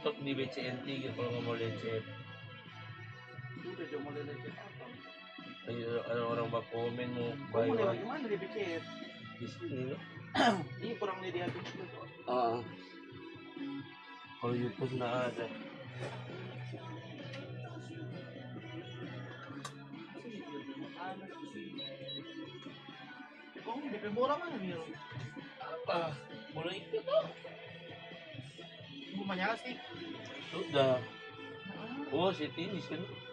stop di BCN 3 kalau nggak mau lecet. Udah coba mulai lecet apa? Ayo, ada orang bak komen mau Kau mau lewat gimana di BCN? di sini loh. Ini kurang di hati itu tuh. Kalau YouTube nggak ada. Kau DP bola mana Bil? Apa? Boleh ikut tuh? Mau nyala sih? Sudah. Oh, Siti di sini.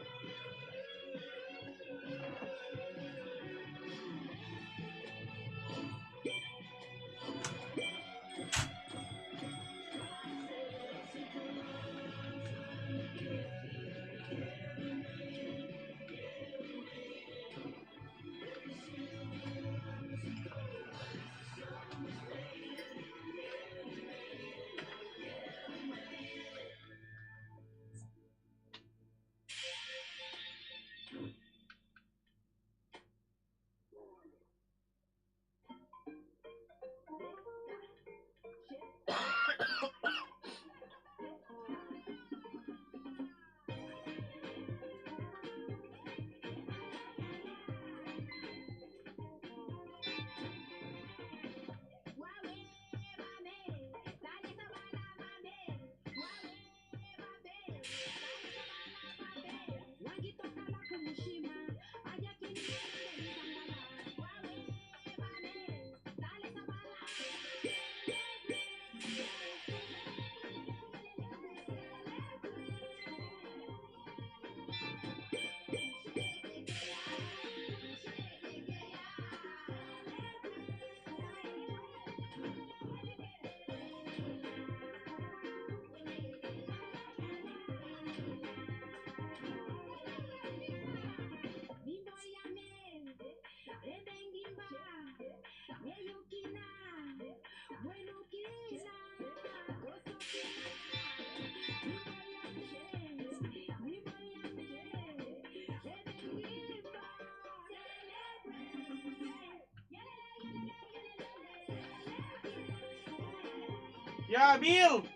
Ya Bil,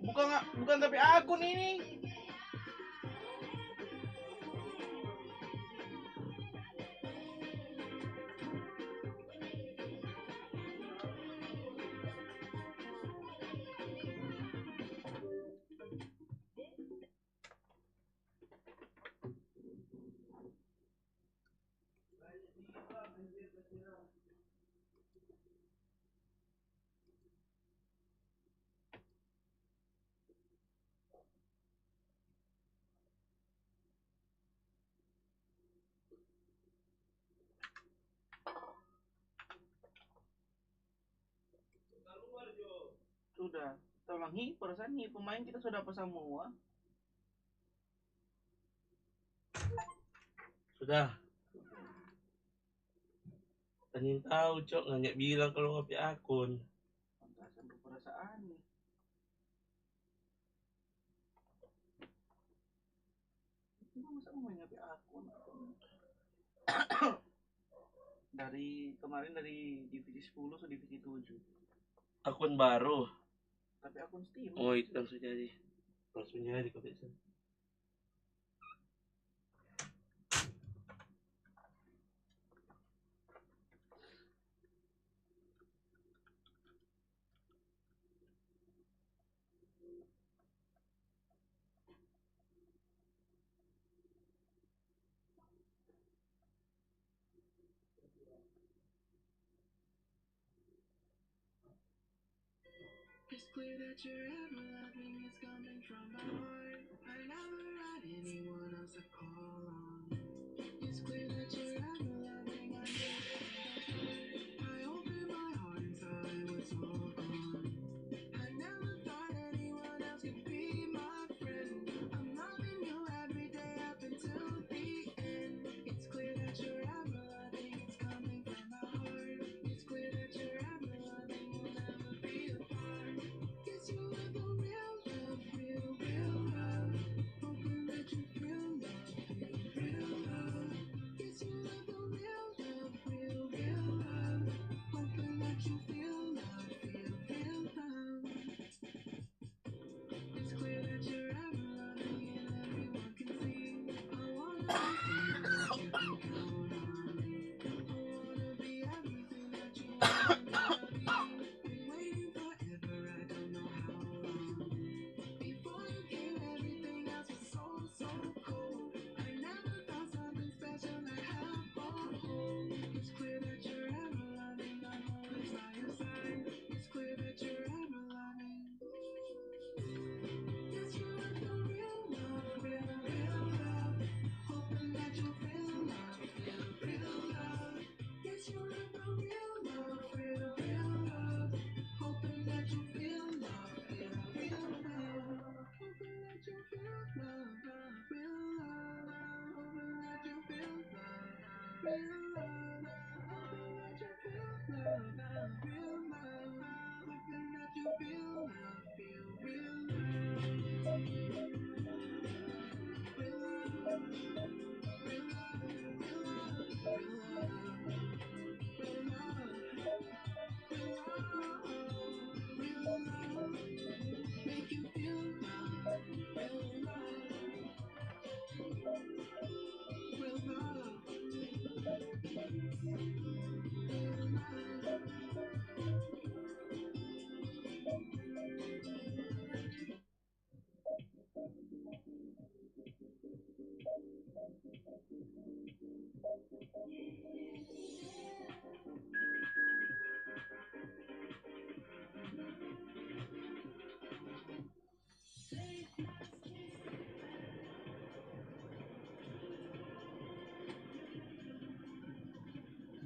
bukan tapi akun ini. Sudah, tolong perasaan pemain kita sudah apa semua? Sudah. Tanya tahu, Cok, nggak bilang kalau ngopi akun. Pantasan perasaan nih. Masa mau nyapi akun? Dari kemarin dari divisi 10 ke divisi 7. Akun baru. Tapi akun Steam. Oh, itu langsung jadi. Langsung jadi kebiasaan. It's clear that you're ever loving is coming from my heart. I never had anyone else to call on. It's clear that you're ever loving, I knew it from the start. I opened my heart and saw it was all gone. I never thought anyone else could be my friend. I'm loving you every day up until the end. It's clear that you're ever loving, it's coming from my heart. It's clear that you're ever loving, we'll never be apart. Guess you love the real love, real love. Hoping that you feel love, real love. Guess you love the Been waiting forever, I don't know how long. Before you came, everything else was so, so cold. I never thought something special I'd have for home. It's clear that you're ever loving, I'm always by your side. It's clear that you're ever loving. Yes, you want the real love, real, real love. Hoping that you'll feel love, real love. Yes, you want the real love, real, real love. Hoping that you'll feel love, real love. Hoping that you'll feel love, real love. Hoping that you'll feel love, real love. Hoping that you'll feel love, real love. Hoping that you feel love, feel real love. Make you feel love, real love, real love, real love.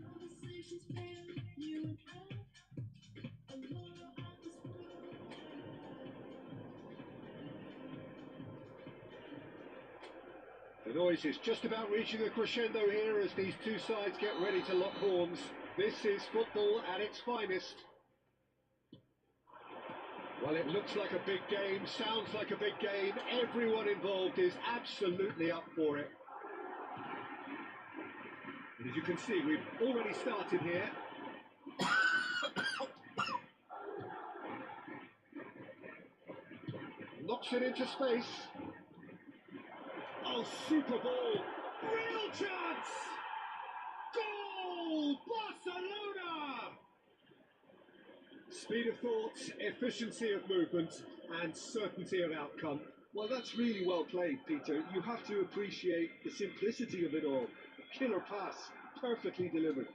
Conversations pale, you and I, a little out this world. The noise is just about reaching a crescendo here as these two sides get ready to lock horns. This is football at its finest. Well, it looks like a big game, sounds like a big game. Everyone involved is absolutely up for it. And as you can see, we've already started here. Knocks it into space. Oh, super ball. Real chance! Goal! Barcelona! Speed of thought, efficiency of movement, and certainty of outcome. Well, that's really well played, Peter. You have to appreciate the simplicity of it all. Killer pass, perfectly delivered.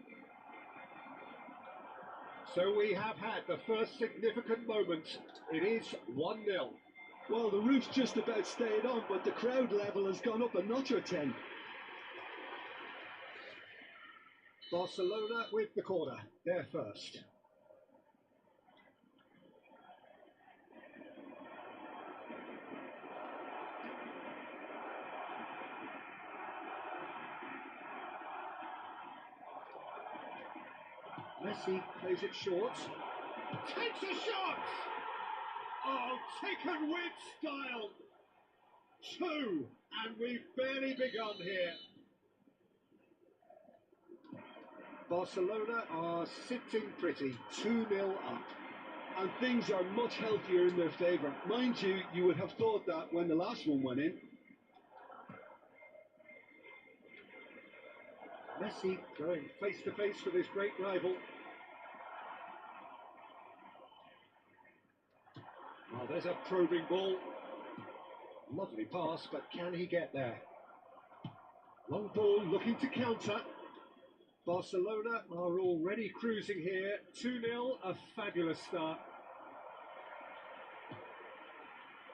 So we have had the first significant moment. It is 1-0. Well, the roof's just about stayed on, but the crowd level has gone up a notch or 10. Barcelona with the corner. They're first. Messi plays it short. Takes a shot! Oh, taken with style. 2, and we've barely begun here. Barcelona are sitting pretty, 2-0 up. And things are much healthier in their favour. Mind you, you would have thought that when the last one went in. Messi going face to face with his great rival. Oh, there's a probing ball. Lovely pass, but can he get there? Long ball looking to counter. Barcelona are already cruising here. 2-0, a fabulous start.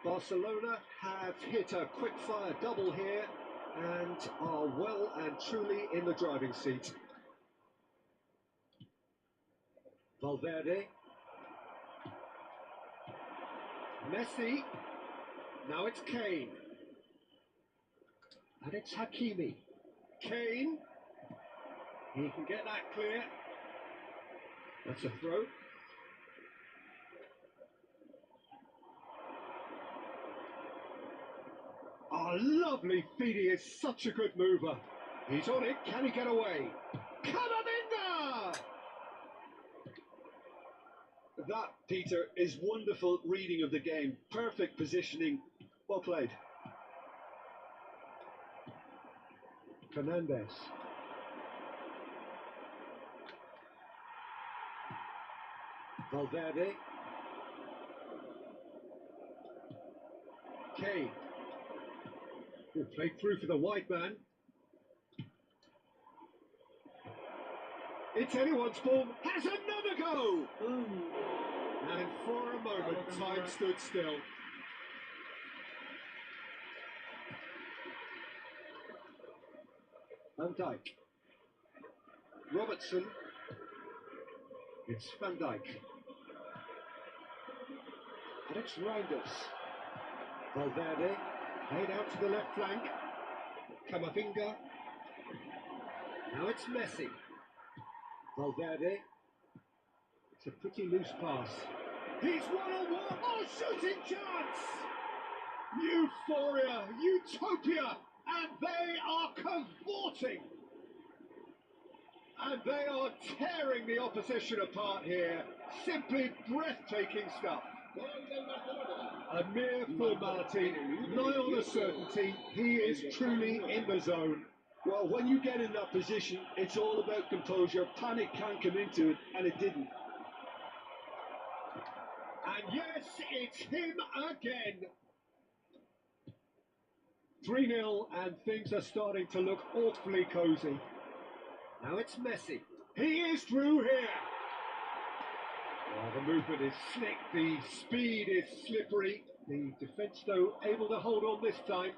Barcelona have hit a quick-fire double here and are well and truly in the driving seat. Valverde. Messi. Now it's Kane. And it's Hakimi. Kane. He can get that clear. That's a throw. Oh, lovely feed. He is such a good mover. He's on it. Can he get away? Camavinga! That, Peter, is wonderful reading of the game. Perfect positioning. Well played. Fernandez. Valverde. Kane. Who played through for the wide man. It's anyone's ball. Has another go! Ooh. And for a moment, time stood still. Van Dijk. Robertson. It's Van Dijk. And it's Reinders. Valverde. Played out to the left flank. Camavinga. Now it's Messi. Valverde. It's a pretty loose pass. He's one-on-one. Oh, shooting chance! Euphoria, utopia, and they are cavorting. And they are tearing the opposition apart here. Simply breathtaking stuff. A mere formality, nigh on a certainty. He is truly in the zone. Well, when you get in that position, it's all about composure. Panic can't come into it, and it didn't. And yes, it's him again. 3-0, and things are starting to look awfully cosy. Now it's Messi. He is through here. The movement is slick, the speed is slippery. The defence, though, able to hold on this time.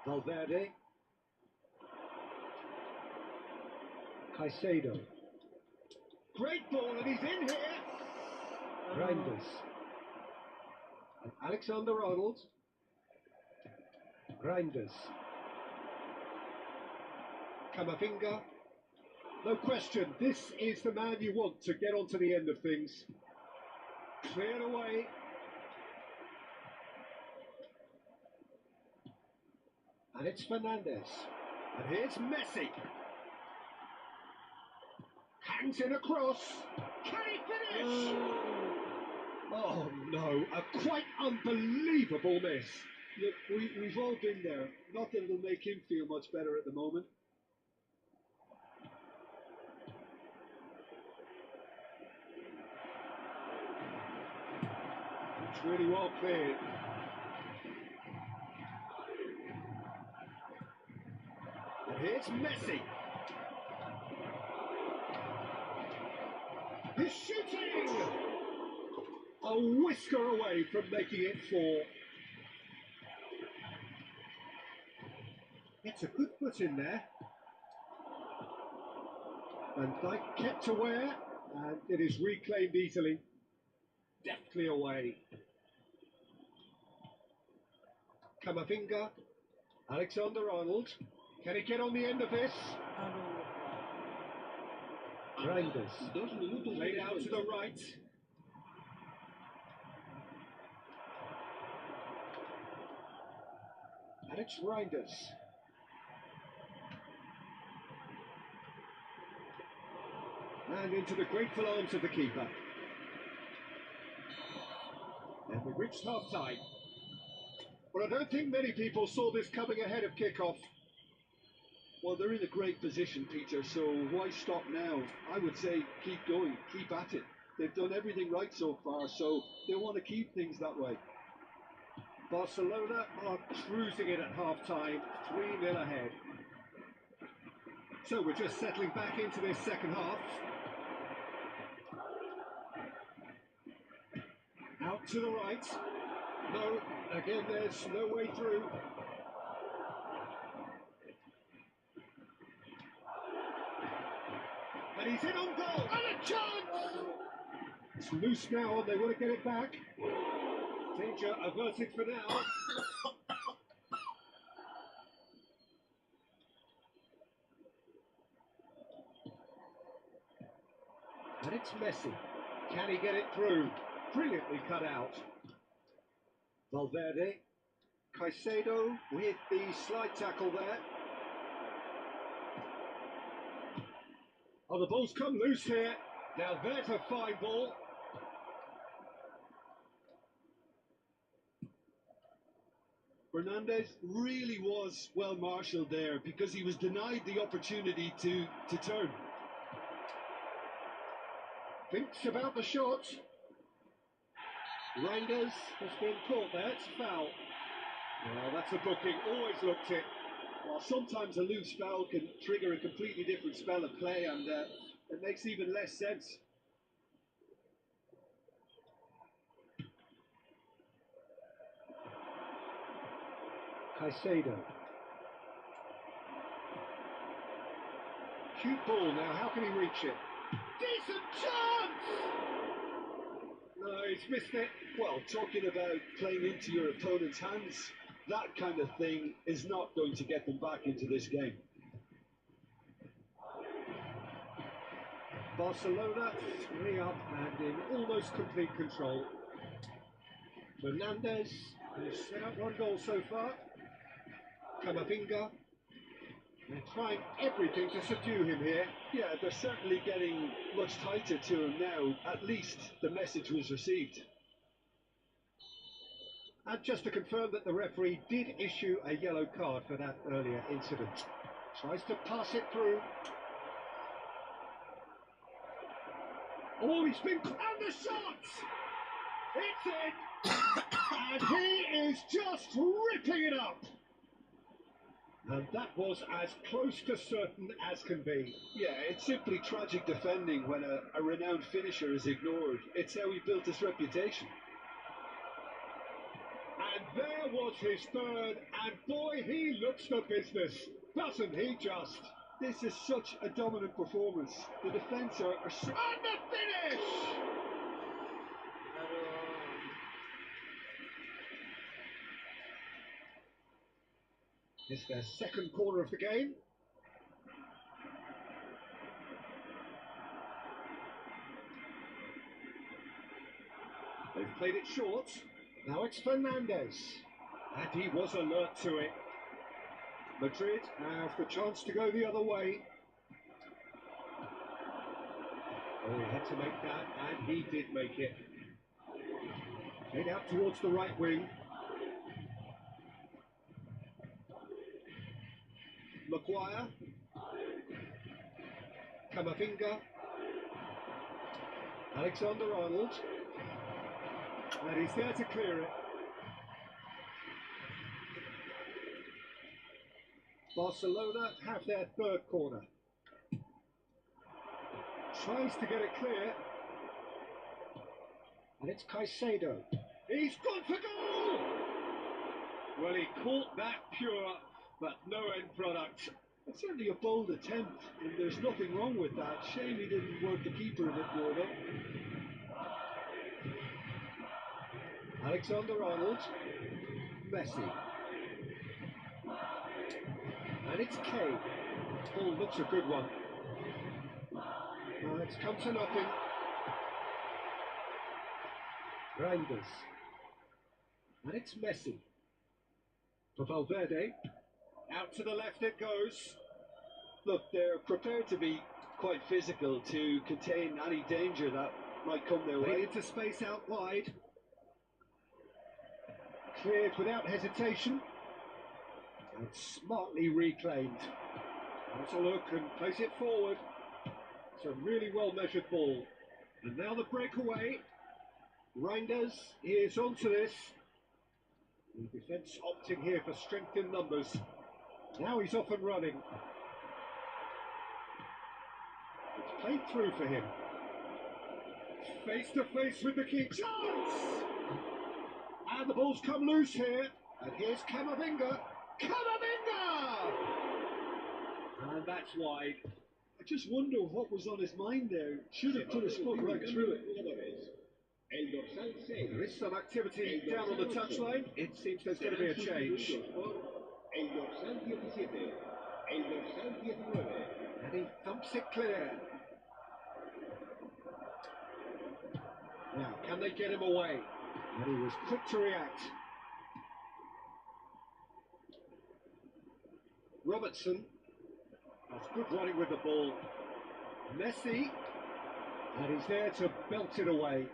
Valverde. Caicedo. Great ball, and he's in here. Reinders. And Alexander-Arnold. Reinders. Camavinga. No question, this is the man you want to get onto the end of things. Cleared away. And it's Fernandez. And here's Messi. Hangs in across. Can he finish? Oh no, a quite unbelievable miss. Look, we've all been there. Nothing will make him feel much better at the moment. It's really well cleared. And here's Messi. He's shooting! A whisker away from making it 4. It's a good put in there. Van Dijk kept aware, and it is reclaimed easily. Deftly away. Camavinga. Alexander-Arnold. Can he get on the end of this? Reinders. Played out to the right. And it's Reinders. And into the grateful arms of the keeper. And we've reached half-time. But I don't think many people saw this coming ahead of kick-off. Well, they're in a great position, Peter, so why stop now? I would say keep going, keep at it. They've done everything right so far, so they want to keep things that way. Barcelona are cruising in at half-time, 3-0 ahead. So we're just settling back into this second half. Out to the right. No, again, there's no way through. And he's in on goal, and a chance! It's loose now, and they want to get it back. Danger averted for now. And it's Messi. Can he get it through? Brilliantly cut out. Valverde. Caicedo with the slide tackle there. Oh, the ball's come loose here. Now there's a fine ball. Fernandez really was well marshalled there because he was denied the opportunity to turn. Thinks about the shot. Reinders has been caught there. It's a foul. Well, that's a booking. Always looked it. Well, sometimes a loose foul can trigger a completely different spell of play, and it makes even less sense. Caicedo. Cute ball now. How can he reach it? Decent chance! No, he's missed it. Well, talking about playing into your opponent's hands, that kind of thing is not going to get them back into this game. Barcelona 3 up and in almost complete control. Fernandez has set up 1 goal so far. Camavinga. They're trying everything to subdue him here. Yeah, they're certainly getting much tighter to him now. At least the message was received. And just to confirm that the referee did issue a yellow card for that earlier incident. Tries to pass it through. Oh, he's been... And the shot! It's in! And he is just ripping it up! And that was as close to certain as can be. Yeah, it's simply tragic defending when a renowned finisher is ignored. It's how he built his reputation. And there was his third, and boy, he looks the business, doesn't he just? This is such a dominant performance. The defence are And the finish! It's their second corner of the game. They've played it short. Now it's Fernandez. And he was alert to it. Madrid have the chance to go the other way. Oh, he had to make that, and he did make it. Played out towards the right wing. Maguire. Camavinga. Alexander-Arnold. And he's there to clear it. Barcelona have their third corner. Tries to get it clear. And it's Caicedo. He's gone for goal! Well, he caught that pure, but no end product. It's certainly a bold attempt, and there's nothing wrong with that. Shame he didn't work the keeper a bit more, though. Alexander-Arnold. Messi. And it's Kane. Ball looks a good one. It's come to nothing. Reinders. And it's Messi. For Valverde. Out to the left it goes. Look, they're prepared to be quite physical to contain any danger that might come their way. Played into space out wide. Cleared without hesitation. And smartly reclaimed. Has a look and plays it forward. It's a really well measured ball. And now the breakaway. Reinders is onto this. The defence opting here for strength in numbers. Now he's off and running. It's played through for him. Face to face with the key. Chance! And the ball's come loose here. And here's Camavinga. Camavinga! And that's wide. I just wonder what was on his mind there. Should have put his foot right through it. There is some activity down on the touchline. It seems there's going to be a change. And he thumps it clear. Now, can they get him away? And he was quick to react. Robertson. That's good running with the ball. Messi. And he's there to belt it away.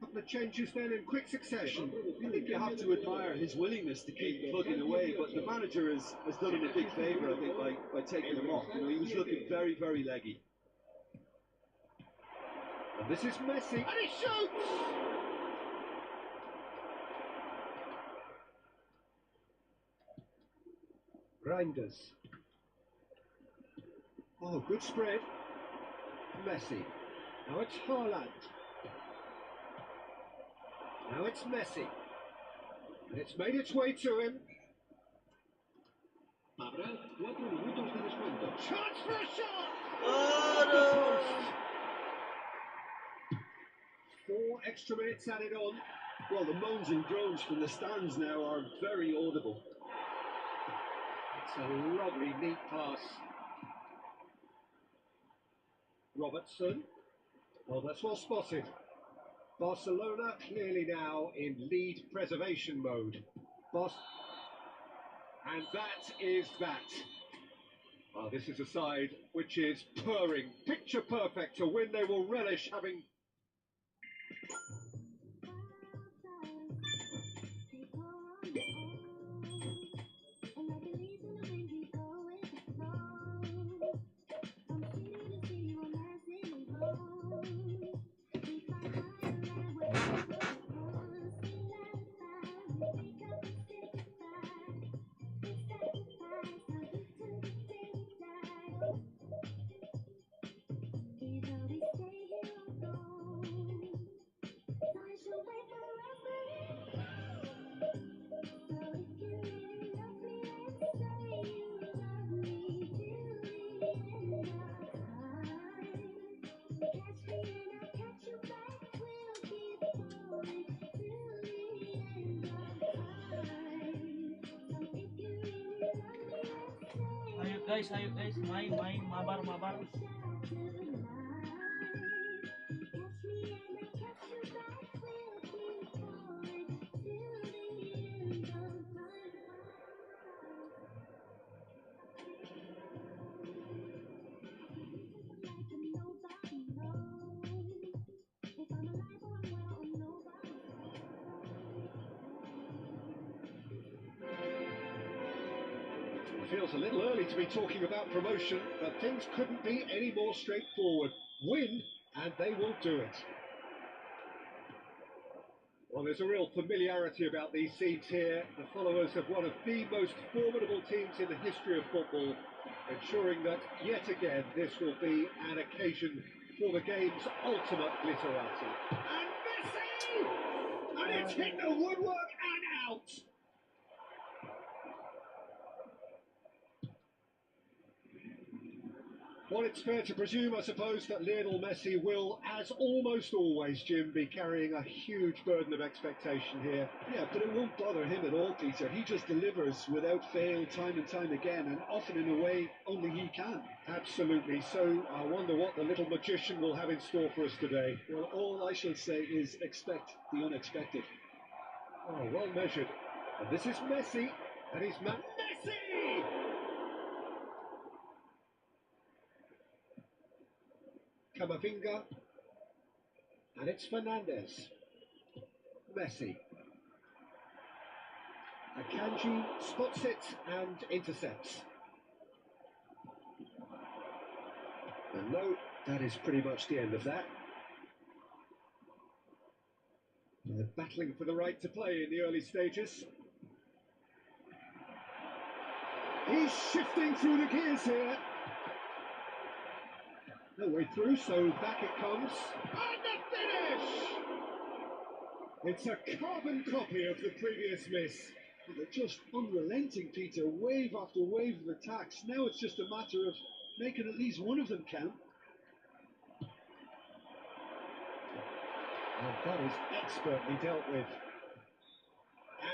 Couple of changes then in quick succession. I think you have to admire his willingness to keep plugging away, but the manager has done him a big favour, I think, by taking him off. You know, he was looking very, very leggy. And this is Messi, and he shoots! Reinders. Oh, good spread. Messi. Now it's Haaland. Now it's Messi. And it's made its way to him. Habrá 4 minutos de descuento. Chance for a shot! Oh, The no. post. 4 extra minutes added on. Well, the moans and groans from the stands now are very audible. It's a lovely, neat pass. Robertson. Well, that's well spotted. Barcelona clearly now in lead preservation mode. And that is that. Well, this is a side which is purring, picture perfect, a win they will relish having. Ayo guys, main, mabar. It feels a little early to be talking about promotion, but things couldn't be any more straightforward. Win, and they will do it. Well, there's a real familiarity about these scenes here. The followers of one of the most formidable teams in the history of football, ensuring that, yet again, this will be an occasion for the game's ultimate glitterati. And Messi! And it's hit the woodwork and out! Well, it's fair to presume, I suppose, that Lionel Messi will, as almost always, Jim, be carrying a huge burden of expectation here. Yeah, but it won't bother him at all, Peter. He just delivers without fail time and time again, and often in a way only he can. Absolutely. So I wonder what the little magician will have in store for us today. Well, all I shall say is expect the unexpected. Oh, well measured. And this is Messi, and he's Messi! Camavinga, and it's Fernandez. Messi. Akanji spots it and intercepts. And no, that is pretty much the end of that. They're battling for the right to play in the early stages. He's shifting through the gears here. No way through, so back it comes. And the finish! It's a carbon copy of the previous miss. They're just unrelenting, Peter. Wave after wave of attacks. Now it's just a matter of making at least one of them count. And that is expertly dealt with.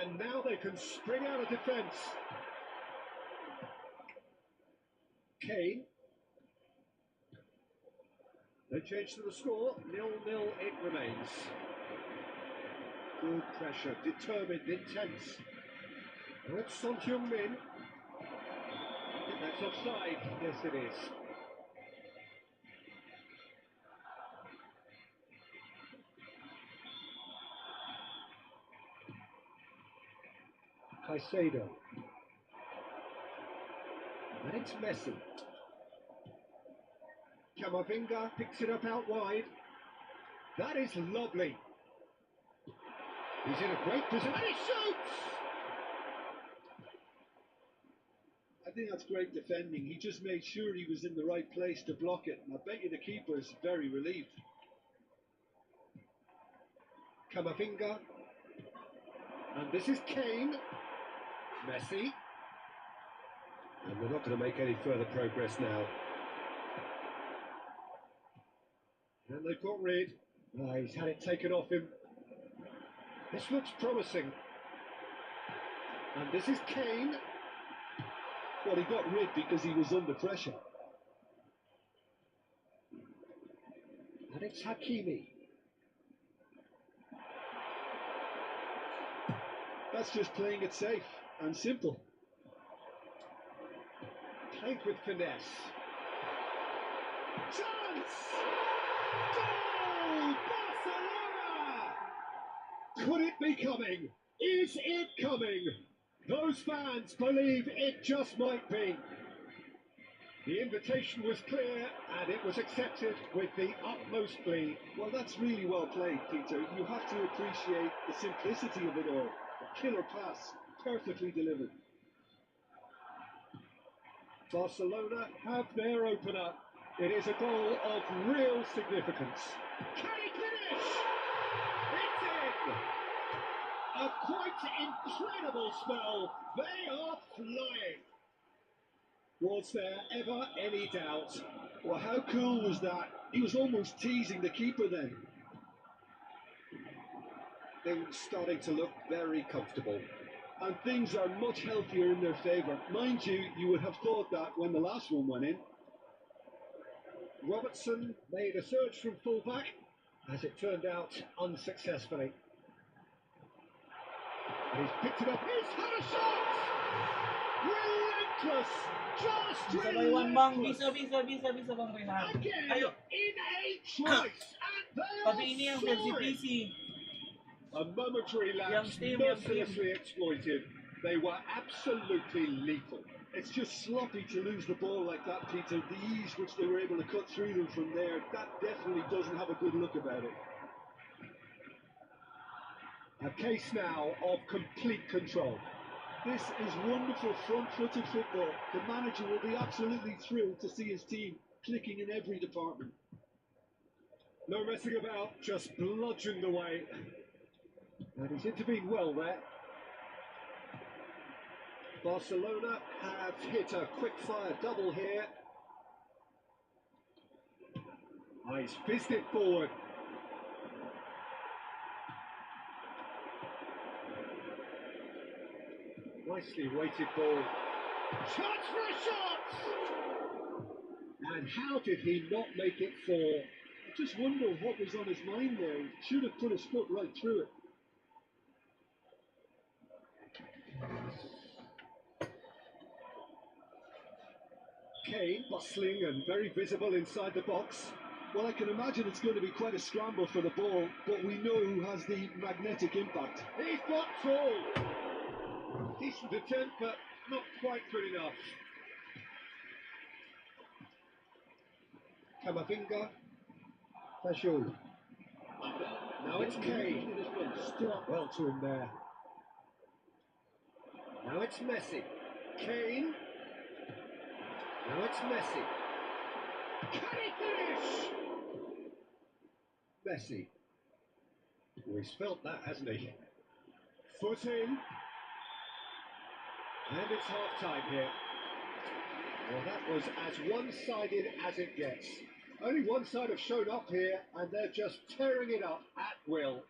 And now they can spring out of defence. Kane. No change to the score, 0-0 it remains. Good pressure, determined, intense. Now it's Son Heung-min. I think that's offside. Yes, it is. Caicedo. And it's Messi. Camavinga picks it up out wide. That is lovely. He's in a great position. And he shoots! I think that's great defending. He just made sure he was in the right place to block it. And I bet you the keeper's very relieved. Camavinga. And this is Kane. Messi. And we're not going to make any further progress now. And they've got rid. He's had it taken off him. This looks promising. And this is Kane. Well, he got rid because he was under pressure. And it's Hakimi. That's just playing it safe and simple. Played with finesse. Chance! Goal! Barcelona! Could it be coming? Is it coming? Those fans believe it just might be. The invitation was clear and it was accepted with the utmost glee. Well, that's really well played, Peter. You have to appreciate the simplicity of it all. A killer pass, perfectly delivered. Barcelona have their opener. It is a goal of real significance. Can he finish? It's in! A quite incredible spell. They are flying. Was there ever any doubt? Well, how cool was that? He was almost teasing the keeper then. Things starting to look very comfortable. And things are much healthier in their favour. Mind you, you would have thought that when the last one went in. Robertson made a surge from fullback, as it turned out unsuccessfully. And he's picked it up. He's had a shot! Relentless! Just Bisa ba Iwan bang? relentless! Bisa bang Rehan? Again, Ayo. in a choice, and they Tapi are ini yang versi soaring. PC. A momentary lapse Yang Steam. mercilessly exploited. They were absolutely lethal. It's just sloppy to lose the ball like that, Peter. The ease which they were able to cut through them from there, that definitely doesn't have a good look about it. A case now of complete control. This is wonderful front-footed football. The manager will be absolutely thrilled to see his team clicking in every department. No messing about, just bludgeoned away. And he's intervened well there. Barcelona have hit a quick-fire double here. He's fizzed it forward. Nicely weighted ball. Chance for a shot! And how did he not make it fall? I just wonder what was on his mind there. He should have put his foot right through it. Kane bustling and very visible inside the box. Well, I can imagine it's going to be quite a scramble for the ball, but we know who has the magnetic impact. He's got full. Decent attempt, but not quite good enough. Camavinga. Fajul. Now it's Kane. Struck well to him there. Now it's Messi. Kane. Now it's Messi. Can he finish? Messi. Well, he's felt that, hasn't he? Foot in. And it's half-time here. Well, that was as one-sided as it gets. Only one side have shown up here, and they're just tearing it up at will.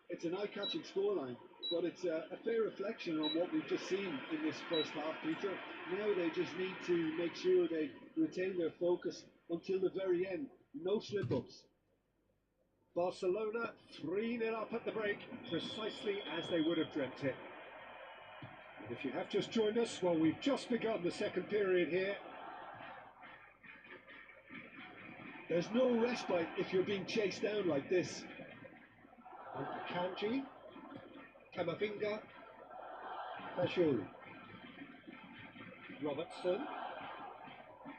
It's an eye-catching scoreline, but it's a fair reflection on what we've just seen in this first half, Peter. Now they just need to make sure they retain their focus until the very end. No slip-ups. Barcelona 3-0 up at the break, precisely as they would have dreamt it. And if you have just joined us, well, we've just begun the second period here. There's no respite if you're being chased down like this. And Kanji, Camavinga, Fajul, Robertson,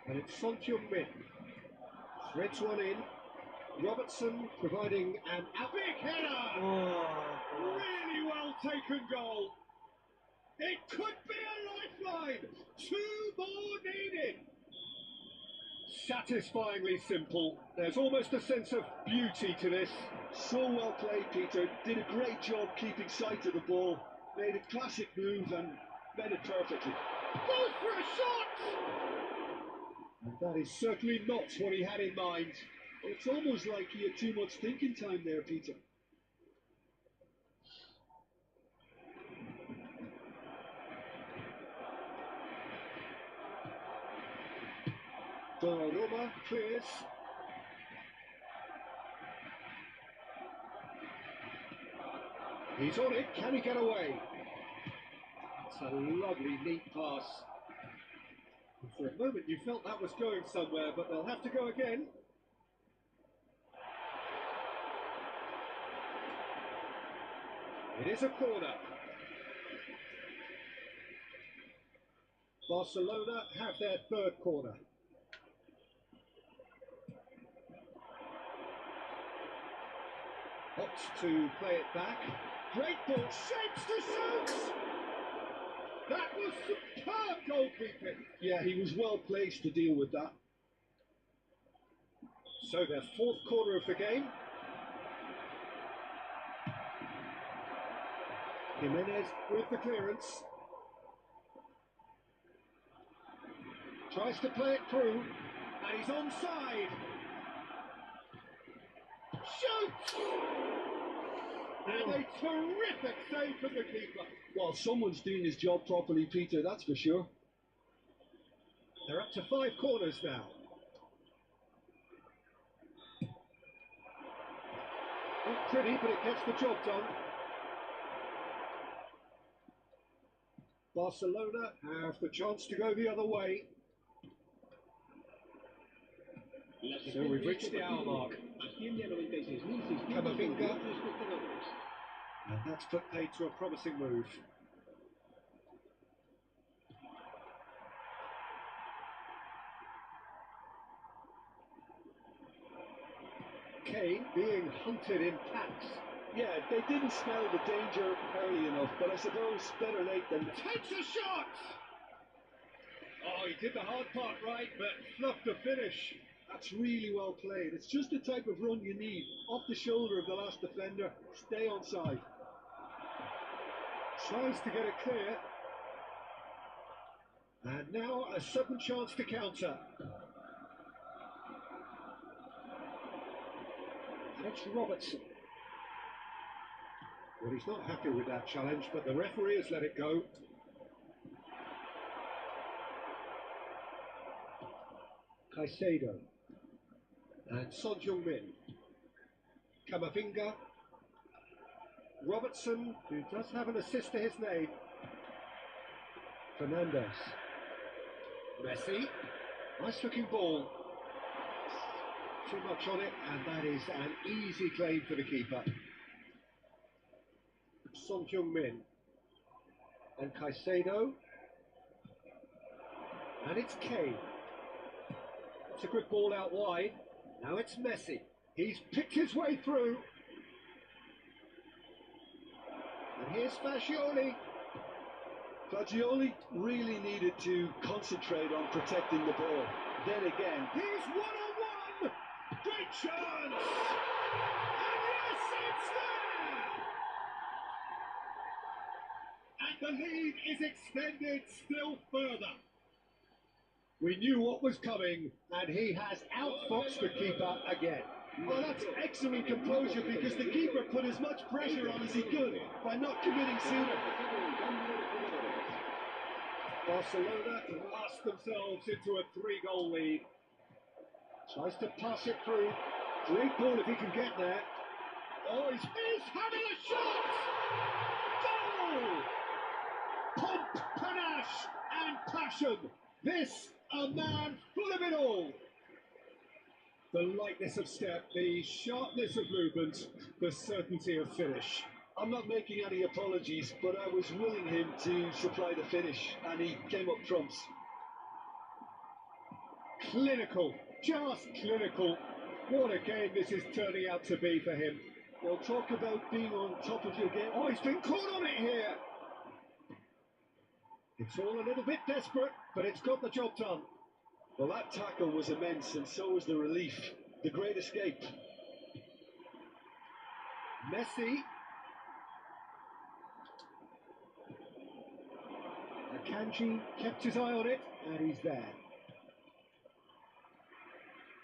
and it's Son Heung-min. Threads one in. Robertson providing an big header. Wah, Really well taken goal. It could be a lifeline. 2 more needed. Satisfyingly simple. There's almost a sense of beauty to this. So well played, Peter. Did a great job keeping sight of the ball. Made a classic move and made it perfectly. Goes for a shot! And that is certainly not what he had in mind. It's almost like he had too much thinking time there, Peter. Donnarumma clears. He's on it. Can he get away? It's a lovely, neat pass. For a moment you felt that was going somewhere, but they'll have to go again. It is a corner. Barcelona have their 3rd corner. Opts to play it back. Great ball, shapes to shoot! That was superb goalkeeping. Yeah, he was well placed to deal with that. So their 4th corner of the game. Jimenez with the clearance. Tries to play it through, and he's onside. Shoots! And a terrific save from the keeper. Well, someone's doing his job properly, Peter, that's for sure. They're up to 5 corners now. Not pretty, but it gets the job done. Barcelona have the chance to go the other way. So we've reached the hour mark. Camavinga. And that's put paid to a promising move. Kane being hunted in packs. Yeah, they didn't smell the danger early enough, but I suppose better late than... Takes a shot! Oh, he did the hard part right, but fluffed the finish. That's really well played. It's just the type of run you need. Off the shoulder of the last defender, stay onside. Tries to get it clear. And now a sudden chance to counter. And it's Robertson. Well, he's not happy with that challenge, but the referee has let it go. Caicedo. And Son Heung-min. Camavinga. Robertson, who does have an assist to his name. Fernandes. Messi. Nice looking ball. Too much on it, and that is an easy claim for the keeper. Son Heung-min. And Caicedo. And it's Kane. It's a good ball out wide. Now it's Messi. He's picked his way through. And here's Fagioli. Fagioli really needed to concentrate on protecting the ball. Then again, He's one-on-one! Great chance! And yes, it's there! And the lead is extended still further. We knew what was coming, and he has outfoxed the keeper again. well, that's excellent composure because the keeper put as much pressure on as he could by not committing sooner. Barcelona blast themselves into a 3-goal lead. Tries to pass it through. Great ball if he can get there. Oh, he's having a shot! Goal! Pomp, panache, and passion. This, a man full of it all. The lightness of step, the sharpness of movement, the certainty of finish. I'm not making any apologies, but I was willing him to supply the finish, and he came up trumps. Clinical, just clinical. What a game this is turning out to be for him. Well, talk about being on top of your game. Oh, he's been caught on it here. It's all a little bit desperate, but it's got the job done. Well, that tackle was immense, and so was the relief. The great escape. Messi. Akanji kept his eye on it, and he's there.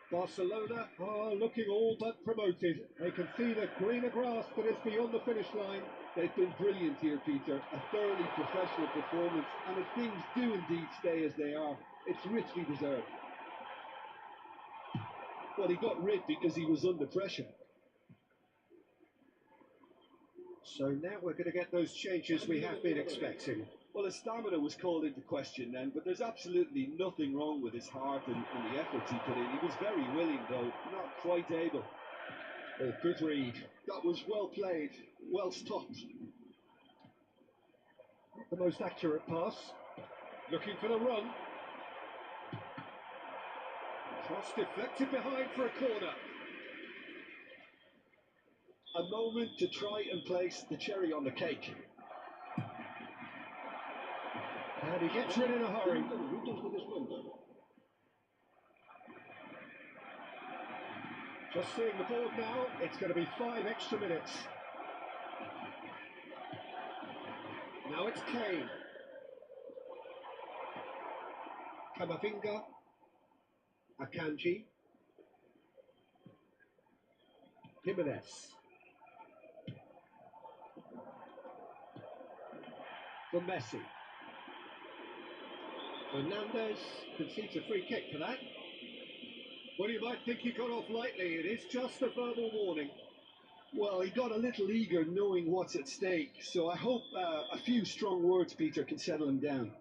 Barcelona are looking all but promoted. They can see the greener grass that is beyond the finish line. They've been brilliant here, Peter. A thoroughly professional performance, and if things do indeed stay as they are, it's richly deserved. Well, he got rid because he was under pressure. So now we're going to get those changes we have been expecting. Well, his stamina was called into question then, but there's absolutely nothing wrong with his heart and the efforts he put in. He was very willing, though, not quite able. Oh, good read. That was well played, well stopped. Not the most accurate pass. Looking for the run. Cross deflected behind for a corner. A moment to try and place the cherry on the cake. And he gets rid in a hurry. Just seeing the board now, it's going to be 5 extra minutes. Now it's Kane. Kamavinga. Akanji. Jimenez. For Messi. Fernandez concedes a free kick for that. Well, you might think he got off lightly. It is just a verbal warning. Well, he got a little eager knowing what's at stake, so I hope a few strong words, Peter, can settle him down.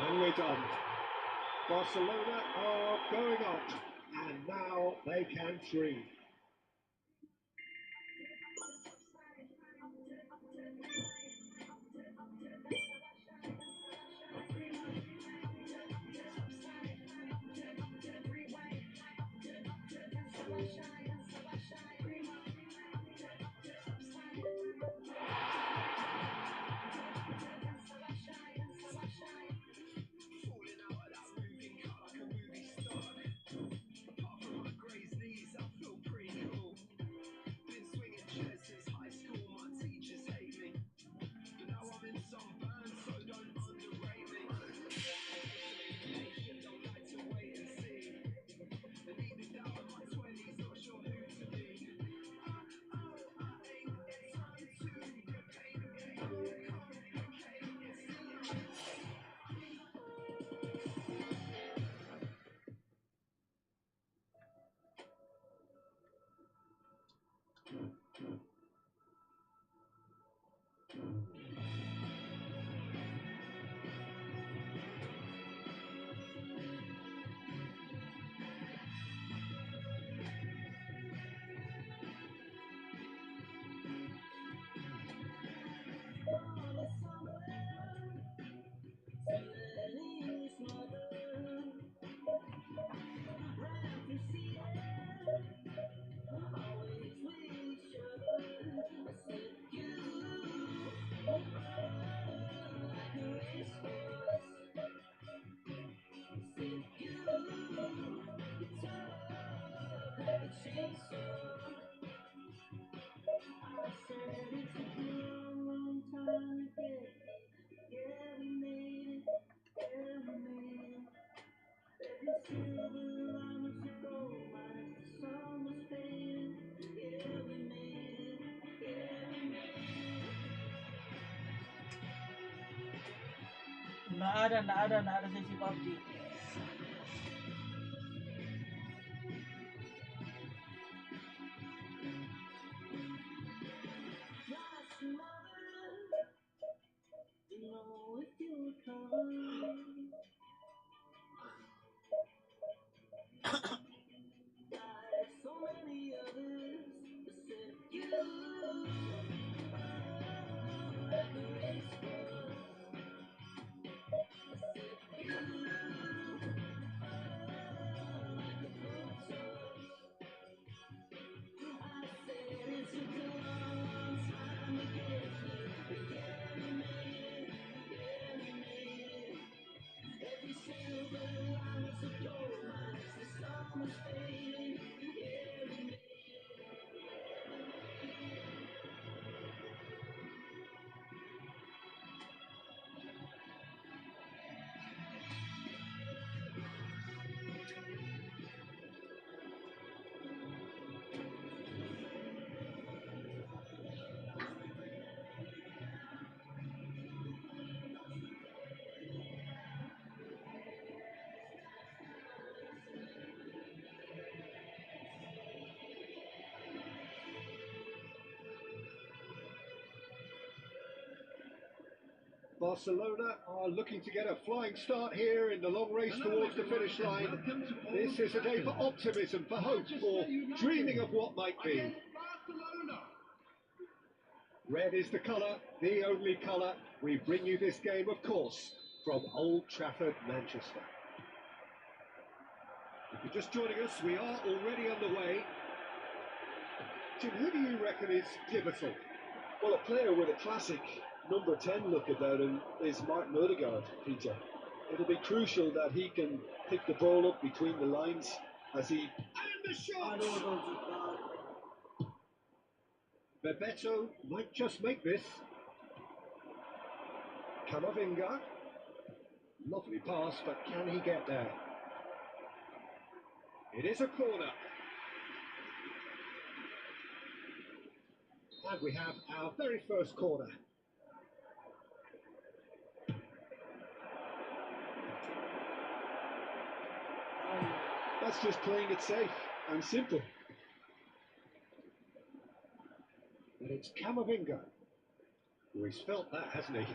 And we're done. Barcelona are going up, and now they can breathe. Nggak ada sesi PUBG. Barcelona are looking to get a flying start here in the long race towards the finish line. This is a day for optimism, for hope, for dreaming of what might be. Red is the colour, the only colour. We bring you this game, of course, from Old Trafford, Manchester. If you're just joining us, we are already underway. Jim, who do you reckon is pivotal? Well, a player with a classic number 10 look about him is Martin Odegaard, Peter. It'll be crucial that he can pick the ball up between the lines as he... And the shot! Bebeto might just make this. Camavinga. Lovely pass, but can he get there? It is a corner. And we have our very first corner. That's just playing it safe and simple. And it's Camavinga, who has felt that, hasn't he?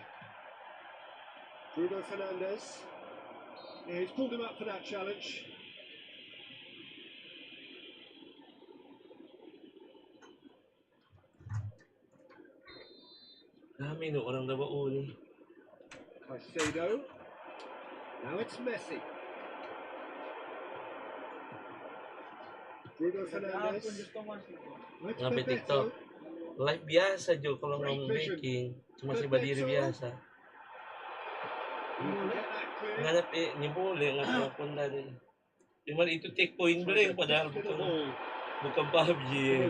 Bruno Fernandes. Yeah, he's pulled him up for that challenge. Dami no orang na bauni. Caicedo. Now it's Messi. Bruno Fernandes. Now it's Ngapi Bebeto. TikTok. Live biasa Jo kalau ngomong baking. Cuma si Badiri biasa. Nganap ni boleh nganap pun dari. Cuma itu take point blank padahal bukan PUBG.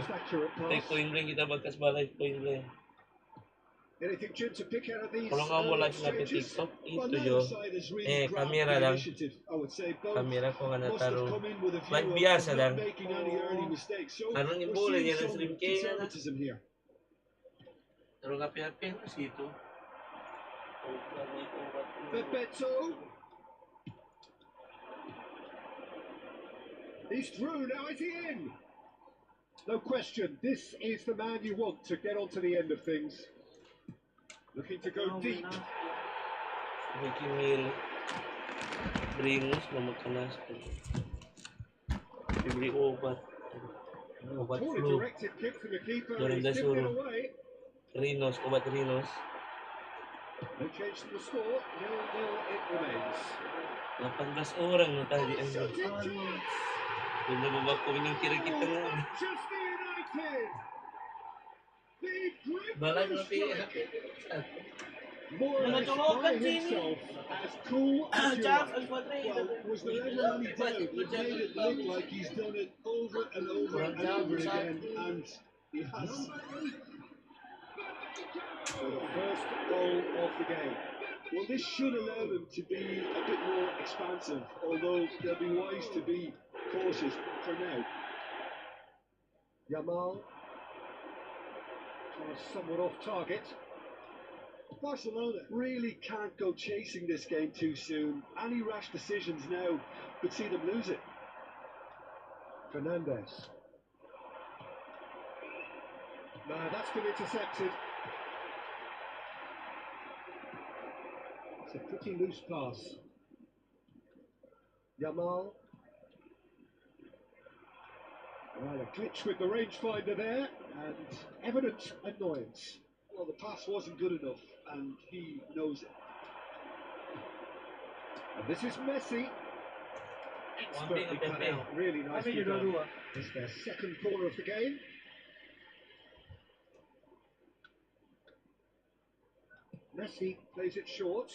Take point blank kita bakas balai point blank. Anything, Jim, to pick out of these? Kalau nggak mau live ngapi TikTok itu Jo. Kamera lang. Kamera ko nga nataro. Live biasa lang. Ano ni boleh niya na stream kaya na. Pero ngapi-ngapi na situ. Bebeto. He's through, now is he in? No question, this is the man you want to get onto the end of things. Looking to go deep. Ricky Mil. Bringus mamakanas. Bibli obat. Obat Poorly flu. directed kick from the keeper. Doon He's dasuro. tipped it away. Rinos, obat Rinos. No change to the score. 0-0 it remains. 18 orang na tadi. So did Doon na babak ko yung kira kita nga. Manchester United. The grip Balay of na strike. pi. More or less by himself, as cool as you like. Well, was there ever any doubt? He made it look like he's done it over and over and over again, and he has. So the first goal of the game. Well, this should allow them to be a bit more expansive, although they'll be wise to be cautious for now. Yamal. Somewhat off target. Barcelona really can't go chasing this game too soon. Any rash decisions now could see them lose it. Fernandes. No, that's been intercepted. It's a pretty loose pass. Yamal. Well, a glitch with the rangefinder there, and evident annoyance. Well, the pass wasn't good enough, and he knows it. And this is Messi. Expertly cut out, really nicely done. It's their second corner of the game. Messi plays it short.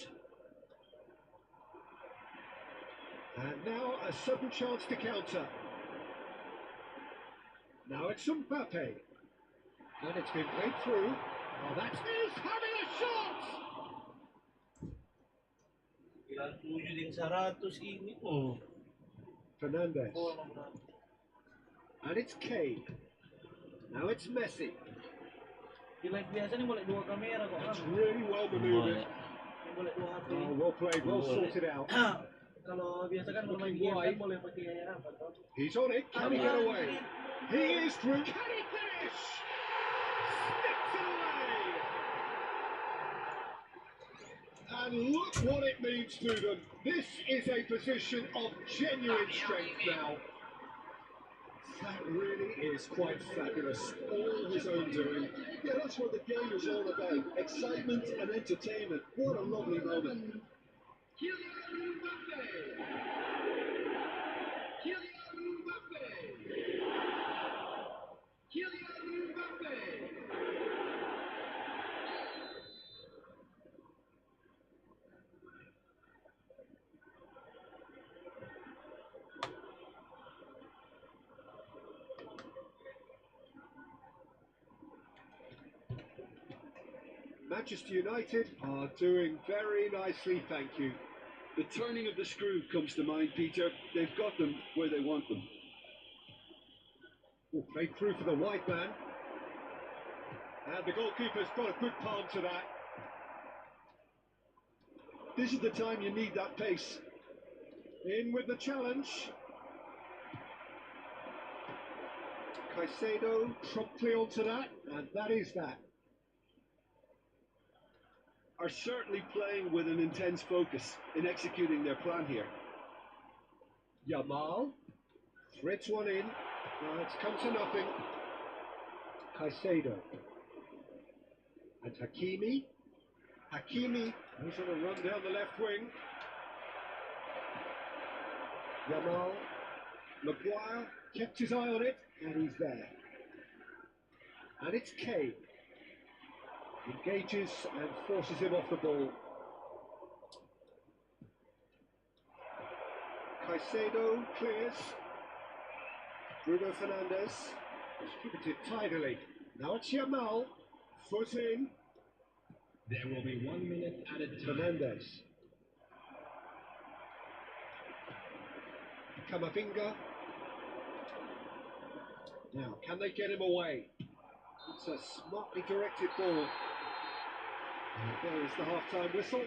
And now a sudden chance to counter. Now it's Mbappe. And it's been played through. Oh, that is having a shot! Ilang 7 din sa ratos ini. Oh. Fernandes. And it's Kane. Now it's Messi. Like biasa ni boleh dua kamera kok. That's really well maneuvered. Boleh dua HP. Oh, well played, well sorted out. Kalau biasa kan kalau main game kan boleh pakai apa tuh? He's on it. Can he get away? He is through. Can he finish? Snips it away. And look what it means to them. This is a position of genuine strength now. That really is quite fabulous. All his own doing. Yeah, that's what the game is all about. Excitement and entertainment. What a lovely moment. Manchester United are doing very nicely, thank you. The turning of the screw comes to mind, Peter. They've got them where they want them. Oh, played through for the wide man. And the goalkeeper's got a good palm to that. This is the time you need that pace. In with the challenge. Caicedo promptly onto that, and that is that. Are certainly playing with an intense focus in executing their plan here. Yamal threads one in. It's come to nothing. Caicedo. And Hakimi. Hakimi, who's on a run down the left wing. Yamal. Maguire kept his eye on it, and he's there. And it's Kane. Engages and forces him off the ball. Caicedo clears. Bruno Fernandes distributed tidily. Now it's Yamal. Foot in. There will be 1 minute at a time. Fernandes. Camavinga. Now, can they get him away? It's a smartly directed ball. And there is the half-time whistle.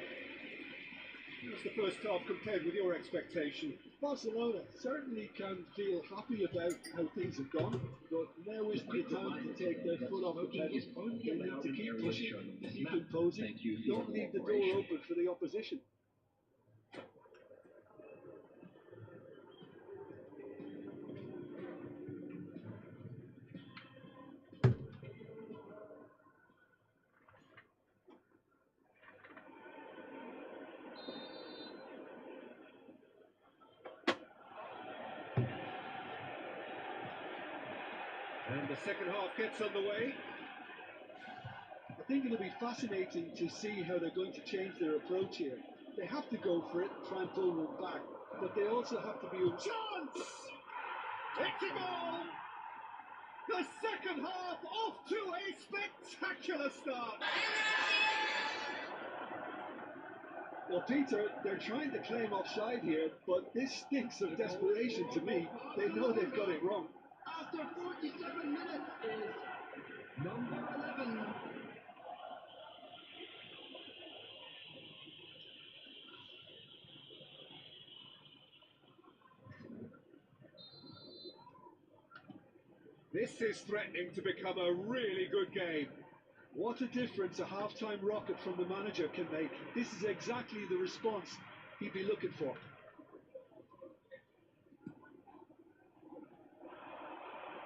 How's the first half compared with your expectation? Barcelona certainly can feel happy about how things have gone, but now is the time to take their foot off the pedal. They need to keep pushing, keep imposing, don't leave the door open for the opposition. And the second half gets underway. I think it'll be fascinating to see how they're going to change their approach here. They have to go for it, try and pull one back, but they also have to be... Chance! It's a goal! The second half off to a spectacular start! Well, Peter, they're trying to claim offside here, but this stinks of desperation to me. They know they've got it wrong. After 47 minutes is number 11. This is threatening to become a really good game. What a difference a half-time rocket from the manager can make. This is exactly the response he'd be looking for.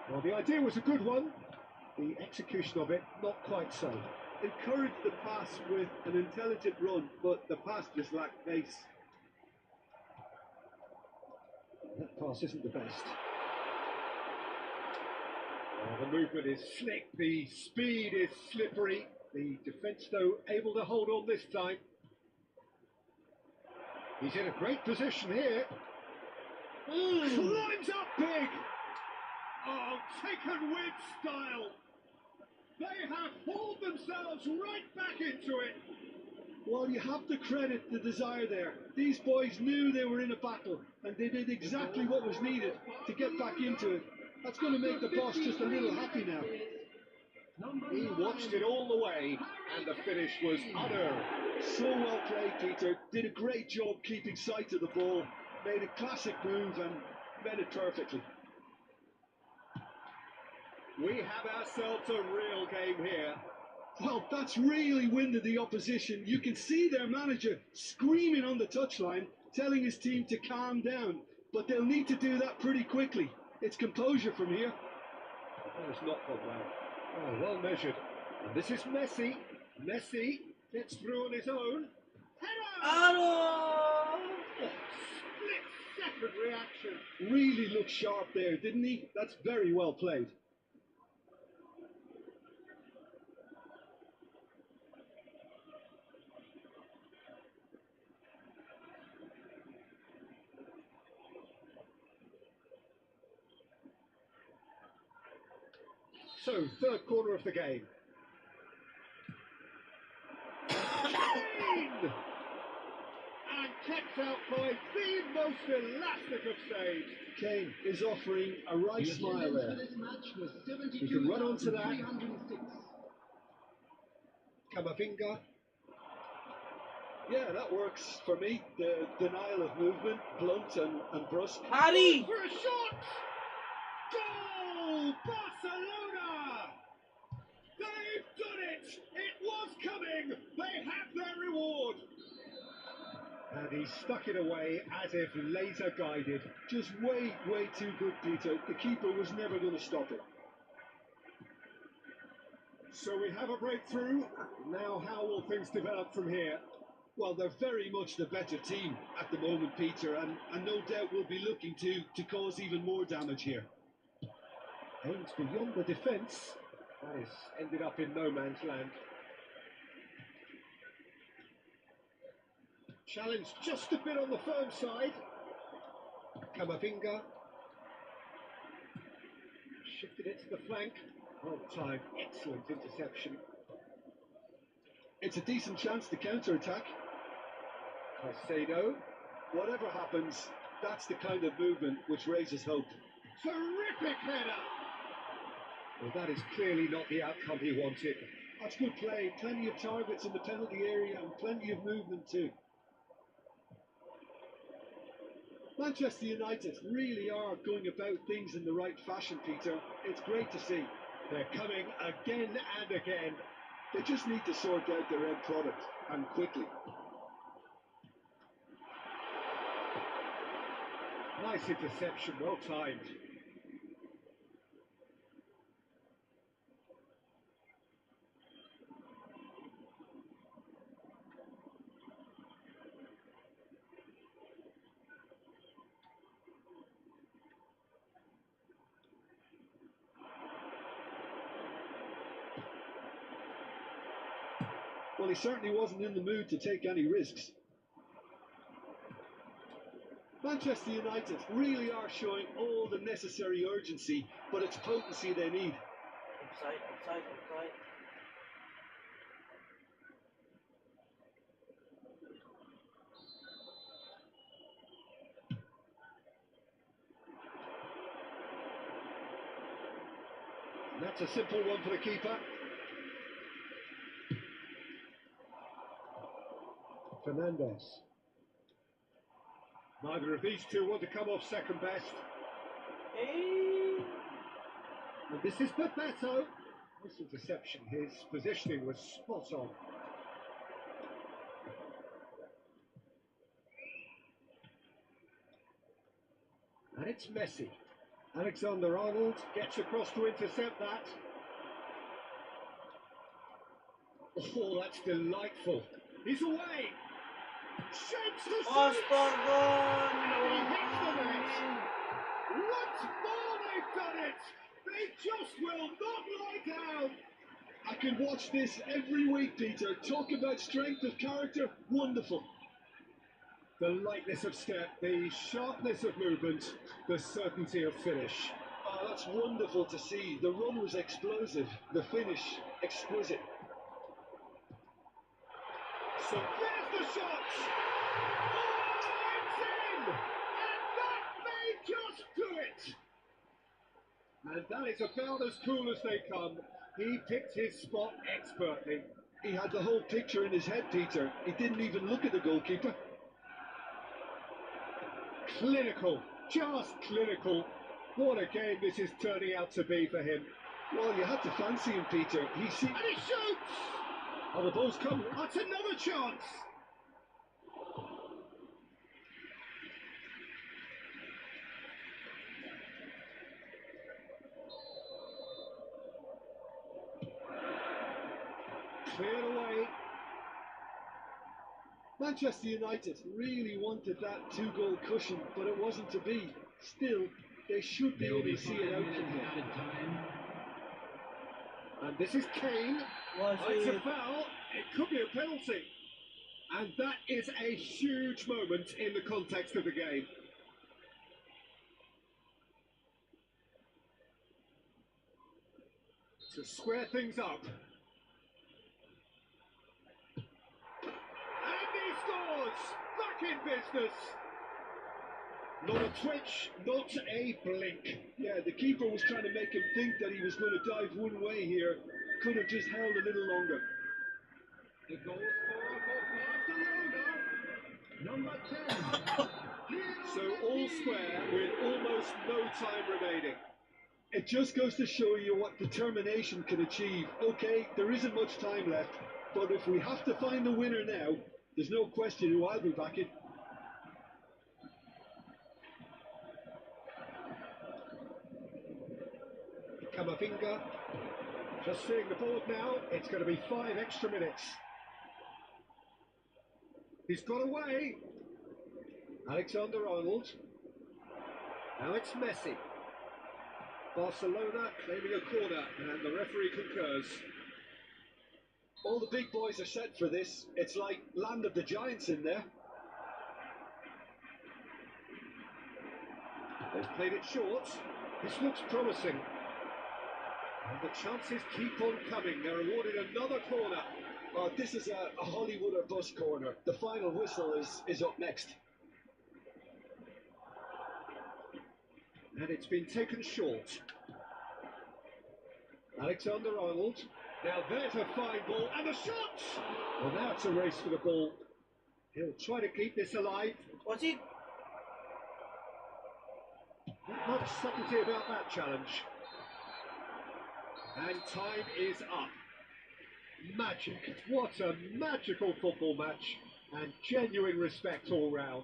Well, the idea was a good one. The execution of it, not quite so. Encouraged the pass with an intelligent run, but the pass just lacked pace. That pass isn't the best. The movement is slick, the speed is slippery. The defence, though, able to hold on this time. He's in a great position here. Climbs up big! Oh, taken with style! They have hauled themselves right back into it! Well, you have to credit the desire there. These boys knew they were in a battle, and they did exactly what was needed to get back into it. That's going to make the boss just a little happy now. He watched it all the way, and the finish was utter. So well played, Peter. Did a great job keeping sight of the ball. Made a classic move and read it perfectly. We have ourselves a real game here. Well, That's really winded the opposition. You can see their manager screaming on the touchline, telling his team to calm down. But they'll need to do that pretty quickly. It's composure from here. That has not gone well. Oh, well measured. And this is Messi. Messi gets through on his own. Header! Aduh! Split-second reaction. Really looked sharp there, didn't he? That's very well played. So, third quarter of the game. Kane! And kept out by the most elastic of saves. Kane is offering a right smile there. We can run on to that. Camavinga. Yeah, that works for me. The denial of movement, blunt and brusque. Harry! For a shot! Goal! Barcelona! They've done it! It was coming! They have their reward! And he stuck it away as if laser guided. Just way too good, Peter. The keeper was never going to stop it. So we have a breakthrough. Now how will things develop from here? Well, they're very much the better team at the moment, Peter, and no doubt will be looking to cause even more damage here. Aims beyond the defence. That is ended up in no man's land. Challenge just a bit on the firm side. Camavinga. Shifted it to the flank. Well timed, excellent interception. It's a decent chance to counter-attack. Caicedo. Whatever happens, that's the kind of movement which raises hope. Terrific header! Well, that is clearly not the outcome he wanted. That's good play. Plenty of targets in the penalty area and plenty of movement too. Manchester United really are going about things in the right fashion, Peter. It's great to see. They're coming again and again. They just need to sort out their end product, and quickly. Nice interception, well timed. Well, he certainly wasn't in the mood to take any risks. Manchester United really are showing all the necessary urgency, but it's potency they need. Offside. And that's a simple one for the keeper. Fernandes. Neither of these two want to come off second best. Hey! And this is Bebeto. This interception, his positioning was spot on. And it's Messi. Alexander-Arnold gets across to intercept that. Oh, that's delightful. He's away. Shapes the shoot. Astaga! He hits the net. Once more they've done it. They just will not lie down. I can watch this every week, Peter. Talk about strength of character. Wonderful. The lightness of step, the sharpness of movement, the certainty of finish. Oh, that's wonderful to see. The run was explosive. The finish, exquisite. So there's the shot! Oh, it's in! And that may just do it! And that is about as cool as they come. He picked his spot expertly. He had the whole picture in his head, Peter. He didn't even look at the goalkeeper. Clinical, just clinical. What a game this is turning out to be for him. Well, you had to fancy him, Peter. And he shoots! Oh, the ball's come. That's another chance. Cleared away. Manchester United really wanted that 2-goal cushion, but it wasn't to be. Still, they should be There will able be to see 5 it out minutes from here. added time. And this is Kane. Was It's a it? foul. It could be a penalty. And that is a huge moment in the context of the game. To square things up. And he scores! Back in business! Not a twitch, not a blink. Yeah, the keeper was trying to make him think that he was going to dive one way here. Could have just held a little longer. The goal scorer for Barcelona, number 10. So all square with almost no time remaining. It just goes to show you what determination can achieve. Okay, there isn't much time left, but if we have to find the winner now, there's no question who I'll be backing. Camavinga. Just seeing the board now, it's going to be 5 extra minutes. He's got away. Alexander-Arnold. Now it's Messi. Barcelona claiming a corner, and the referee concurs. All the big boys are set for this. It's like Land of the Giants in there. They've played it short. This looks promising. And the chances keep on coming. They're awarded another corner. Oh, this is a Hollywood or bus corner. The final whistle is up next. And it's been taken short. Alexander-Arnold. Now there's a fine ball, and a shot! Well, now it's a race for the ball. He'll try to keep this alive. Was it? Not much subtlety about that challenge. And time is up. Magic. What a magical football match. And genuine respect all round.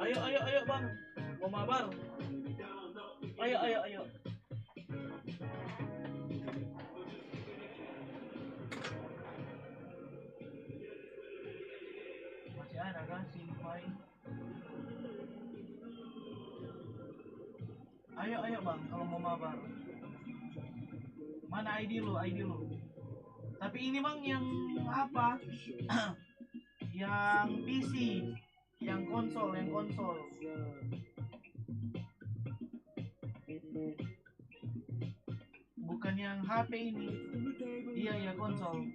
Ayo, ayo, ayo bang, mau mabar. Ayo, ayo, ayo. Masih ada kan si main? Ayo, ayo bang, kalau mau mabar. Mana ID lu, ID lu? Tapi ini bang yang apa? Yang PC, yang konsol, yang konsol. Bukan yang HP ini. Iya, iya konsol.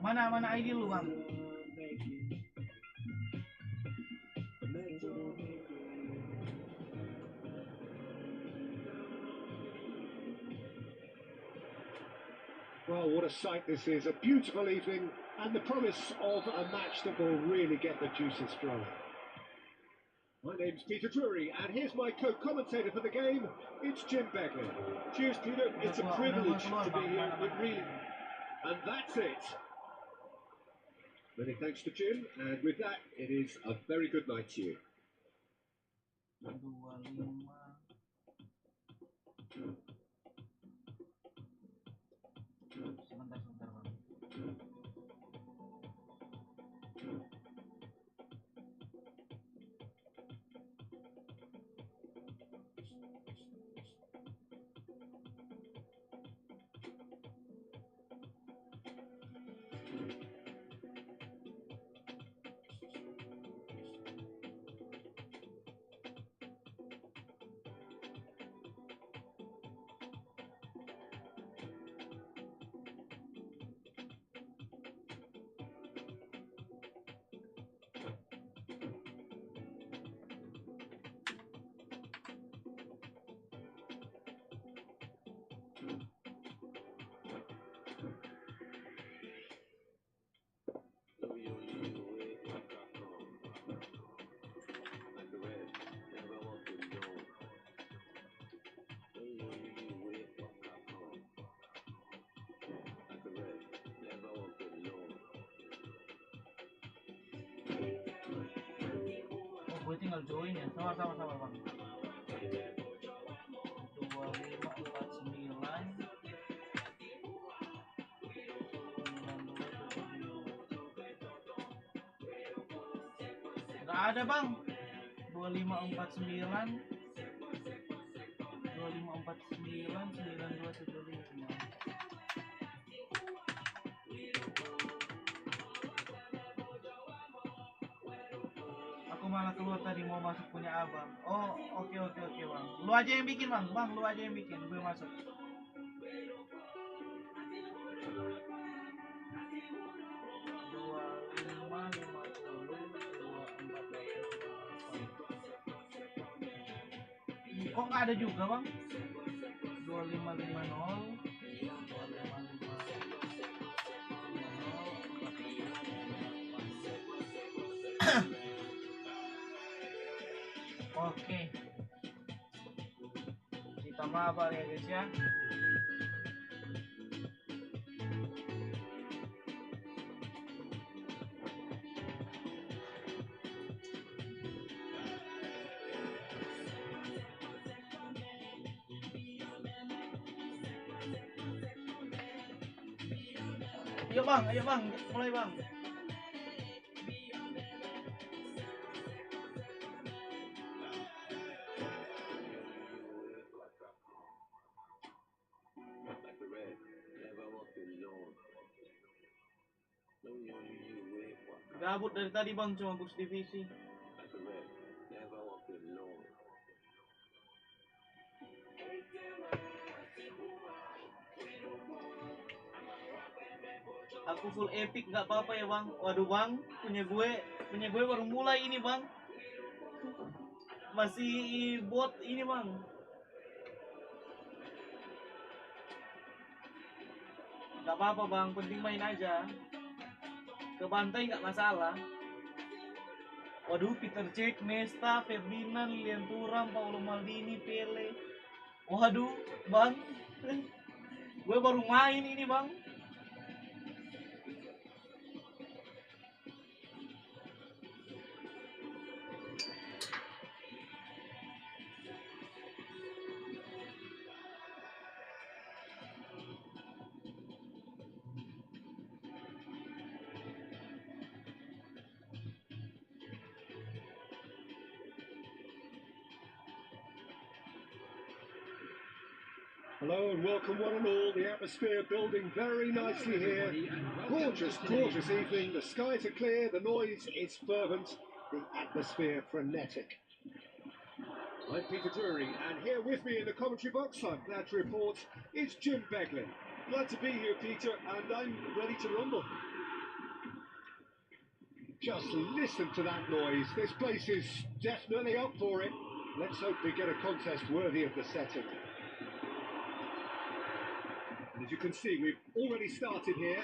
Mana ID lu bang? Well, what a sight this is. A beautiful evening and the promise of a match that will really get the juices flowing. My name's Peter Drury, and here's my co-commentator for the game. It's Jim Begley. Cheers, Peter. It's a privilege to be here. It really. And that's it. Many thanks to Jim, and with that, it is a very good night to you. 25. Sebentar bang. gue tinggal join ya. Sama bang. 2549 nggak ada bang. 2549 9275. Aku malah keluar tadi mau masuk punya abang. Oh oke bang. Lu aja yang bikin bang. Lu aja yang bikin. Gue masuk. Kok nggak ada juga bang? 2550. Oke. Kita mabar ya guys ya. Ayo bang, mulai bang. Gabut dari tadi bang, cuma boost divisi. Aku full epic nggak apa-apa ya bang. Waduh bang, punya gue baru mulai ini bang. Masih bot ini bang. Nggak apa-apa bang, penting main aja. Kebantai nggak masalah. Waduh, Peter Cech, Nesta, Ferdinand, Lilian Thuram, Paulo Maldini, Pele. Waduh bang, gue baru main ini bang. Hello and welcome one and all. The atmosphere building very nicely here. Gorgeous evening. The skies are clear, the noise is fervent, the atmosphere frenetic. I'm Peter Drury, and here with me in the commentary box, I'm glad to report, is Jim Beglin. Glad to be here, Peter, and I'm ready to rumble. Just listen to that noise. This place is definitely up for it. Let's hope we get a contest worthy of the setting. As you can see, we've already started here.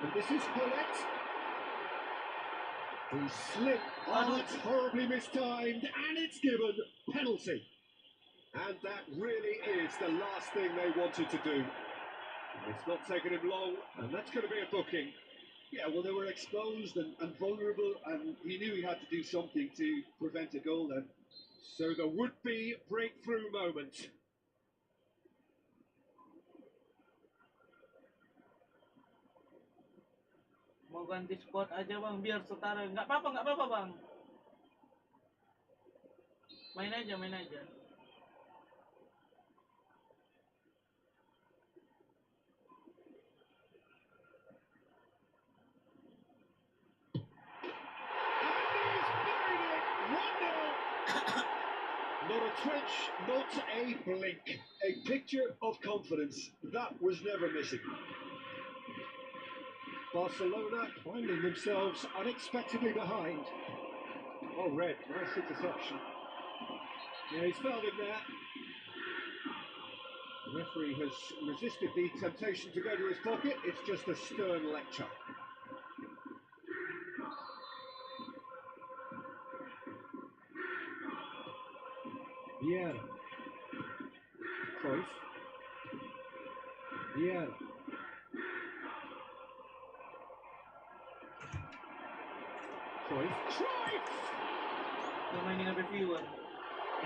And this is Paulette. He slipped. Oh, it's horribly mistimed, and it's given penalty. And that really is the last thing they wanted to do. It's not taken him long, and that's going to be a booking. Yeah, well, they were exposed and vulnerable, and he knew he had to do something to prevent a goal then. So the would-be breakthrough moment. Mau ganti spot aja bang, biar setara. Nggak apa-apa bang. Main aja. Not a twitch, not a blink. A picture of confidence. That was never missing. Barcelona finding themselves unexpectedly behind. Oh, red, nice interception. Yeah, he's fouled him there. The referee has resisted the temptation to go to his pocket. It's just a stern lecture. Vieira. Cruyff. Vieira. Cruyff. Cruyff! Yung may nag-reviewan.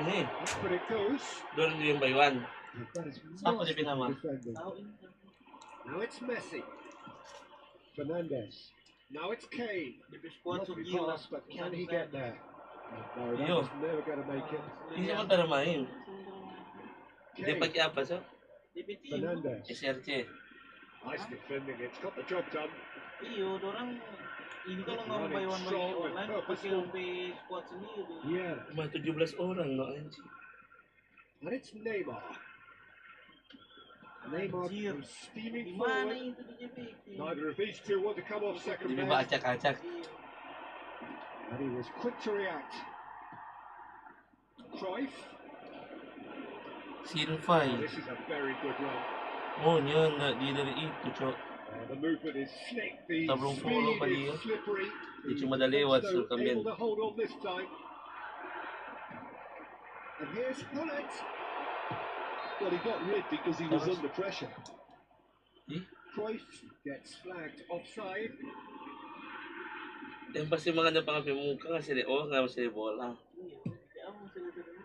Ini, That's but it goes. doon yung by one. And that is Saan ko di masterful pinama? defending. Now it's Messi. Fernandez. Now it's Kane. Lovely pass, but can he get there? No, that Yo. was never going to make it. Hindi siya magtaramahin. Hindi Kane. pag-iapas, oh. Fernandez. SRC. Nice defending. It's got the job done. Iyo, dorang ini kalau nggak by one by online, pasti sampai squad sendiri. Yeah. Cuma 17 orang, no? Anjing. And it's Neymar. Neymar Anjir. comes steaming Di mana forward. itu di JPK? Neither of these two want to come off second Hindi ba best. acak-acak? And he was quick to react. Cruyff. Silfay. This is a very good run. Oh, niya, nga, di dari itu, cok. The movement is slick. The Tabrong polo pa speed niya. is slippery. Di cuma dalewat So sa kamin. able to hold on this time. And here's Bullet. Well, he got rid because he was Tapos- under pressure. Eh? Cruyff gets flagged offside. Yang pasti mga napangapi mo ka nga sila, oh, nga sila bola. Iya, ya mau selesai dulu.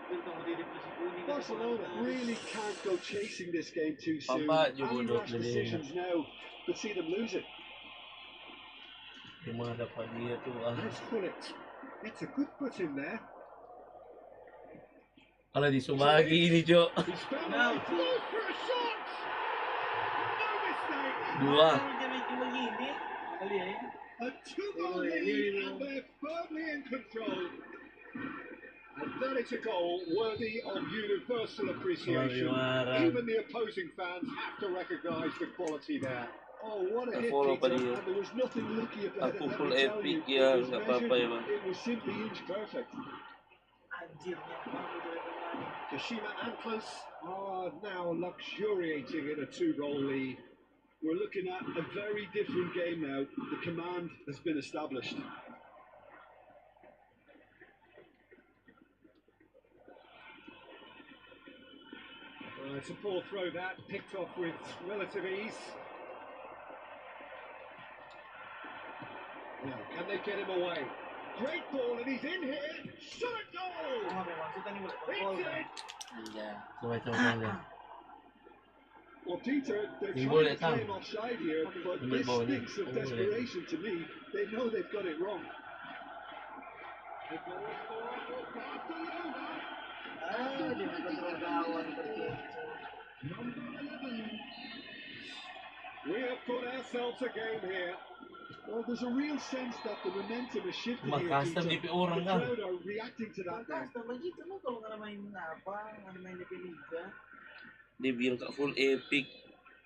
Itu kamu di divisi kuning. Barcelona really can't go chasing this game too soon. Papa, Any jumudok rash na din. decisions now could see them lose it. Yung mga dapat niya to, ah. Let's pull it. It's a good put in there. Kala di sumagi ini, cok. He's found No. a close for a shot. No mistake. Dua. Dia main begini, kali ya. A two-goal lead, and they're firmly in control. And that is a goal worthy of universal appreciation. Marah. Even the opposing fans have to recognise the quality there. Oh, what a hit, Follow Peter. pa niya. And there was nothing lucky about it. Ako let full me tell epic you. yan, It was nggak measured, apa-apa ya, Bang. It was simply inch perfect. Anjirnya, aku tidak pernah. Kashima and close are now luxuriating in a two-goal lead. We're looking at a very different game now. The command has been established. It's a poor throw that, picked off with relative ease. Now, can they get him away? Great ball, and he's in here. Shot a goal! Aku nggak maksudnya nih boleh gol It's kan? in! Iya, sama-sama. Well, Peter, they're He trying will to let down. claim offside here, but He will this ball it. stinks of He will let desperation to me. They know they've got it wrong. The goal scorer for Barcelona. Ah, dia bukan terlawan seperti itu. Number 11. We have got ourselves a game here. Well, there's a real sense that the momentum has shifted here, Makasam Peter. di orang The kan. crowd are reacting to that now. Basta begitu lo kalau nggak main apa, nggak main di Liga. Dia bilang kak full epic.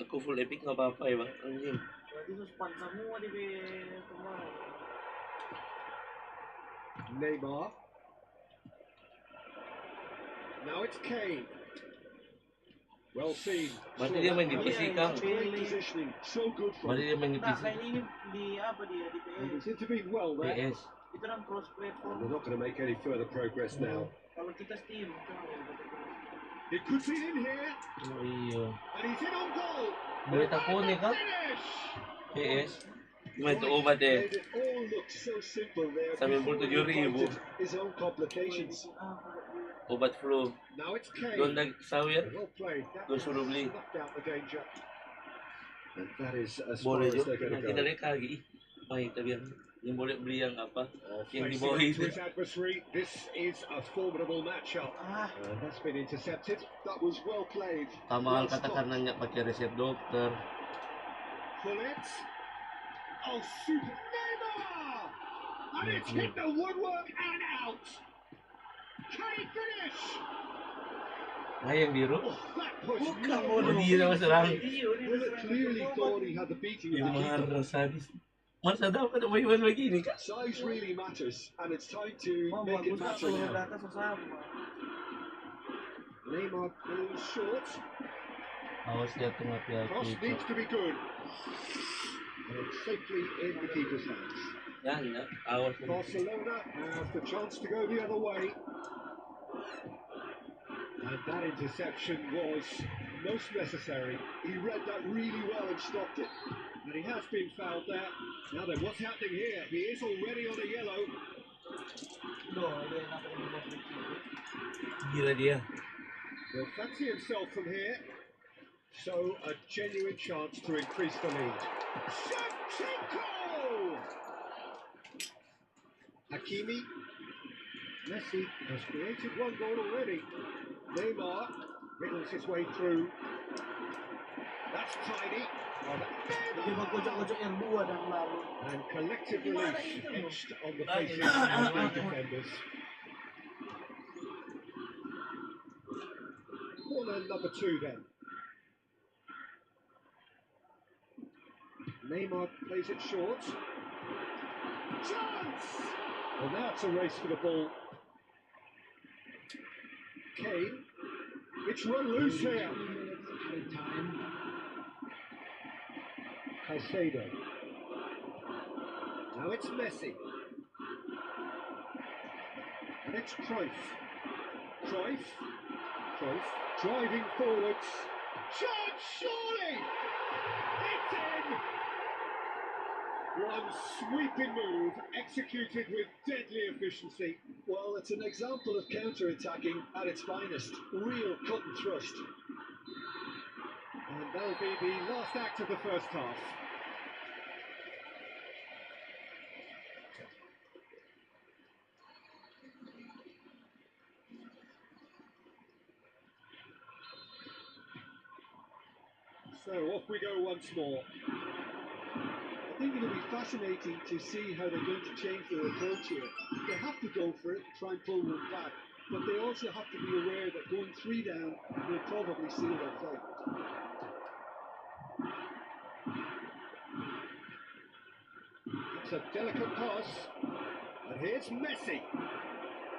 Aku full epic nggak apa-apa ya, Bang. Anjing. Berarti suspan semua di kemarin. Neymar. Now it's Kane. Well seen. Berarti dia main di Iya, PC iya. Kang. Great positioning, so good from Berarti him. dia main di Nah, PC. kayaknya ini di apa dia di He PS. was intervened well there. PS. Itu kan cross platform. They're not going to make any further progress now. Kalau kita Steam, itu nggak boleh pakai cross. It could be in here, Oh iya. and he's in on goal. Boleh takon ni Kang. Finish! PS. Cuma itu obat eh. Made it all look so simple there. Sambil before he 7.000. invited his own complications. Obat flu. Now it's Kane. Doon sawir. Well played. That Doon suruh beli. snuffed out the danger. And that is as Boleh far as juga. they're going to Nanti go. dari kali. Ay, tapi yang boleh beli yang apa? Yang di Facing bawah up to itu. his adversary, this is a formidable matchup. Ah, That's been intercepted. That was well played. Tama Well kata stopped. kanannya pakai resep dokter. Pull it. Oh, super Neymar! And it's hit the woodwork and out. Can he finish? Nah yang biru. Oh, that was Bukan, no bodoh. Dia nama serang. iya, dia Well, it clearly thought he had the beating of Yang the keeper. marah sadis. Masa dapat mau iwan begini kan? Size really matters, and it's time to Mau make it bagus matter kalau now. data sama. Neymar goes short. Awas dia tengah Cross piatu. needs to be good. And it's safely in the keeper's hands. Yan, ya. Awas. Barcelona have the chance to go the other way. And that interception was most necessary. He read that really well and stopped it. And he has been fouled there. Now then, what's happening here? He is already on a yellow. No, dia nak kena buat free kick. Gila dia. He'll fancy himself from here. So, a genuine chance to increase the lead. Shevchenko! Hakimi. Messi has created one goal already. Neymar wriggles his way through. That's tidy. Dia bergojok-gojok yang dua dan lalu. And collective release etched on the faces of the defenders. Corner number 2 then. Neymar plays it short. Chance! Well, now it's a race for the ball. Kane. It's run loose here. Caicedo. Now it's Messi. And it's Cruyff. Cruyff driving forwards. Chance, surely! It's in! One sweeping move executed with deadly efficiency. Well, it's an example of counter-attacking at its finest. Real cut and thrust. And that'll be the last act of the first half. So off we go once more. I think it'll be fascinating to see how they're going to change their approach here. They have to go for it, try and pull one back, but they also have to be aware that going 3 down will probably seal their fate. It's a delicate pass. And here's Messi.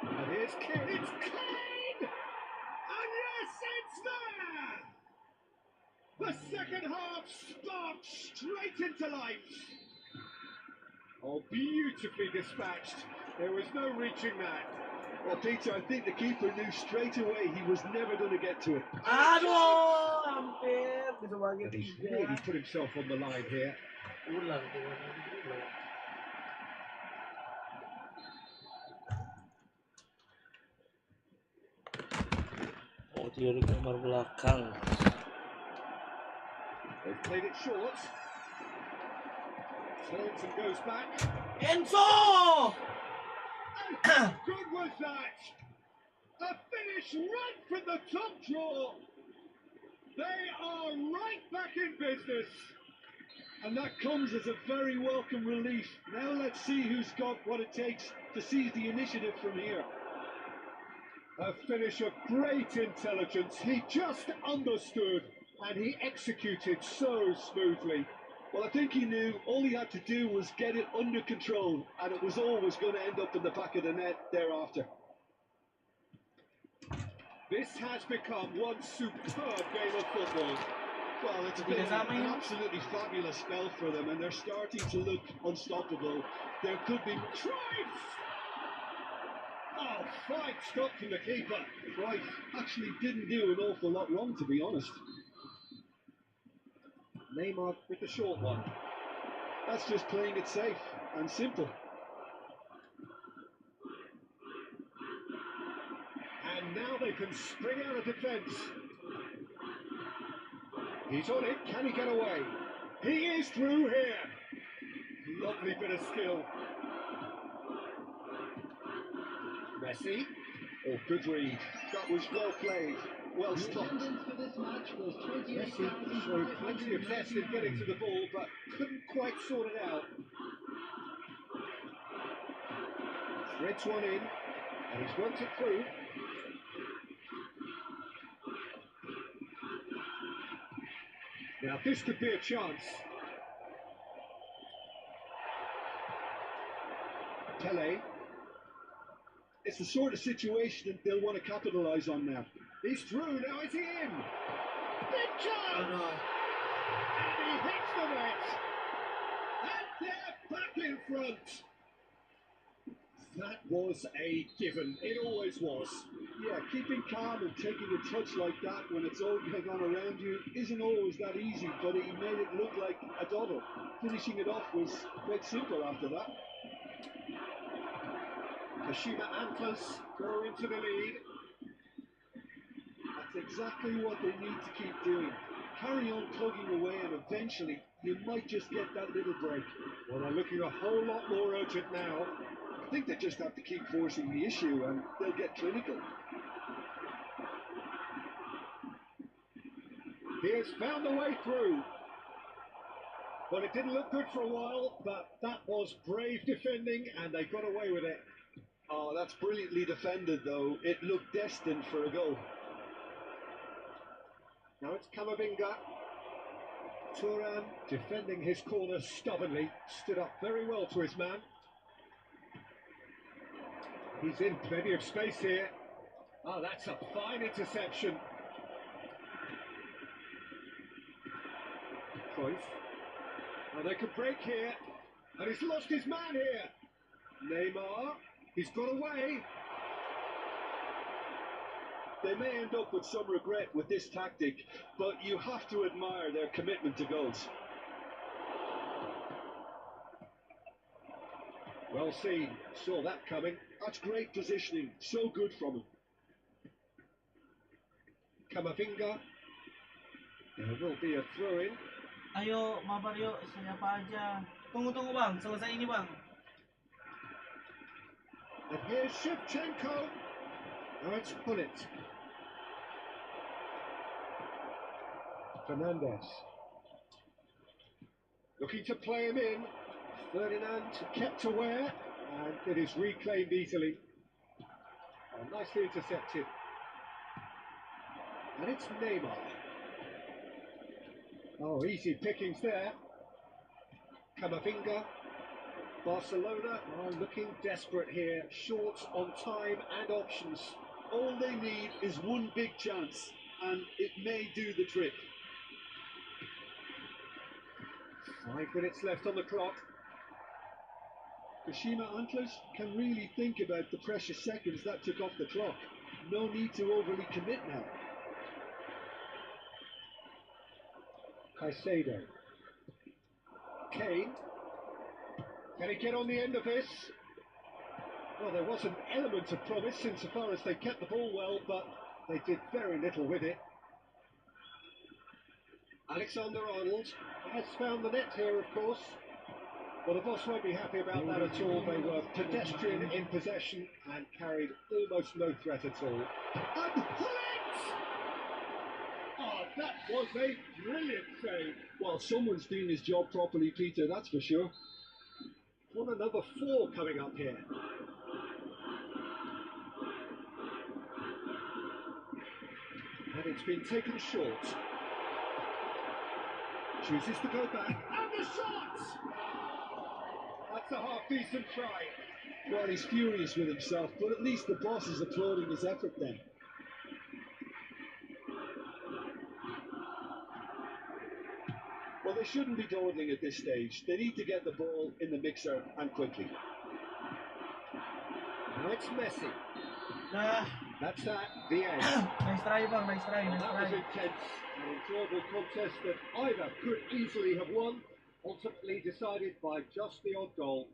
And here's Kane. It's Kane! And yes, it's there! The second half sparked straight into life. Oh, beautifully dispatched. There was no reaching that. Well, Peter, I think the keeper knew straight away he was never going to get to it. Aduh, hampir bisa bagi And he's 3. really put himself on the line here. Ulang. Oh, dia di kamar belakang. They've played it short. Turns and goes back. Enzo! How good was that? A finish right from the top draw. They are right back in business. And that comes as a very welcome relief. Now let's see who's got what it takes to seize the initiative from here. A finish of great intelligence. He just understood and he executed so smoothly. Well, I think he knew all he had to do was get it under control, and it was always going to end up in the back of the net thereafter. This has become one superb game of football. Well, it's been an absolutely fabulous spell for them, and they're starting to look unstoppable. There could be... Cruyff! Oh, fine stop from the keeper. Cruyff actually didn't do an awful lot wrong, to be honest. Neymar with the short one. That's just playing it safe and simple. And now they can spring out of defence. He's on it. Can he get away? He is through here. Lovely bit of skill. Messi. Oh, good read. That was well played. Well stopped. Messi showed plenty of zest in getting to the ball, but couldn't quite sort it out. Threads one in, and he's worked it through. Now this could be a chance. Pele. It's the sort of situation that they'll want to capitalise on now. He's through, now is he in? Big chance! And he hits the net! And they're back in front! That was a given, it always was. Yeah, keeping calm and taking a touch like that when it's all going on around you isn't always that easy, but he made it look like a doddle. Finishing it off was quite simple after that. Kashima Antlers go into the lead. That's exactly what they need to keep doing. Carry on plugging away and eventually you might just get that little break. Well, they're looking a whole lot more urgent now. I think they just have to keep forcing the issue and they'll get clinical. He has found a way through. Well, it didn't look good for a while, but that was brave defending and they got away with it. Oh, that's brilliantly defended though. It looked destined for a goal. Now it's Kamavinga. Turan defending his corner stubbornly, stood up very well to his man. He's in plenty of space here. Oh, that's a fine interception. Cruyff. Oh, they could break here. And he's lost his man here. Neymar. He's got away. They may end up with some regret with this tactic, but you have to admire their commitment to goals. Well seen. Saw that coming. That's great positioning. So good from him. Kamavinga. There will be a throw-in. Ayo, mabar yuk, siapa aja. Tunggu bang, selesai ini bang. And here's Shevchenko. Now it's Hullet. Fernandez. Looking to play him in. Ferdinand kept aware, and it is reclaimed easily. Oh, nicely intercepted. And it's Neymar. Oh, easy pickings there. Kamavinga. Barcelona are looking desperate here, short on time and options. All they need is one big chance, and it may do the trick. 5 minutes left on the clock. Kashima Antlers can really think about the precious seconds that took off the clock. No need to overly commit now. Caicedo. Kane. Can he get on the end of this? Well, there was an element of promise insofar as they kept the ball well, but they did very little with it. Alexander-Arnold has found the net here, of course. Well, the boss won't be happy about that at all. They were pedestrian in possession and carried almost no threat at all. And Hullet! Oh, that was a brilliant save. Well, someone's doing his job properly, Peter, that's for sure. Corner number 4 coming up here. And it's been taken short. Chooses to go back. And the shot! That's a half-decent try. Well, he's furious with himself, but at least the boss is applauding his effort then. Well, they shouldn't be dawdling at this stage. They need to get the ball in the mixer and quickly. Now it's Messi. Nah, That's that, the end. nice try bang, nice try, Well, nice that was try. intense, an enjoyable contest that either could easily have won, ultimately decided by just the odd goal.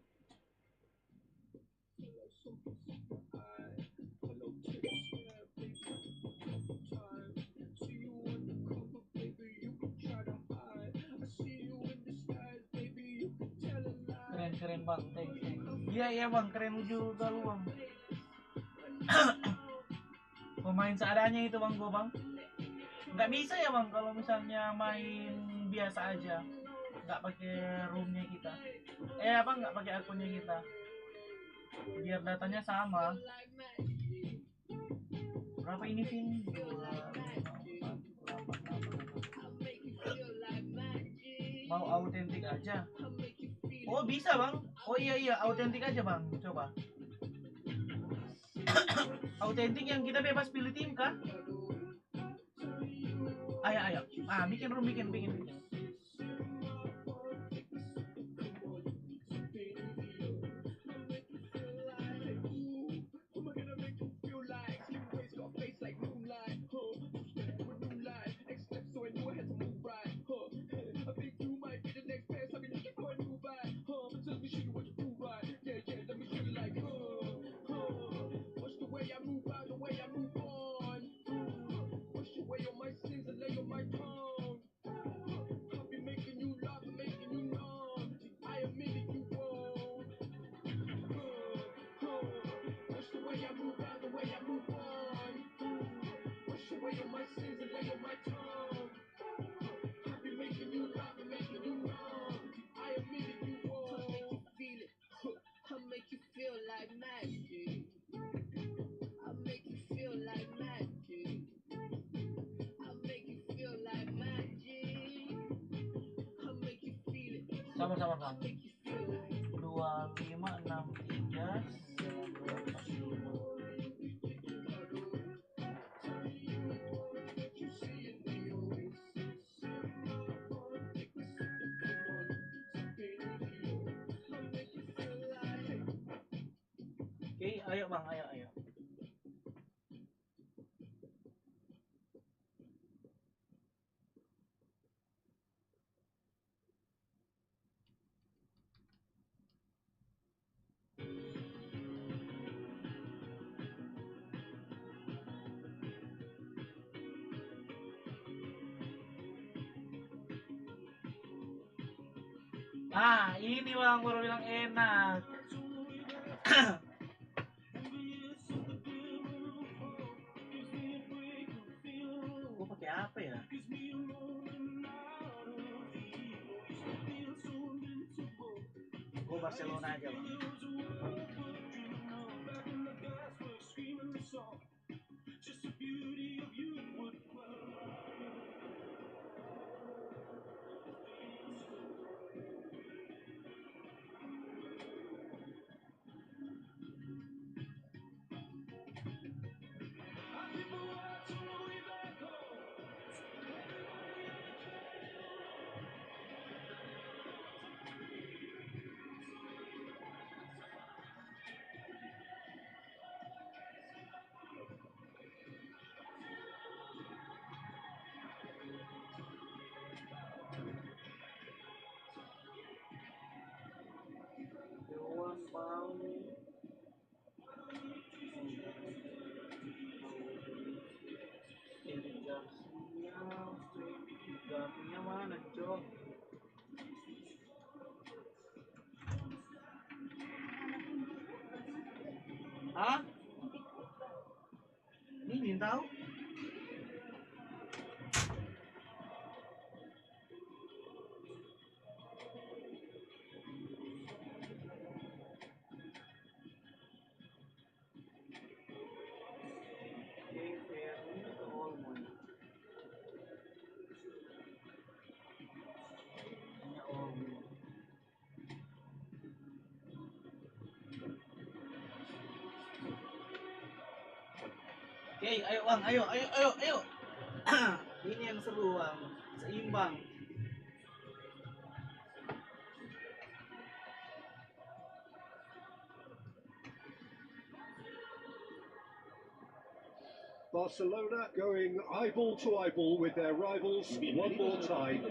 Keren bang, thanks. Iya bang, keren juga lu bang. Pemain seadanya itu bang, gua bang. Nggak bisa ya bang kalau misalnya main biasa aja, nggak pakai roomnya kita. Nggak pakai akunnya kita. Biar datanya sama. Berapa ini Vin? 2, 5, 4, 8. Mau autentik aja. Oh bisa bang. Oh iya autentik aja bang. Coba. Autentik yang kita bebas pilih tim kan? Ayo. Bikin room, bikin. Sama-sama Bang. 2563 9245. Oke, ayo Bang, ayo. Ah, ini Bang baru bilang enak. Gua pakai apa ya? Gua Barcelona aja Bang. Dewan mau Garninya mana, Cok? Hah? Ini ingin tahu? Oke, ayo Bang, ayo. Ini yang seru Bang, seimbang. Barcelona going eyeball to eyeball with their rivals one more time.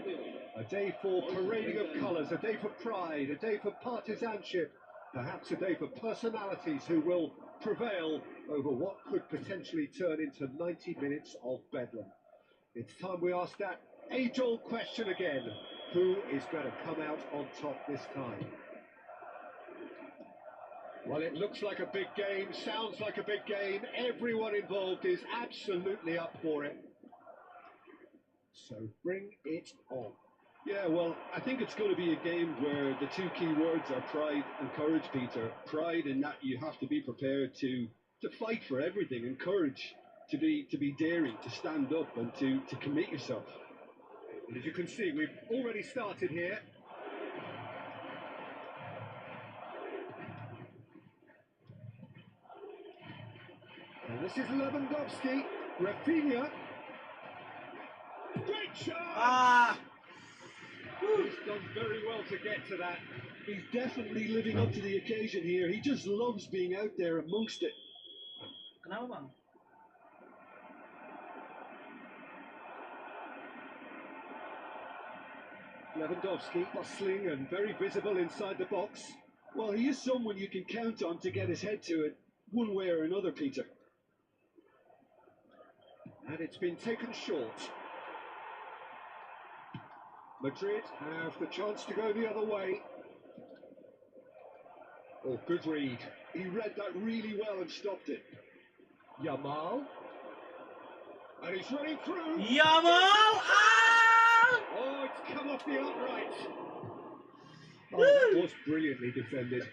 A day for parading of colours, a day for pride, a day for partisanship, perhaps a day for personalities who will prevail over what could potentially turn into 90 minutes of bedlam. It's time we ask that age-old question again. Who is going to come out on top this time? Well, it looks like a big game, sounds like a big game. Everyone involved is absolutely up for it. So bring it on. Yeah, well, I think it's going to be a game where the two key words are pride and courage, Peter. Pride in that you have to be prepared to fight for everything, and courage to be daring, to stand up and to commit yourself. And as you can see, we've already started here. And this is Lewandowski, Rafinha. Great shot! Ah, He's done very well to get to that. He's definitely living up to the occasion here. He just loves being out there amongst it. kenapa Bang? Lewandowski bustling and very visible inside the box. Well, he is someone you can count on to get his head to it, one way or another, Peter. And it's been taken short. Madrid have the chance to go the other way. Oh, good read. He read that really well and stopped it. Yamal. And he's running through. Yamal! Ah! Oh, it's come off the upright. Oh, that was brilliantly defended.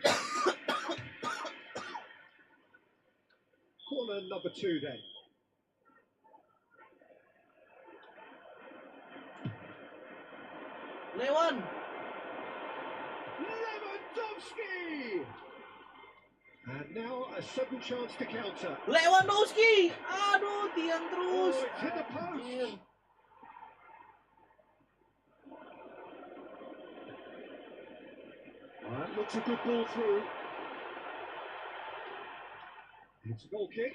Corner number 2 then. Lewan! Lewandowski! And now a sudden chance to counter. Lewandowski! Aduh, tiang terus. Oh, it's hit the post. Anjir. That looks a good ball through. It's a goal kick.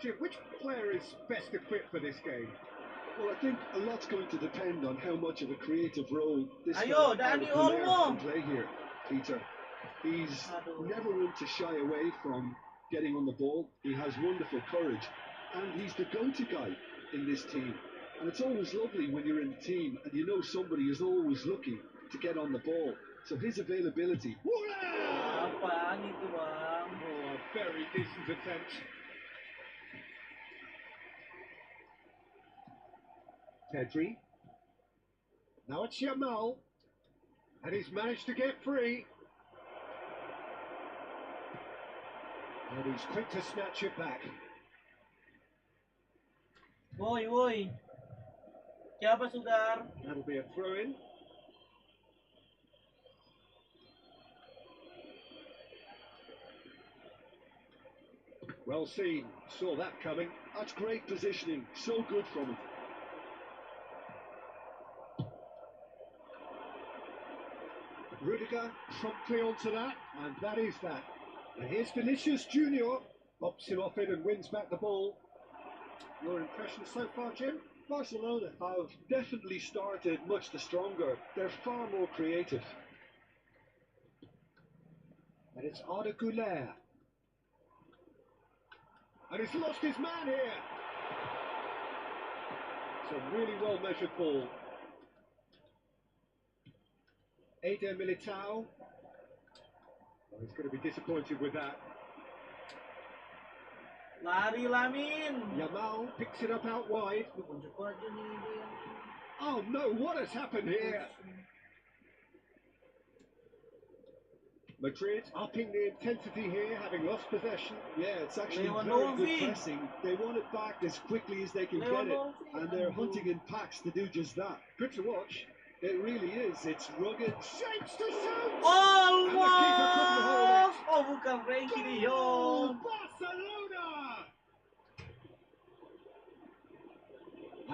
Jim, which player is best equipped for this game? Well, I think a lot's going to depend on how much of a creative role this Ayo, fella, Dani Alvaro Olmo. can play here, Peter. He's Aduh. never one to shy away from getting on the ball. He has wonderful courage, and he's the go-to guy in this team. And it's always lovely when you're in a team and you know somebody is always looking to get on the ball. So his availability. Apaan itu, Bang? Oh, a very decent attempt. Pedri. Now it's Yamal. And he's managed to get free. And he's quick to snatch it back. Woi, woi. Siapa, Sudar? That'll be a throw-in. Well seen. Saw that coming. That's great positioning. So good from him. Rudiger promptly onto that, and that is that. And here's Vinicius Junior, bops him off it and wins back the ball. Your impression so far, Jim? Barcelona have definitely started much the stronger. They're far more creative. And it's Arda Güler. And he's lost his man here. It's a really well measured ball. Eder Militao. Well, he's going to be disappointed with that. Lari Lamin. Yamal picks it up out wide. Cepat aja nih dia. Oh no, what has happened here? Madrid upping the intensity here, having lost possession. Yeah, it's actually very Lewandowski. good pressing. They want it back as quickly as they can get it, and they're hunting in packs to do just that. Good to watch. It really is. It's rugged. Shapes to shoot! Almost. Oh, bukan Frankie de Oh, Jong. Barcelona!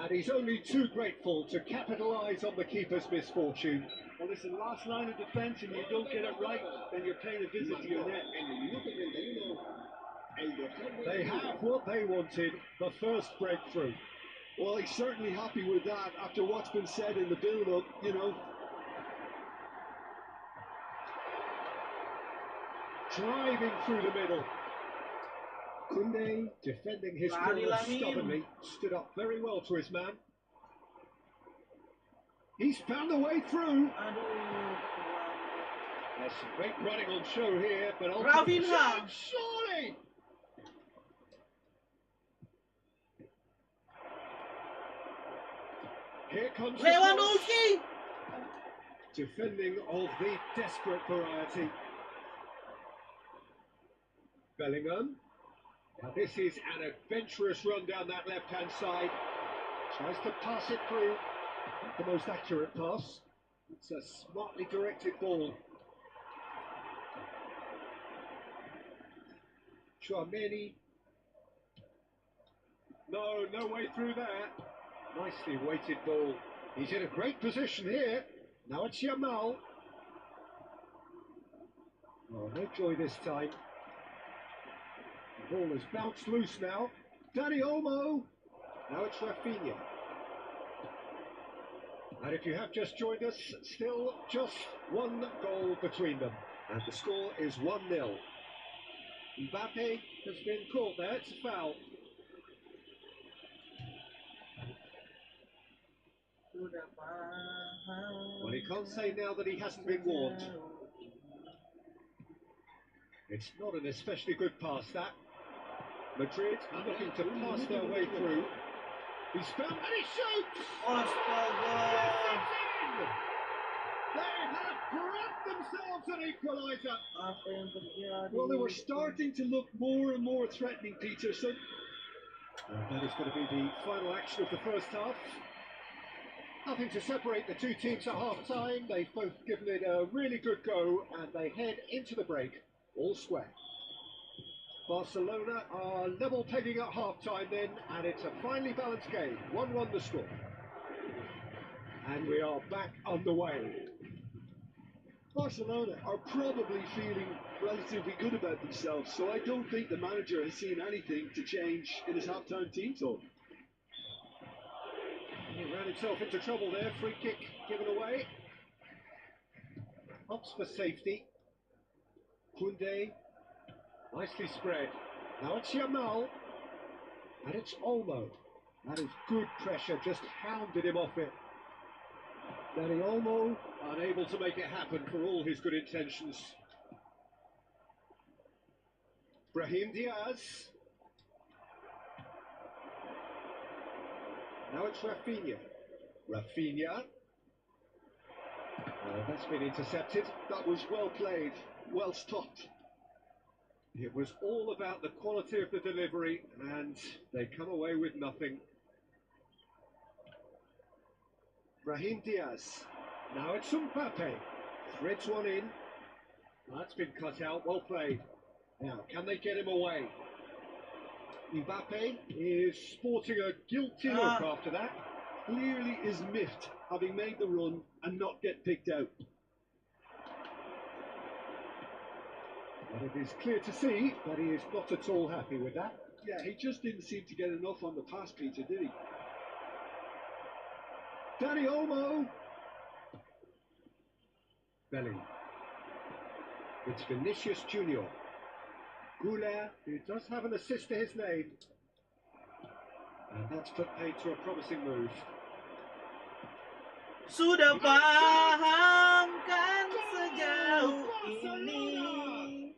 And he's only too grateful to capitalise on the keeper's misfortune. Well, listen, last line of defence, and you don't get it right, then you're paying a visit to your net. They have what they wanted, the first breakthrough. Well, he's certainly happy with that after what's been said in the build-up, you know. Driving through the middle. Koundé, defending his Lari corner Lamin. stubbornly, stood up very well to his man. He's found a way through. Aduh. There's some great running on show here, but Rafinha. surely! Here comes the Lewandowski. defending of the desperate variety. Bellingham. Now this is an adventurous run down that left-hand side. Tries to pass it through. Not the most accurate pass. It's a smartly directed ball. Chouameni. No way through there. Nicely weighted ball. He's in a great position here. Now it's Yamal. Oh, no joy this time. The ball has bounced loose now. Dani Olmo. Now it's Rafinha. And if you have just joined us, still just one goal between them. And the score is 1-0. Mbappe has been caught there. It's a foul. Sudah paham. Well, he can't say now that he hasn't been warned. It's not an especially good pass, that. Madrid are looking to pass their way through. He's found and he shoots! Astaga. They have grabbed themselves an equaliser. Apa yang terjadi? Well, they were starting to look more and more threatening, Peter, so And that is going to be the final action of the first half. Nothing to separate the two teams at half-time. They've both given it a really good go, and they head into the break all square. Barcelona are level pegging at half-time then, and it's a finely balanced game. 1-1 the score. And we are back underway. Barcelona are probably feeling relatively good about themselves, so I don't think the manager has seen anything to change in his half-time team talk. He ran himself into trouble there. Free kick given away. Hops for safety. Koundé. Nicely spread. Now it's Yamal. And it's Olmo. That is good pressure. Just hounded him off it. Dani Olmo unable to make it happen for all his good intentions. Brahim Diaz. Now it's Rafinha. Rafinha. That's been intercepted. That was well played, well stopped. It was all about the quality of the delivery, and they come away with nothing. Brahim Diaz. Now it's Mbappe. Threads one in. That's been cut out. Well played. Now, can they get him away? Mbappe is sporting a guilty look after that. Clearly is miffed, having made the run and not get picked out. But it is clear to see that he is not at all happy with that. Yeah, he just didn't seem to get enough on the pass, Peter, did he? Dani Olmo. Bellingham. It's Vinicius Junior. Goulet, who does have an assist to his name. And that's put paid to a promising move. Sudah paham kan sejauh ini.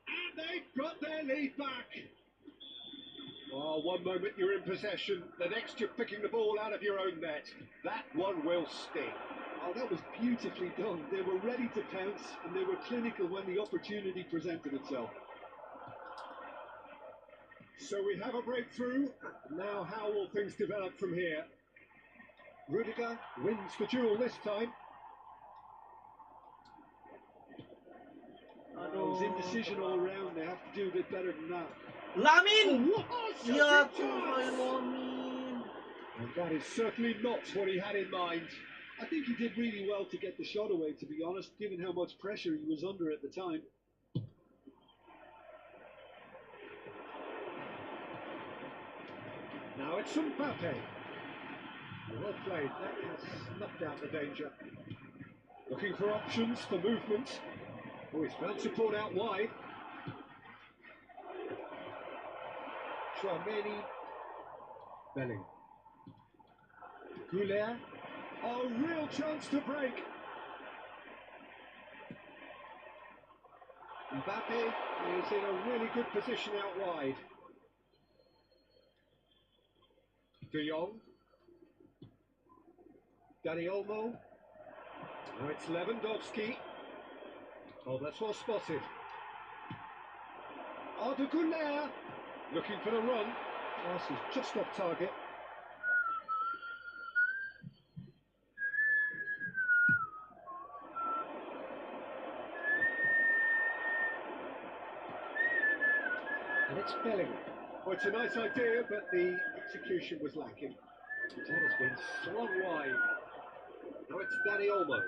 And they've got their lead back. Oh, one moment you're in possession, the next you're picking the ball out of your own net. That one will sting. Oh, that was beautifully done. They were ready to pounce, and they were clinical when the opportunity presented itself. So we have a breakthrough. Now how will things develop from here? Rudiger wins the duel this time. It was indecision all around. They have to do a bit better than that. Lamin! Oh, Ya Tuhan, Lamin. and that is certainly not what he had in mind. I think he did really well to get the shot away, to be honest, given how much pressure he was under at the time. Now it's Mbappe. Well played. That has snuffed out the danger. Looking for options for movement. Oh, he's found support out wide. Chouameni. Bellingham. Goulet. Oh, real chance to break. Mbappe is in a really good position out wide. De Jong. Dani Olmo. Now it's Lewandowski. Oh, that's well spotted. Arda Güler looking for the run. Pass is just off target. And it's Bellingham. Well, it's a nice idea, but the execution was lacking. That has been slung wide. Now it's Dani Olmo.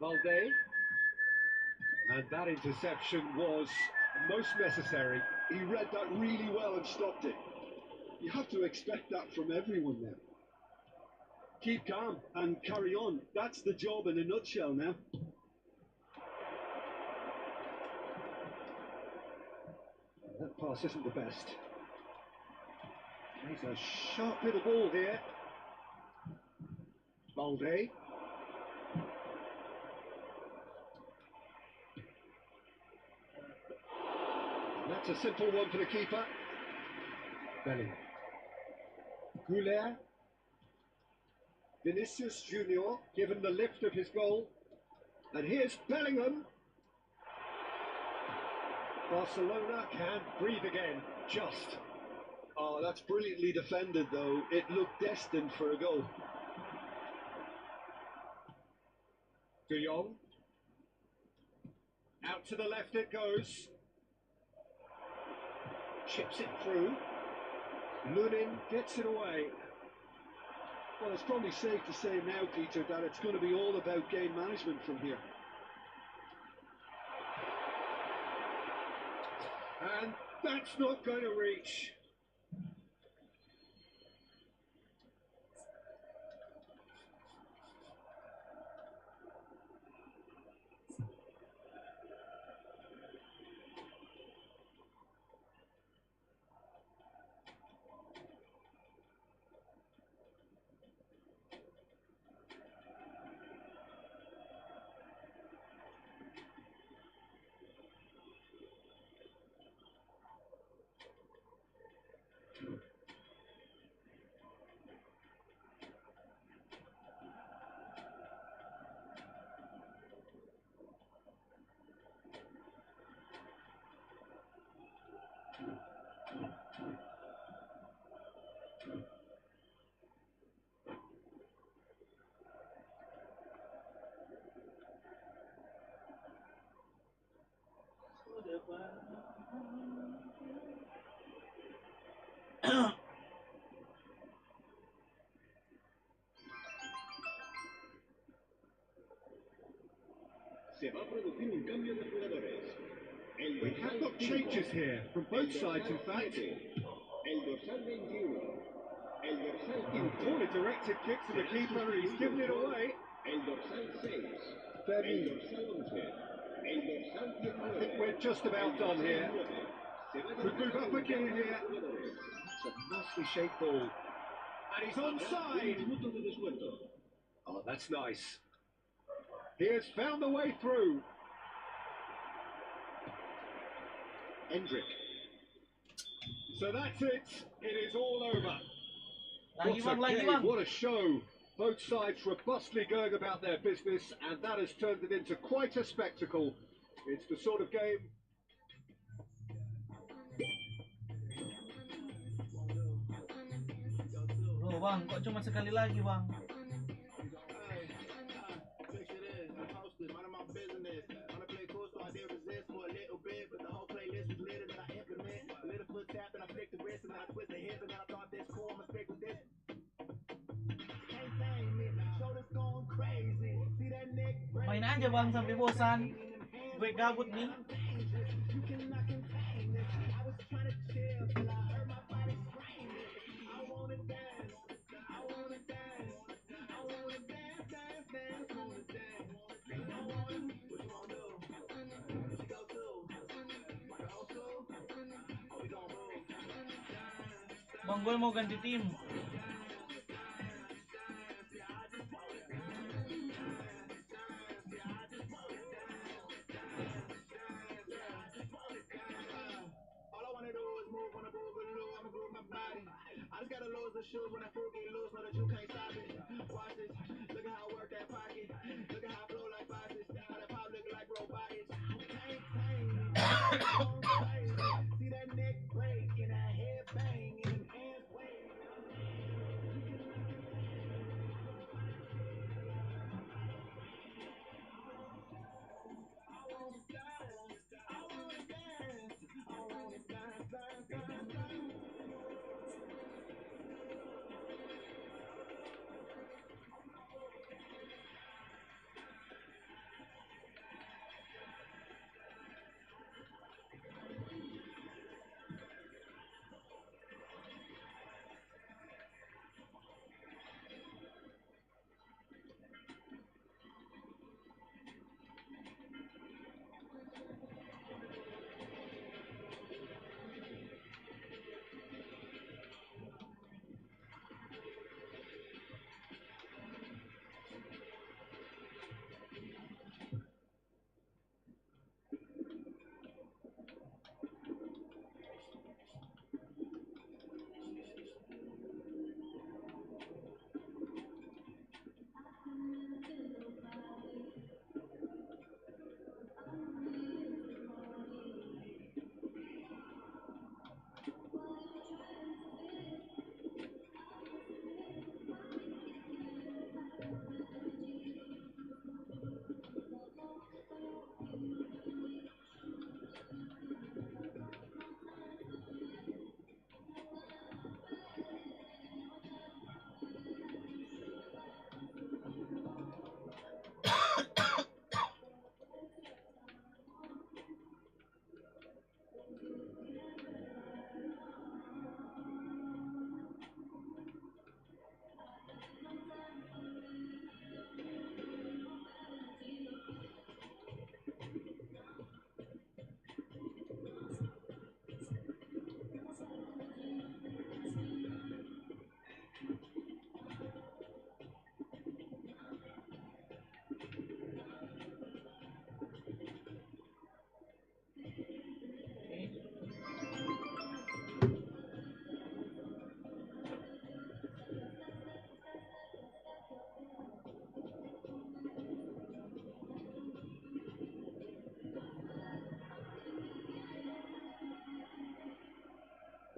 Valde. And that interception was most necessary. He read that really well and stopped it. You have to expect that from everyone now. Keep calm and carry on. That's the job in a nutshell now. That pass isn't the best. He's a sharp little ball here. Valde. That's a simple one for the keeper. Bellingham. Goulet. Vinicius Junior, given the lift of his goal. And here's Bellingham. Barcelona can breathe again, just. Oh, that's brilliantly defended, though. It looked destined for a goal. De Jong. Out to the left it goes. Chips it through. Lunin gets it away. Well, it's probably safe to say now, Peter, that it's going to be all about game management from here. And that's not going to reach. Se va a producir un cambio de jugadores. We have got changes here from both sides, in fact. El dorsal 21. El dorsal 15. Poorly directed kick to the keeper, he's given it away. El dorsal 6. Very. El dorsal 11. El dorsal 19. I think we're just about done here. Could move up again here. It's a nicely shaped ball. And he's onside. Oh, that's nice. He has found the way through. Hendrick. So that's it. It is all over. Lagi bang, What a lagi game, bang. what a show. Both sides robustly going about their business, and that has turned it into quite a spectacle. It's the sort of game. Bro bang, kok cuma sekali lagi bang? Main aja bang sampai bosan. Gue gabut nih. Bang, gue mau ganti tim.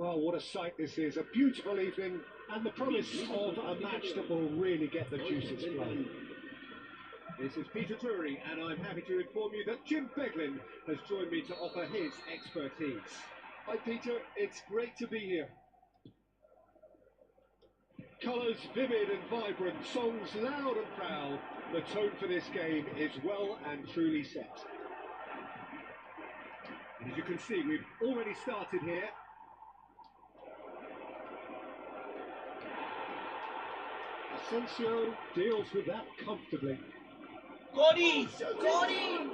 Well, what a sight this is. A beautiful evening and the promise of a match that will really get the juices flowing. This is Peter Drury, and I'm happy to inform you that Jim Beglin has joined me to offer his expertise. Hi Peter, it's great to be here. Colours vivid and vibrant, songs loud and proud. The tone for this game is well and truly set. And as you can see, we've already started here. Asensio deals with that comfortably. Cody! Cody!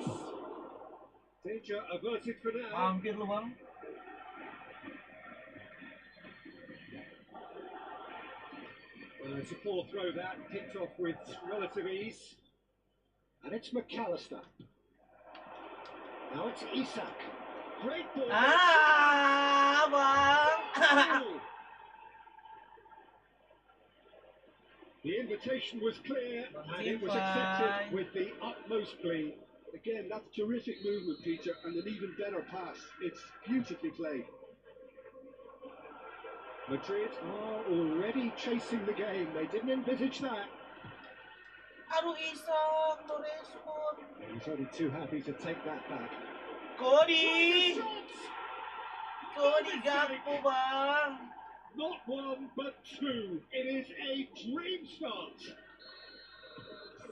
Danger averted for now. Hampir lu bang. Well, it's a poor throw that, picked off with relative ease. And it's McAllister. Now it's Isak. Great ball. Ah, bang. The invitation was clear and it was accepted with the utmost glee. Again, that's terrific movement, Peter, and an even better pass. It's beautifully played. Madrid are already chasing the game. They didn't envisage that. Aduh, Isak, no respon. He's only too happy to take that back. Cody! Cody, gago bang. Not one, but two. It is a dream start.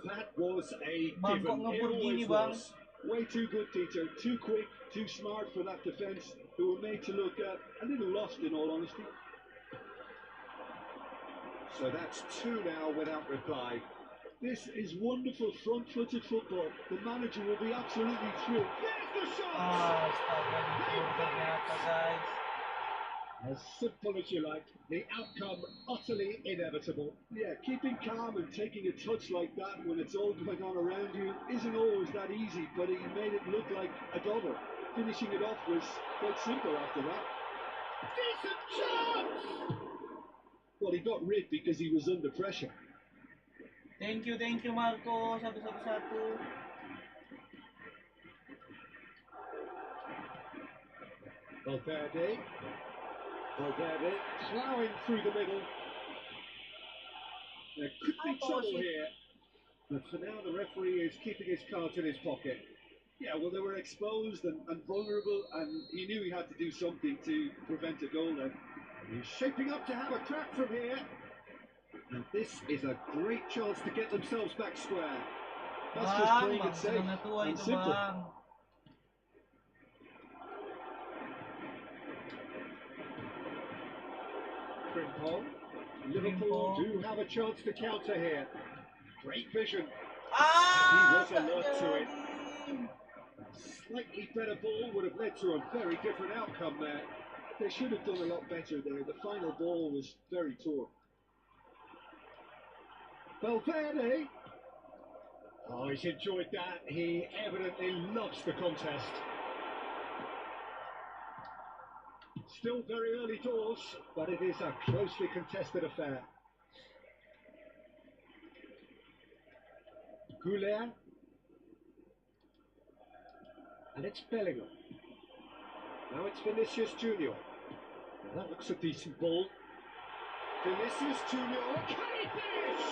That was a Bang, kok given. It ngebut gini, always bang? was. Way too good, Peter. Too quick, too smart for that defence, who were made to look a little lost, in all honesty. So that's two now without reply. This is wonderful front-footed football. The manager will be absolutely thrilled. There's the shot! Astaga, dipur ternyata guys. As simple as you like, the outcome utterly inevitable. Yeah, keeping calm and taking a touch like that when it's all going on around you isn't always that easy, but he made it look like a daughter. Finishing it off was quite simple after that. Decent chance! Well, he got rid because he was under pressure. Thank you Marco, 1-1. Valverde ploughing through the middle. There could be trouble here, but for now the referee is keeping his cards in his pocket. Yeah, well, they were exposed and vulnerable, and he knew he had to do something to prevent a goal then. He's shaping up to have a crack from here. And this is a great chance to get themselves back square. That's just Bang, playing it bang, safe sudah natua and itu simple. bang. Frimpong. Liverpool do have a chance to counter here. Great vision. Ah, He was alert to it. terjadi. Slightly better ball would have led to a very different outcome there. They should have done a lot better there. The final ball was very poor. Valverde. Oh, he's enjoyed that. He evidently loves the contest. Still very early doors, but it is a closely contested affair. Goulet. And it's Bellingham. Now it's Vinicius Junior. Now that looks a decent ball. Vinicius Junior, can he finish?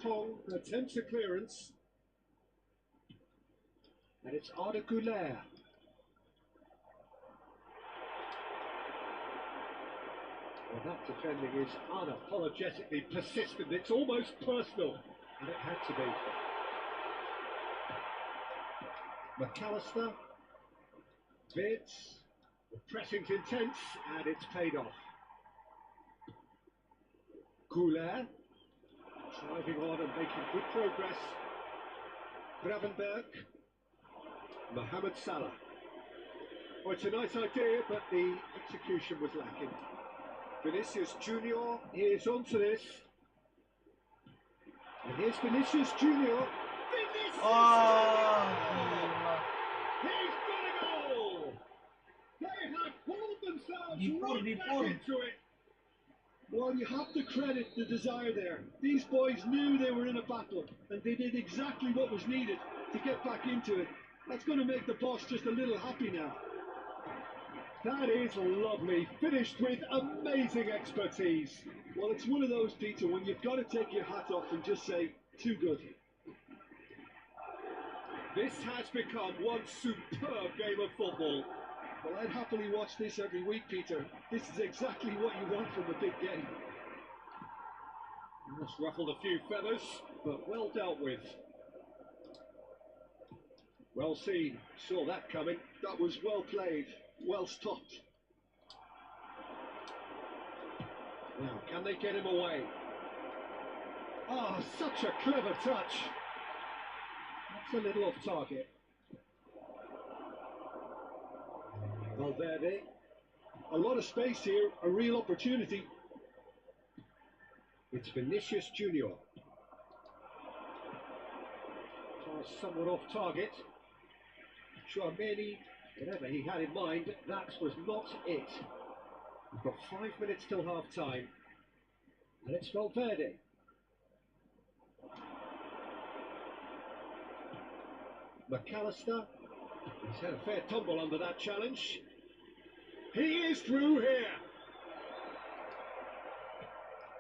Frimpong attempts a clearance. And it's Arda Güler. Well, that defending is unapologetically persistent. It's almost personal. And it had to be. McAllister. Billz. The pressing's intense and it's paid off. Güler. Driving on and making good progress. Gravenberg. Mohamed Salah. Well, it's a nice idea, but the execution was lacking. Vinicius Junior is onto this. And here's Vinicius Junior. Vinicius! Oh, gila. He's got a goal! They have pulled themselves Dipur, right back dipur. into it. Well, you have to credit the desire there. These boys knew they were in a battle, and they did exactly what was needed to get back into it. That's going to make the boss just a little happy now. That is lovely, finished with amazing expertise. Well, it's one of those, Peter, when you've got to take your hat off and just say, too good. This has become one superb game of football. Well, I'd happily watch this every week, Peter. This is exactly what you want from a big game. Just ruffled a few feathers, but well dealt with. Well seen, saw that coming. That was well played, well stopped. Now, can they get him away? Ah, such a clever touch. That's a little off target. Valverde. A lot of space here, a real opportunity. It's Vinicius Junior. Somewhat off target. Chouameni, whatever he had in mind, that was not it. We've got 5 minutes till half time. And it's Valverde. McAllister. He's had a fair tumble under that challenge. He is through here.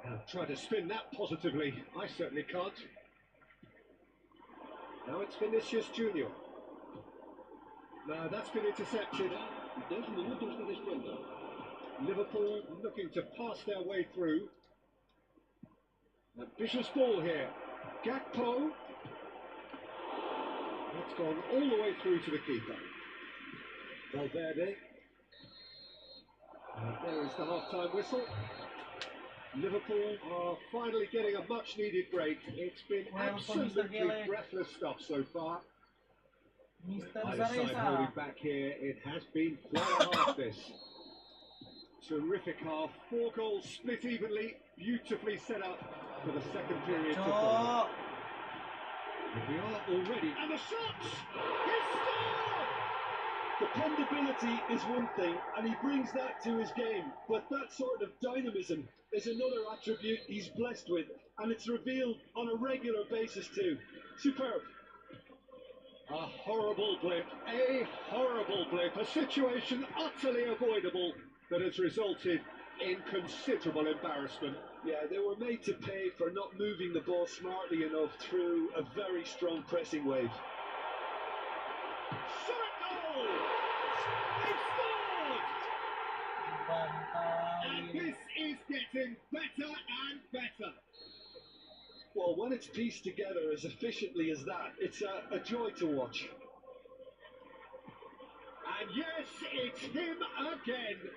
Now try to spin that positively. I certainly can't. Now it's Vinicius Junior. Now that's been intercepted. 2 minutos de descuento. Liverpool looking to pass their way through. Ambitious ball here. Gakpo. That's gone all the way through to the keeper. Valverde. And there is the half-time whistle. Liverpool are finally getting a much-needed break. It's been absolutely breathless stuff so far. Mr. Either side holding back here. It has been quite a half this. Terrific half. 4 goals split evenly. Beautifully set up for the second period to follow. And we are already. And the shots! He scored! Dependability is one thing, and he brings that to his game. But that sort of dynamism is another attribute he's blessed with, and it's revealed on a regular basis too. Superb. A horrible blip, a situation utterly avoidable that has resulted in considerable embarrassment. Yeah, they were made to pay for not moving the ball smartly enough through a very strong pressing wave. Shot goal! They've scored! And this is getting better and better. Well, when it's pieced together as efficiently as that, it's a joy to watch. And yes, it's him again.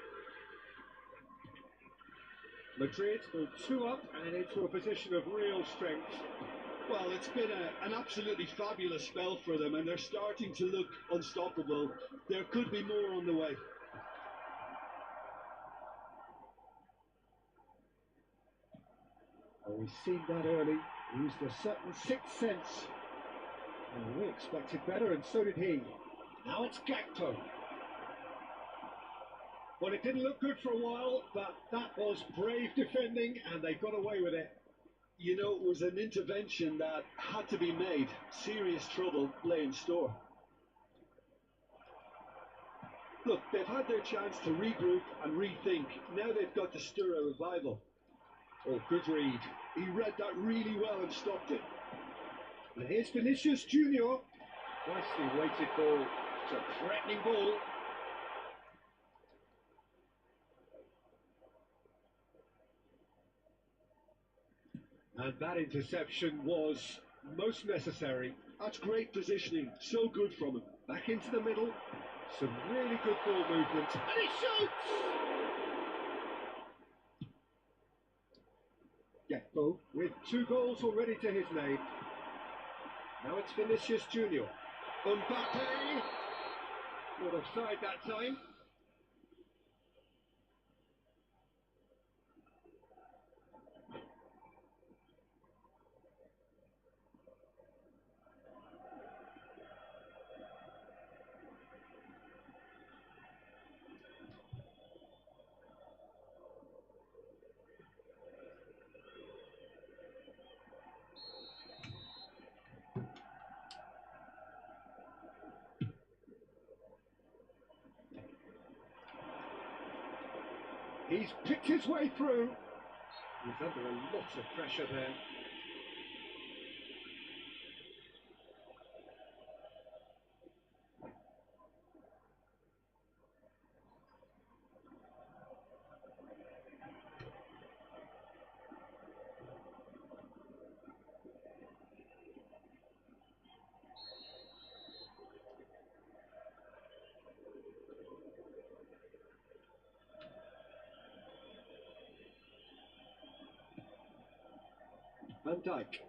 Madrid go 2 up and into a position of real strength. Well, it's been an absolutely fabulous spell for them, and they're starting to look unstoppable. There could be more on the way. Oh, we've seen that early. He used a certain sixth sense. And we expected better, and so did he. Now it's Gakpo. Well, it didn't look good for a while, but that was brave defending, and they got away with it. You know, it was an intervention that had to be made. Serious trouble lay in store. Look, they've had their chance to regroup and rethink. Now they've got to stir a revival. Oh, good read. He read that really well and stopped it. And here's Vinicius Junior. Nicely weighted ball. It's a threatening ball. And that interception was most necessary. That's great positioning. So good from him. Back into the middle. Some really good ball movement. And he shoots! Gakpo with 2 goals already to his name. Now it's Vinicius Junior. Mbappe. Not offside that time. He's picked his way through. He's under a lot of pressure there. Van Dijk.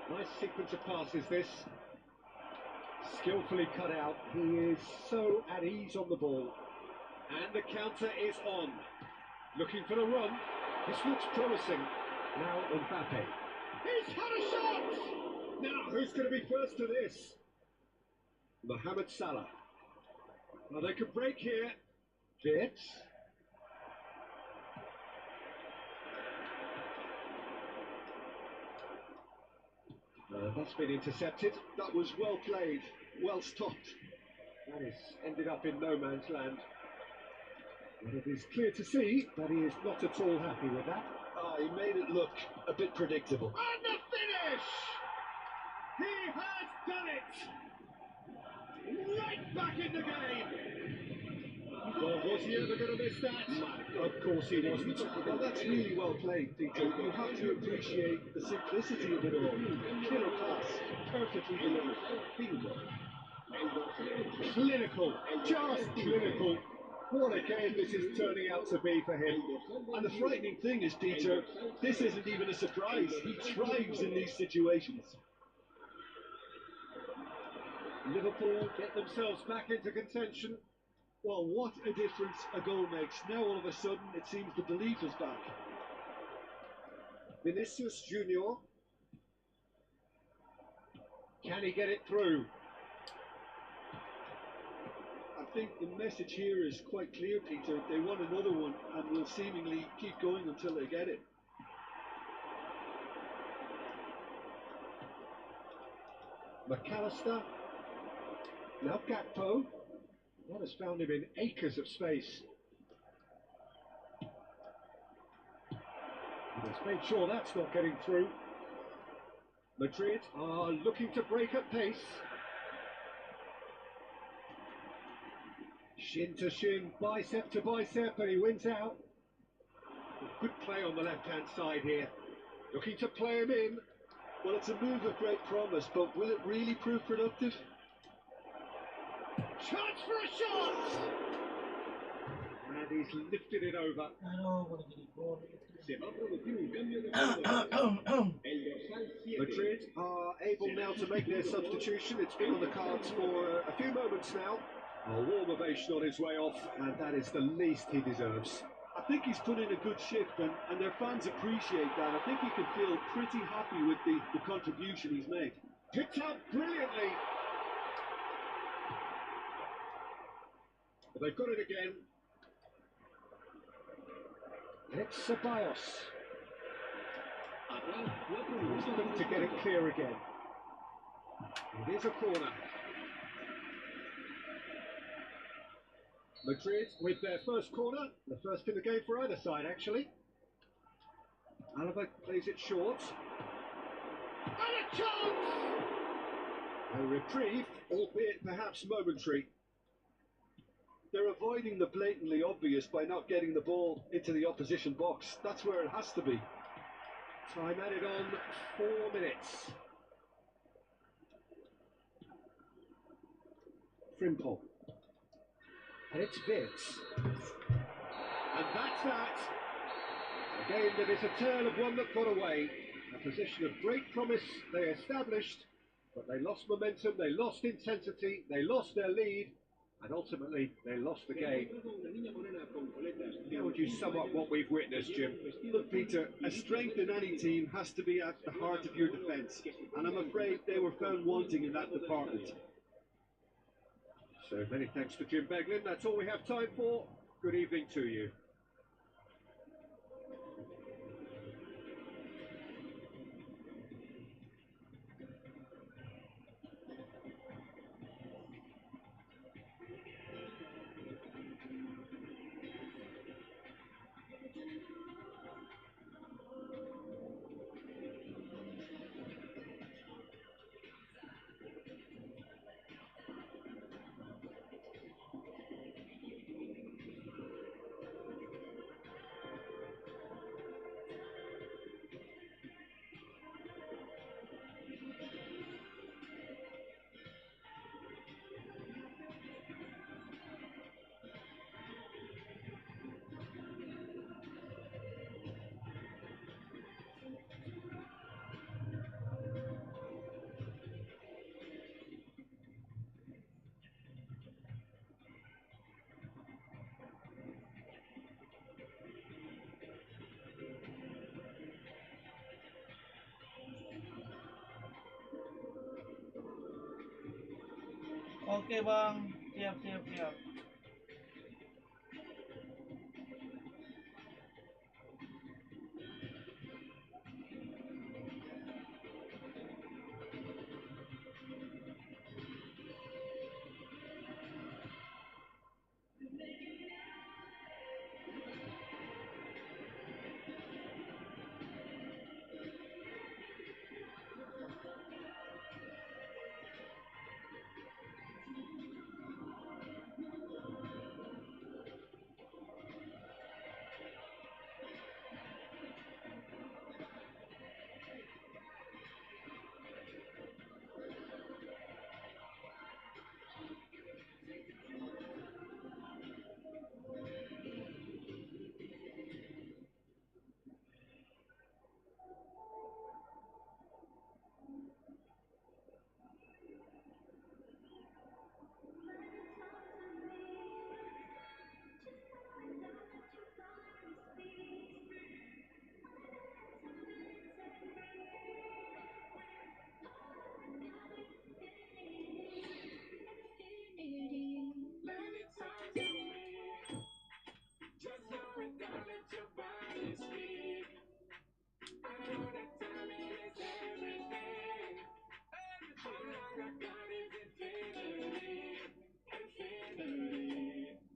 Nice sequence of passes this. Skillfully cut out. He is so at ease on the ball. And the counter is on. Looking for the run. This looks promising. Now Mbappe. He's had a shot! Now who's going to be first to this? Mohamed Salah. Well, they could break here. Billz. That's been intercepted. That was well played, well stopped. That is ended up in no man's land. And it is clear to see that he is not at all happy with that. He made it look a bit predictable. And the finish! He has done it! Right back in the game! Well, was he ever going to miss that? Of course he wasn't. Well, that's really well played, Peter. You have to appreciate the simplicity of it all. Killer pass, perfectly delivered. Clinical, just clinical. What a game this is turning out to be for him. And the frightening thing is, Peter, this isn't even a surprise. He thrives in these situations. Liverpool get themselves back into contention. Well, what a difference a goal makes. Now all of a sudden it seems the belief is back. Vinicius Junior. Can he get it through? I think the message here is quite clear, Peter. They want another one and will seemingly keep going until they get it. McAllister. Now Gakpo. That has found him in acres of space. He's made sure that's not getting through. Madrid are looking to break at pace. Shin to shin, bicep to bicep, and he wins out. Good play on the left-hand side here. Looking to play him in. Well, it's a move of great promise, but will it really prove productive? Chance for a shot! And he's lifted it over. Madrid are able now to make their substitution. It's been on the cards for a few moments now. A warm ovation on his way off, and that is the least he deserves. I think he's put in a good shift, and their fans appreciate that. I think he can feel pretty happy with the contribution he's made. Picked up brilliantly. But they've got it again. It's Ceballos. He's looking to get it clear again. It is a corner. Madrid with their first corner, the first in the game for either side actually. Alaba plays it short. And a chance! A reprieve, albeit perhaps momentary. They're avoiding the blatantly obvious by not getting the ball into the opposition box. That's where it has to be. Time added on 4 minutes. Frimpong. And it's Billz. And that's that. A game that is a tale of one that got away. A position of great promise they established, but they lost momentum, they lost intensity, they lost their lead, and ultimately they lost the game. How would you sum up what we've witnessed, Jim? Look, Peter, a strength in any team has to be at the heart of your defence, and I'm afraid they were found wanting in that department. So many thanks to Jim Beglin. That's all we have time for. Good evening to you. Oke bang, siap siap siap.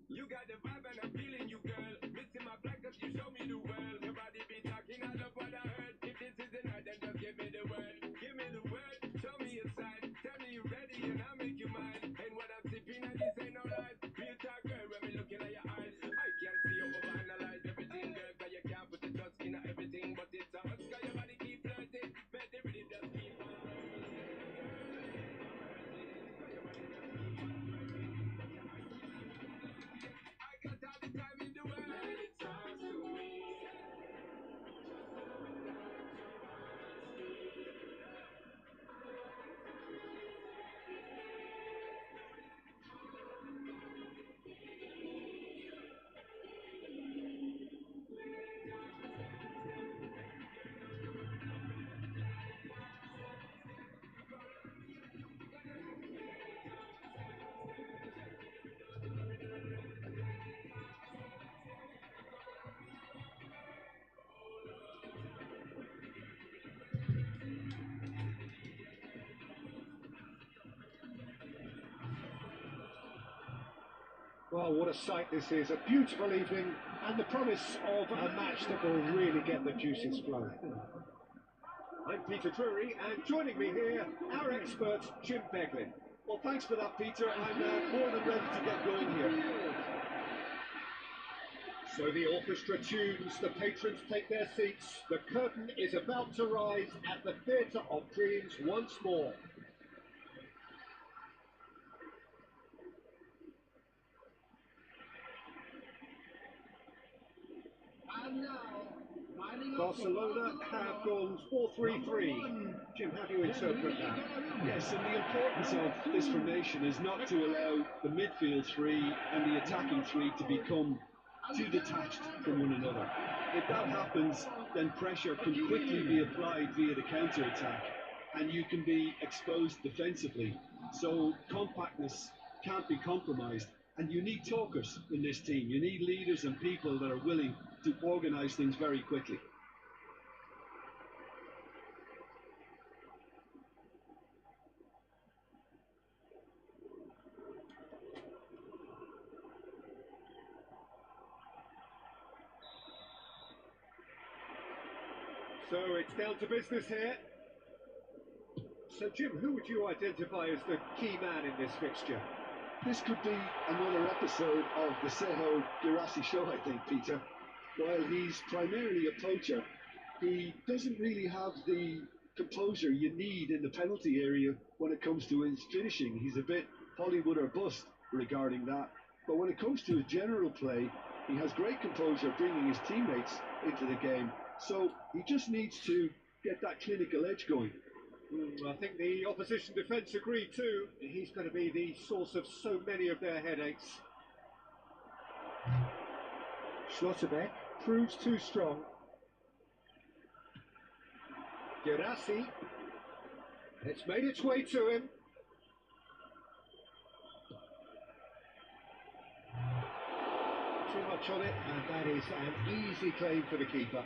You got the vibe and I'm feeling you, girl. Missing my flight 'cause you show me the world. Your body be talking, I love what I heard. If this is the night, then just give me the word. Give me the word, show me your side. Tell me you're ready and I'll make you mine. And what I'm sipping and this ain't no lies. Real talk, girl, when me looking at your eyes. I can see you overanalyze everything, girl. 'Cause you can't put the trust in everything. But it's a hot 'cause your body keep flirting. Bet the rhythm just keep on I got all the time in the world. Let it talk to me. Well, what a sight this is. A beautiful evening and the promise of a match that will really get the juices flowing. I'm Peter Drury, and joining me here, our expert, Jim Beglin. Well, thanks for that, Peter. I'm more than ready to get going here. So the orchestra tunes, the patrons take their seats. The curtain is about to rise at the Theatre of Dreams once more. And now, lining up Barcelona have gone 4-3-3. Jim, how do you interpret that? Yes, and the importance of this formation is not to allow the midfield three and the attacking three to become too detached from one another. If that happens, then pressure can quickly be applied via the counter-attack, and you can be exposed defensively. So compactness can't be compromised, and you need talkers in this team. You need leaders and people that are willing to organise things very quickly. So it's down to business here. So Jim, who would you identify as the key man in this fixture? This could be another episode of the Seho Girassi show, I think, Peter. While he's primarily a poacher, he doesn't really have the composure you need in the penalty area when it comes to his finishing. He's a bit Hollywood or bust regarding that. But when it comes to his general play, he has great composure bringing his teammates into the game. So he just needs to get that clinical edge going. I think the opposition defence agree too. He's going to be the source of so many of their headaches. Schlotterbeck proves too strong. Girassi. It's made its way to him. too much on it, and that is an easy claim for the keeper.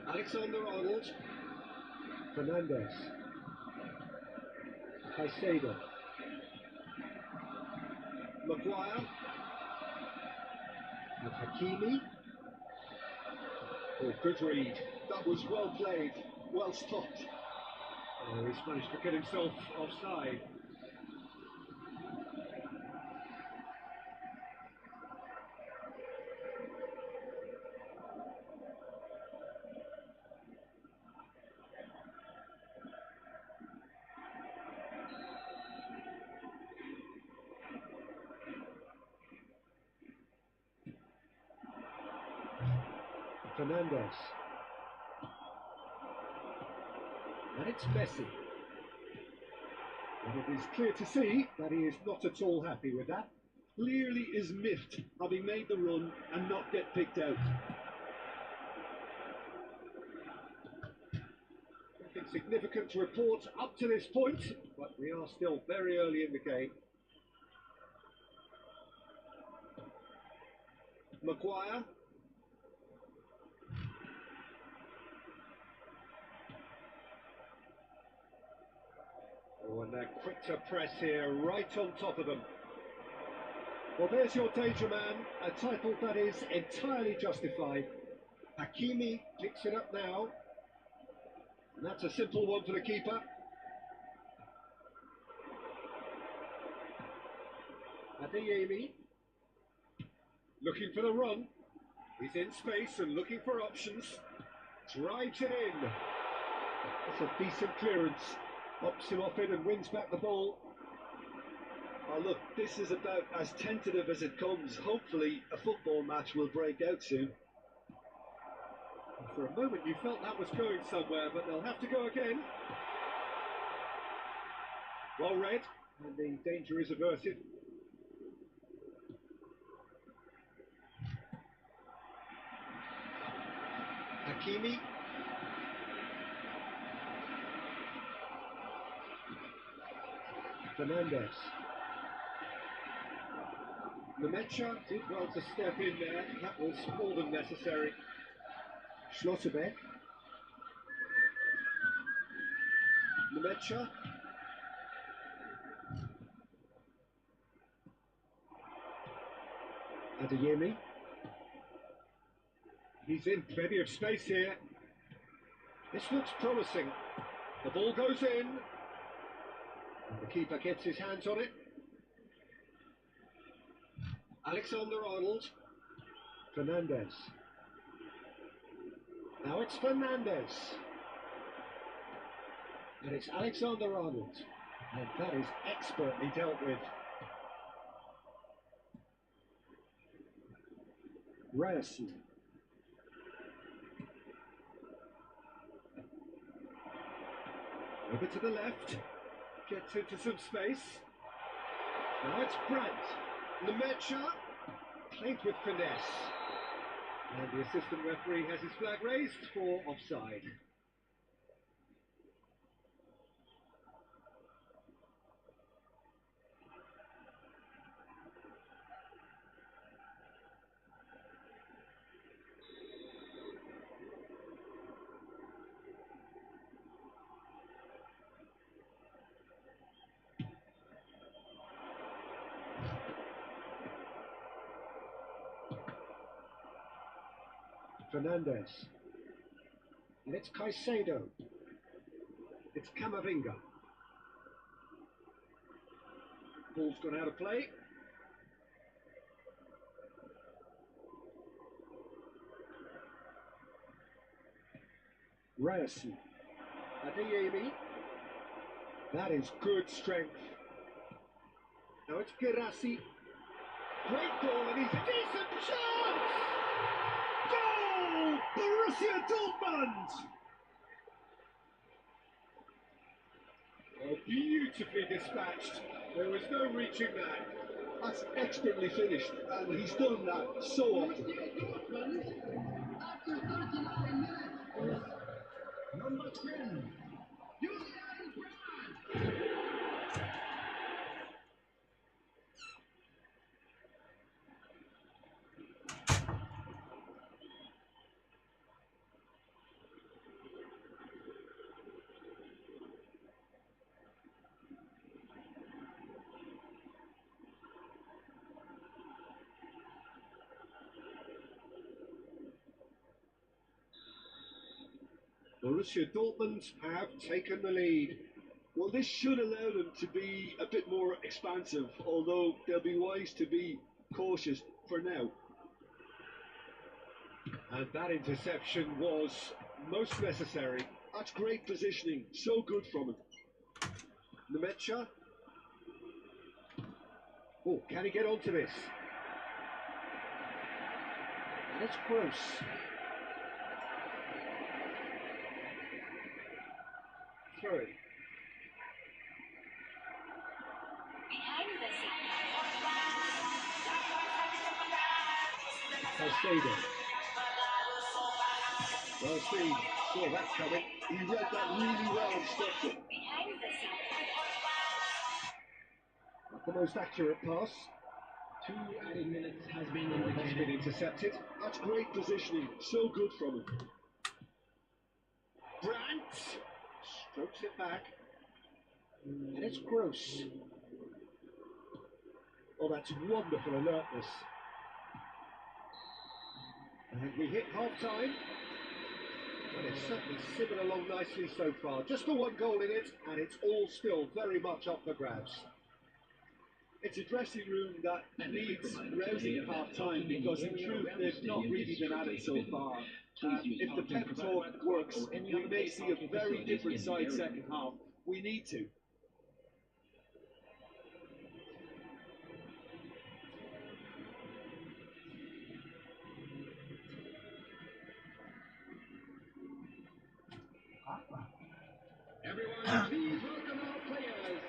Alexander-Arnold. Fernandez. Caicedo. Maguire. And Hakimi. Oh, good read. That was well played, well stopped. Oh, he's managed to get himself offside. Fernandez. And it's Messi. And it is clear to see That he is not at all happy with that. clearly is miffed having made the run and not get picked out. Nothing significant to report up to this point, but we are still very early in the game. Maguire. Oh, and they're quick to press here, right on top of them. Well, there's your danger man, a title that is entirely justified. Hakimi picks it up now. And that's a simple one for the keeper. Adeyemi. Looking for the run. He's in space and looking for options. Drives it in. That's a decent clearance. Hops him off it and wins back the ball. Oh, look, this is about as tentative as it comes. Hopefully, a football match will break out soon. For a moment you felt that was going somewhere, but they'll have to go again. Well read, and the danger is averted. Hakimi. Fernandez. Lemaitre did well to step in there. That was more than necessary. Schlotterbeck. Lemaitre. Adeyemi. He's in plenty of space here. This looks promising. The ball goes in. And the keeper gets his hands on it. Alexander-Arnold. Fernandez. Now it's Fernandez. And it's Alexander-Arnold. And that is expertly dealt with. Ryerson. Over to the left. Gets into some space. Now it's Brandt. Lemaitre. Played with finesse. And the assistant referee has his flag raised for offside. Fernandez. And it's Caicedo. It's Camavinga. Ball's gone out of play. Ryerson. Adeyemi. That is good strength. Now it's Gerassi. Great ball, and he's a decent chance! Goal! Borussia Dortmund! Oh, beautifully dispatched. There was no reaching that. That's expertly finished, and he's done that so often. After 39 minutes, number 10, Julian Brandt. Borussia Dortmund have taken the lead. Well, this should allow them to be a bit more expansive, although they'll be wise to be cautious for now. And that interception was most necessary. That's great positioning, so good from him. Nemecha. Oh, can he get onto this? And it's Gross. Throw it. Salcedo. Well seen. Saw that coming. He read that really well and stopped it. Not the most accurate pass. 2 added minutes has been That's been indicated. intercepted. That's great positioning, so good from him. Brandt strokes it back. And it's Gross. Oh, that's wonderful alertness. And we hit half-time. And it's certainly simmered along nicely so far. Just the one goal in it, and it's all still very much up for grabs. It's a dressing room that needs rousing at half-time because in truth they've not really been at it so far. If the pep talk works, we may see a very different side second half. We need to. Everyone, please welcome our players.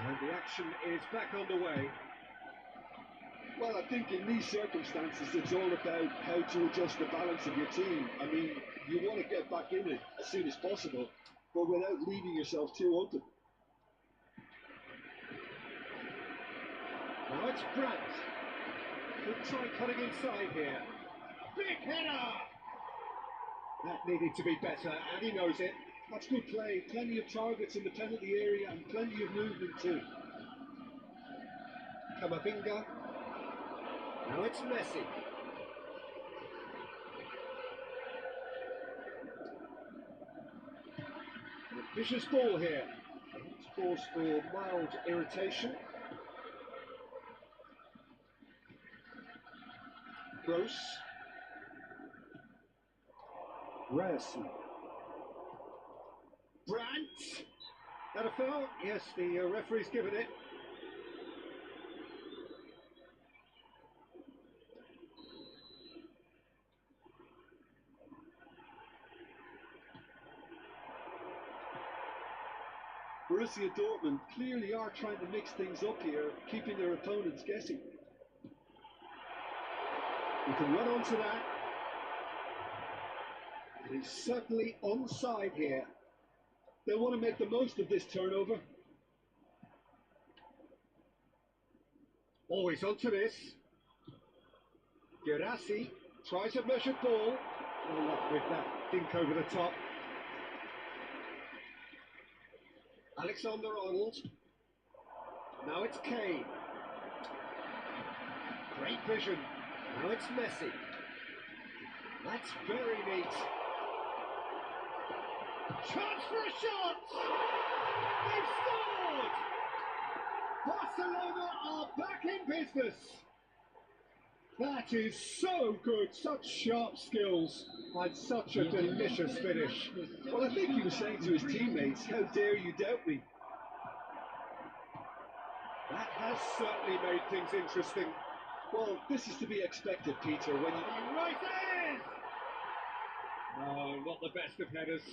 And the action is back underway. Well, I think in these circumstances it's all about how to adjust the balance of your team. I mean, you want to get back in it as soon as possible, but without leaving yourself too open. Now it's Brandt. Good try cutting inside here. Big header! That needed to be better, and he knows it. That's good play. Plenty of targets in the penalty area and plenty of movement too. Kamavinga. Now it's Messi. A vicious ball here. It's cause for mild irritation. Gross. Rarson. Brandt! That a foul? Yes, the referee's given it. Borussia Dortmund clearly are trying to mix things up here, keeping their opponents guessing. We can run onto that. And he's certainly onside here. They want to make the most of this turnover. Always onto this. Gerassi tries a measured ball. No luck with that dink over the top. Alexander-Arnold. Now it's Kane. Great vision. Now it's Messi. That's very neat. Chance for a shot! They've scored! Barcelona are back in business. That is so good. Such sharp skills and such a delicious finish. Well, I think he was saying to his teammates, how dare you doubt me? That has certainly made things interesting. Well, this is to be expected, Peter, when you... Right in! No, not the best of headers.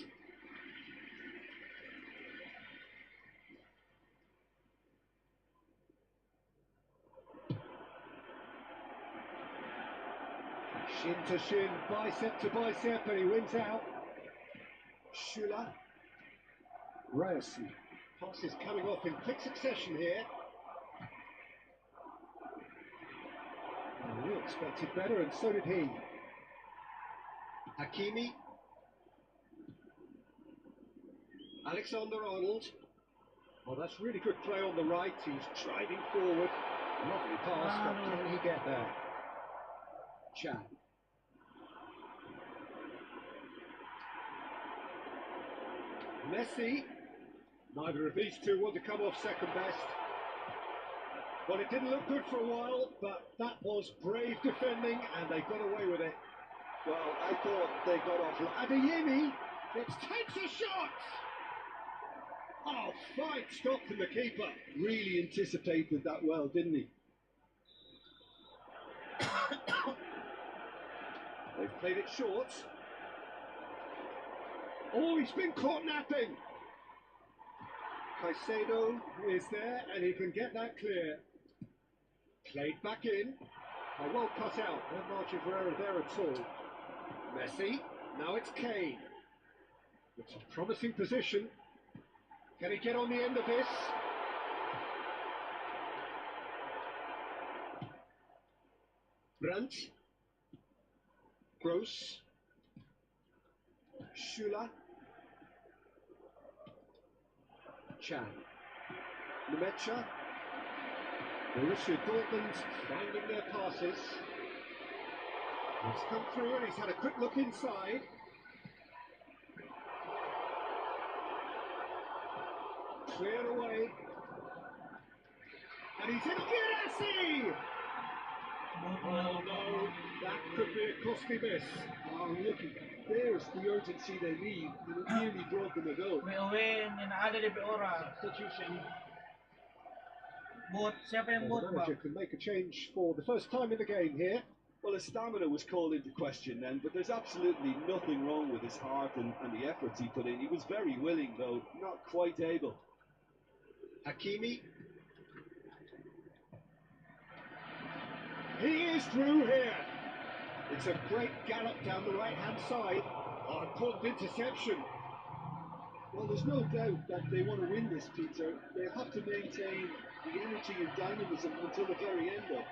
Shin to shin, bicep to bicep, and he wins out. Schüller. Rarson. Passes coming off in quick succession here. Oh, we expected better, and so did he. Hakimi. Alexander-Arnold. Well, that's really good play on the right. He's striding forward. Lovely pass, but can he get there? Chan. Messi. Neither of these two want to come off second best. Well, it didn't look good for a while, but that was brave defending, and they got away with it. Well, I thought they got off. Adeyemi takes a shot! Oh, fine stop from the keeper. Really anticipated that well, didn't he? They've played it short. Oh, he's been caught napping. Caicedo is there, and he can get that clear. Played back in. Oh, well cut out. No margin for error there at all. Messi. Now it's Kane. It's a promising position. Can he get on the end of this? Brandt. Gross. Schüller. Chan. Nemecha. Borussia Dortmund finding their passes. He's come through and he's had a quick look inside. Cleared away. And he's in Girassi! Oh no, that could be a costly miss. Oh, look, there's the urgency they need, and it nearly brought them a goal. May uwi, inaada di Peora. Substitution. Bot, siapa yang The bot manager bang? can make a change for the first time in the game here. Well, his stamina was called into question then, but there's absolutely nothing wrong with his heart and the efforts he put in. He was very willing, though, not quite able. Hakimi. He is through here. It's a great gallop down the right-hand side. Oh, important interception. Well, there's no doubt that they want to win this, Peter. They have to maintain the energy and dynamism until the very end, though.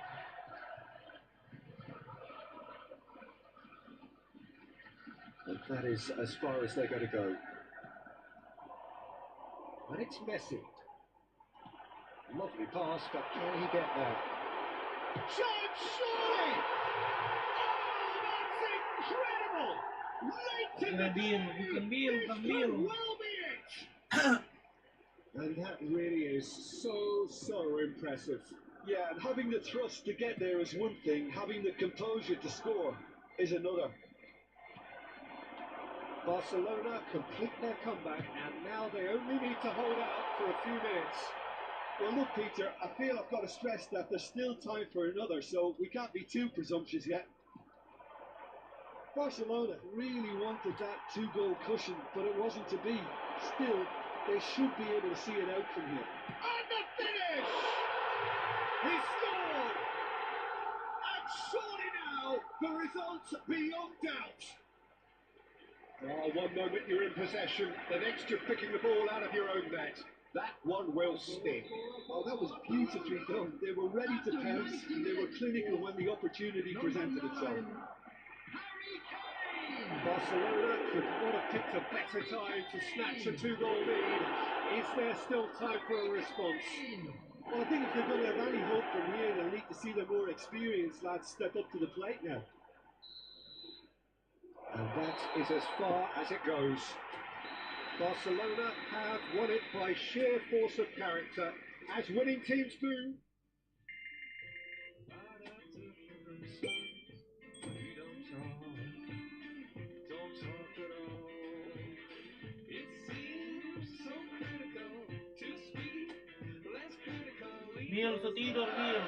And that is as far as they're going to go. And it's Messi. Lovely pass, but can he get there? Chance, surely! Oh, that's incredible! Late in the Bukan this could well be it! And that really is so impressive. Yeah, and having the thrust to get there is one thing, having the composure to score is another. Barcelona complete their comeback, and now they only need to hold out for a few minutes. Well, look, Peter, I feel I've got to stress that there's still time for another, so we can't be too presumptuous yet. Barcelona really wanted that two-goal cushion, but it wasn't to be. Still, they should be able to see it out from here. And the finish! He scored! And surely now, the result's beyond doubt. Oh, one moment you're in possession, the next you're picking the ball out of your own net. That one will sting. Oh, that was beautifully done. They were ready to pounce, and they were clinical when the opportunity presented itself. Barcelona could not have picked a better time to snatch a two-goal lead. Is there still time for a response? Well, I think if they're going to have any hope from here, they'll need to see the more experienced lads step up to the plate now. And that is as far as it goes. Barcelona have won it by sheer force of character, as winning teams do. Bill, so tidur, Bill.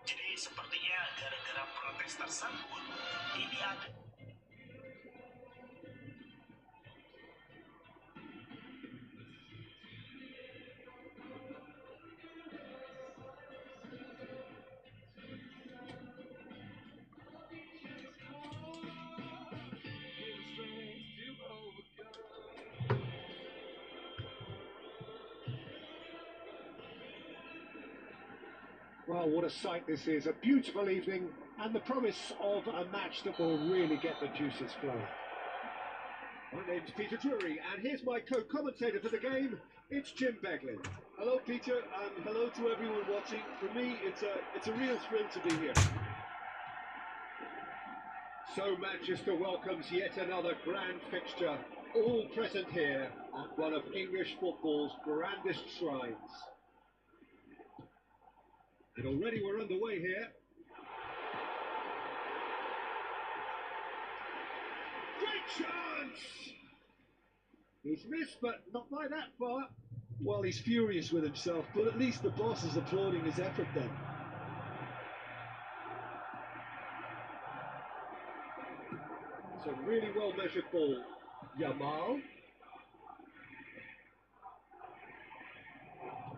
Jadi sepertinya gara-gara protes tersebut, ini ada. Well, what a sight this is. A beautiful evening and the promise of a match that will really get the juices flowing. My name's Peter Drury, and here's my co-commentator for the game. It's Jim Beglin. Hello, Peter, and hello to everyone watching. For me, it's a real thrill to be here. So Manchester welcomes yet another grand fixture, all present here at one of English football's grandest shrines. And already we're underway here. Great chance! He's missed, but not by that far. Well, he's furious with himself, but at least the boss is applauding his effort then. It's a really well-measured ball. Yamal.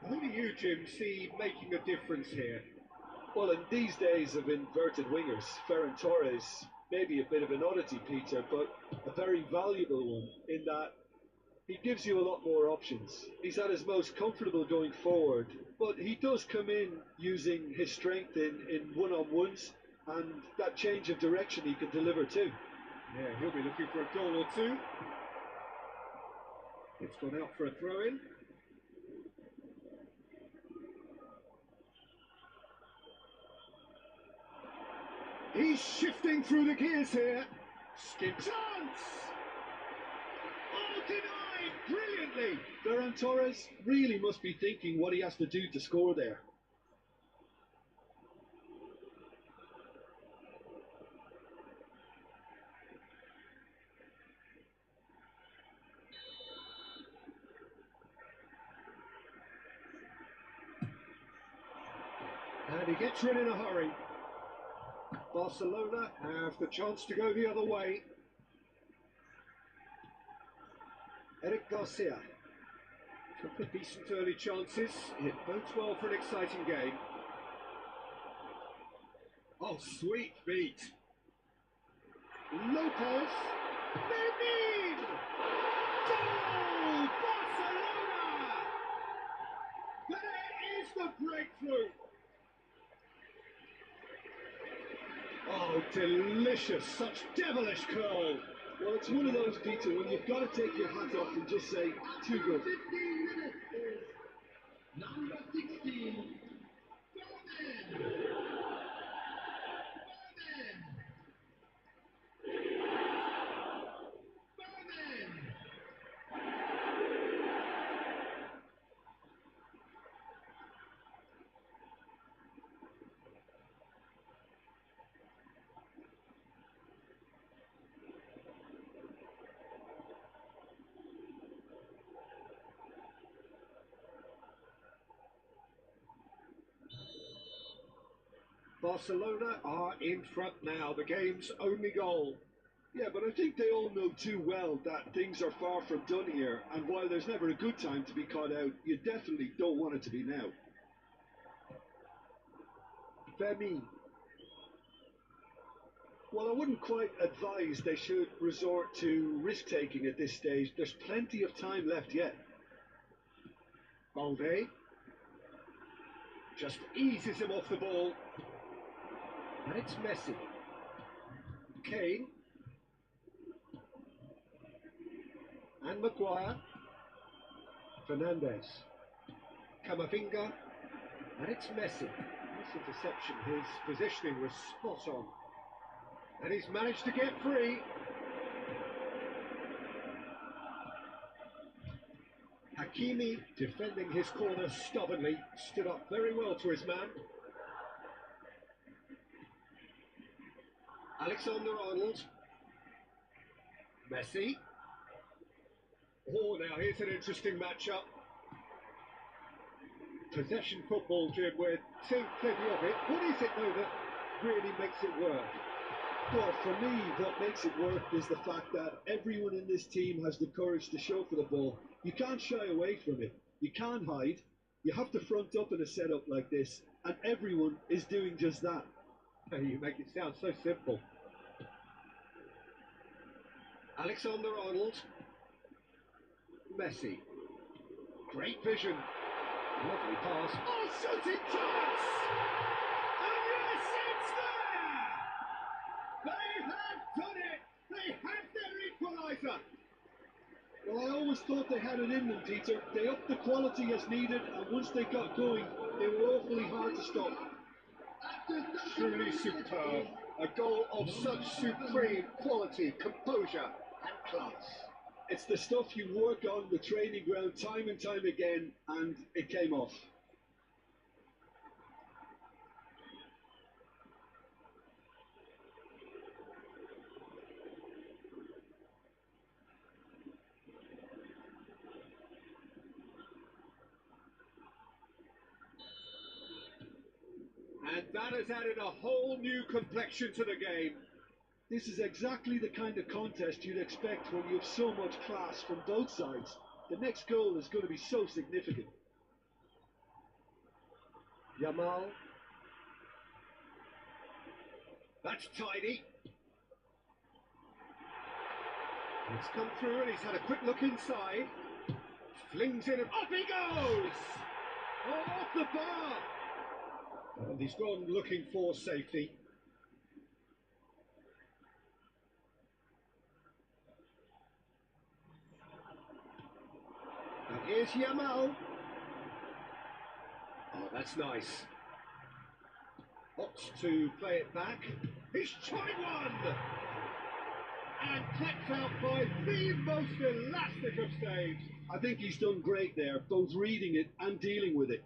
Who do you, Jim, see making a difference here? Well, in these days of inverted wingers, Ferran Torres may be a bit of an oddity, Peter, but a very valuable one in that he gives you a lot more options. He's at his most comfortable going forward, but he does come in using his strength in one-on-ones, and that change of direction he can deliver too. Yeah, he'll be looking for a goal or two. It's gone out for a throw-in. He's shifting through the gears here. Skip chance! Oh, denied brilliantly! Ferran Torres really must be thinking what he has to do to score there. And he gets rid in a hurry. Barcelona have the chance to go the other way. Eric Garcia. Couple of decent early chances. It bodes well for an exciting game. Oh, sweet beat. Lopez. Maybe! Goal! Barcelona! There is the breakthrough. Oh, delicious. Such devilish curl. Well, it's one of those, Peter, when you've got to take your hat off and just say, too good. 15 minutes is number 16, Foden. Foden. Foden. Barcelona are in front now, the game's only goal. Yeah, but I think they all know too well that things are far from done here, and while there's never a good time to be caught out, you definitely don't want it to be now. Vermeer. Well, I wouldn't quite advise they should resort to risk-taking at this stage. There's plenty of time left yet. Balde. Just eases him off the ball. And it's Messi. Kane. And Maguire. Fernandez. Camavinga. And it's Messi. This interception, his positioning was spot on. And he's managed to get free. Hakimi, defending his corner stubbornly, stood up very well to his man. Alexander-Arnold. Messi. Oh, now here's an interesting matchup. Possession football, Jim, we're seeing plenty of it. What is it, though, that really makes it work? Well, for me, what makes it work is the fact that everyone in this team has the courage to show for the ball. You can't shy away from it. You can't hide. You have to front up in a setup like this, and everyone is doing just that. You make it sound so simple. Alexander-Arnold. Messi. Great vision. Lovely pass. Oh, shooting chance! And yes, it's there! They have done it! They have their equaliser! Well, I always thought they had it in them, Peter. They upped the quality as needed, and once they got going, they were awfully hard to stop. Truly superb. A goal of such supreme quality, composure and class. It's the stuff you work on the training ground time and time again, and it came off. And that has added a whole new complexion to the game. This is exactly the kind of contest you'd expect when you have so much class from both sides. The next goal is going to be so significant. Yamal. That's tidy. It's come through and he's had a quick look inside. Flings in and up he goes! Oh, off the bar! And he's gone looking for safety. And here's Yamal. Oh, that's nice. Opts to play it back. He's tried one! And kept out by the most elastic of saves. I think he's done great there, both reading it and dealing with it.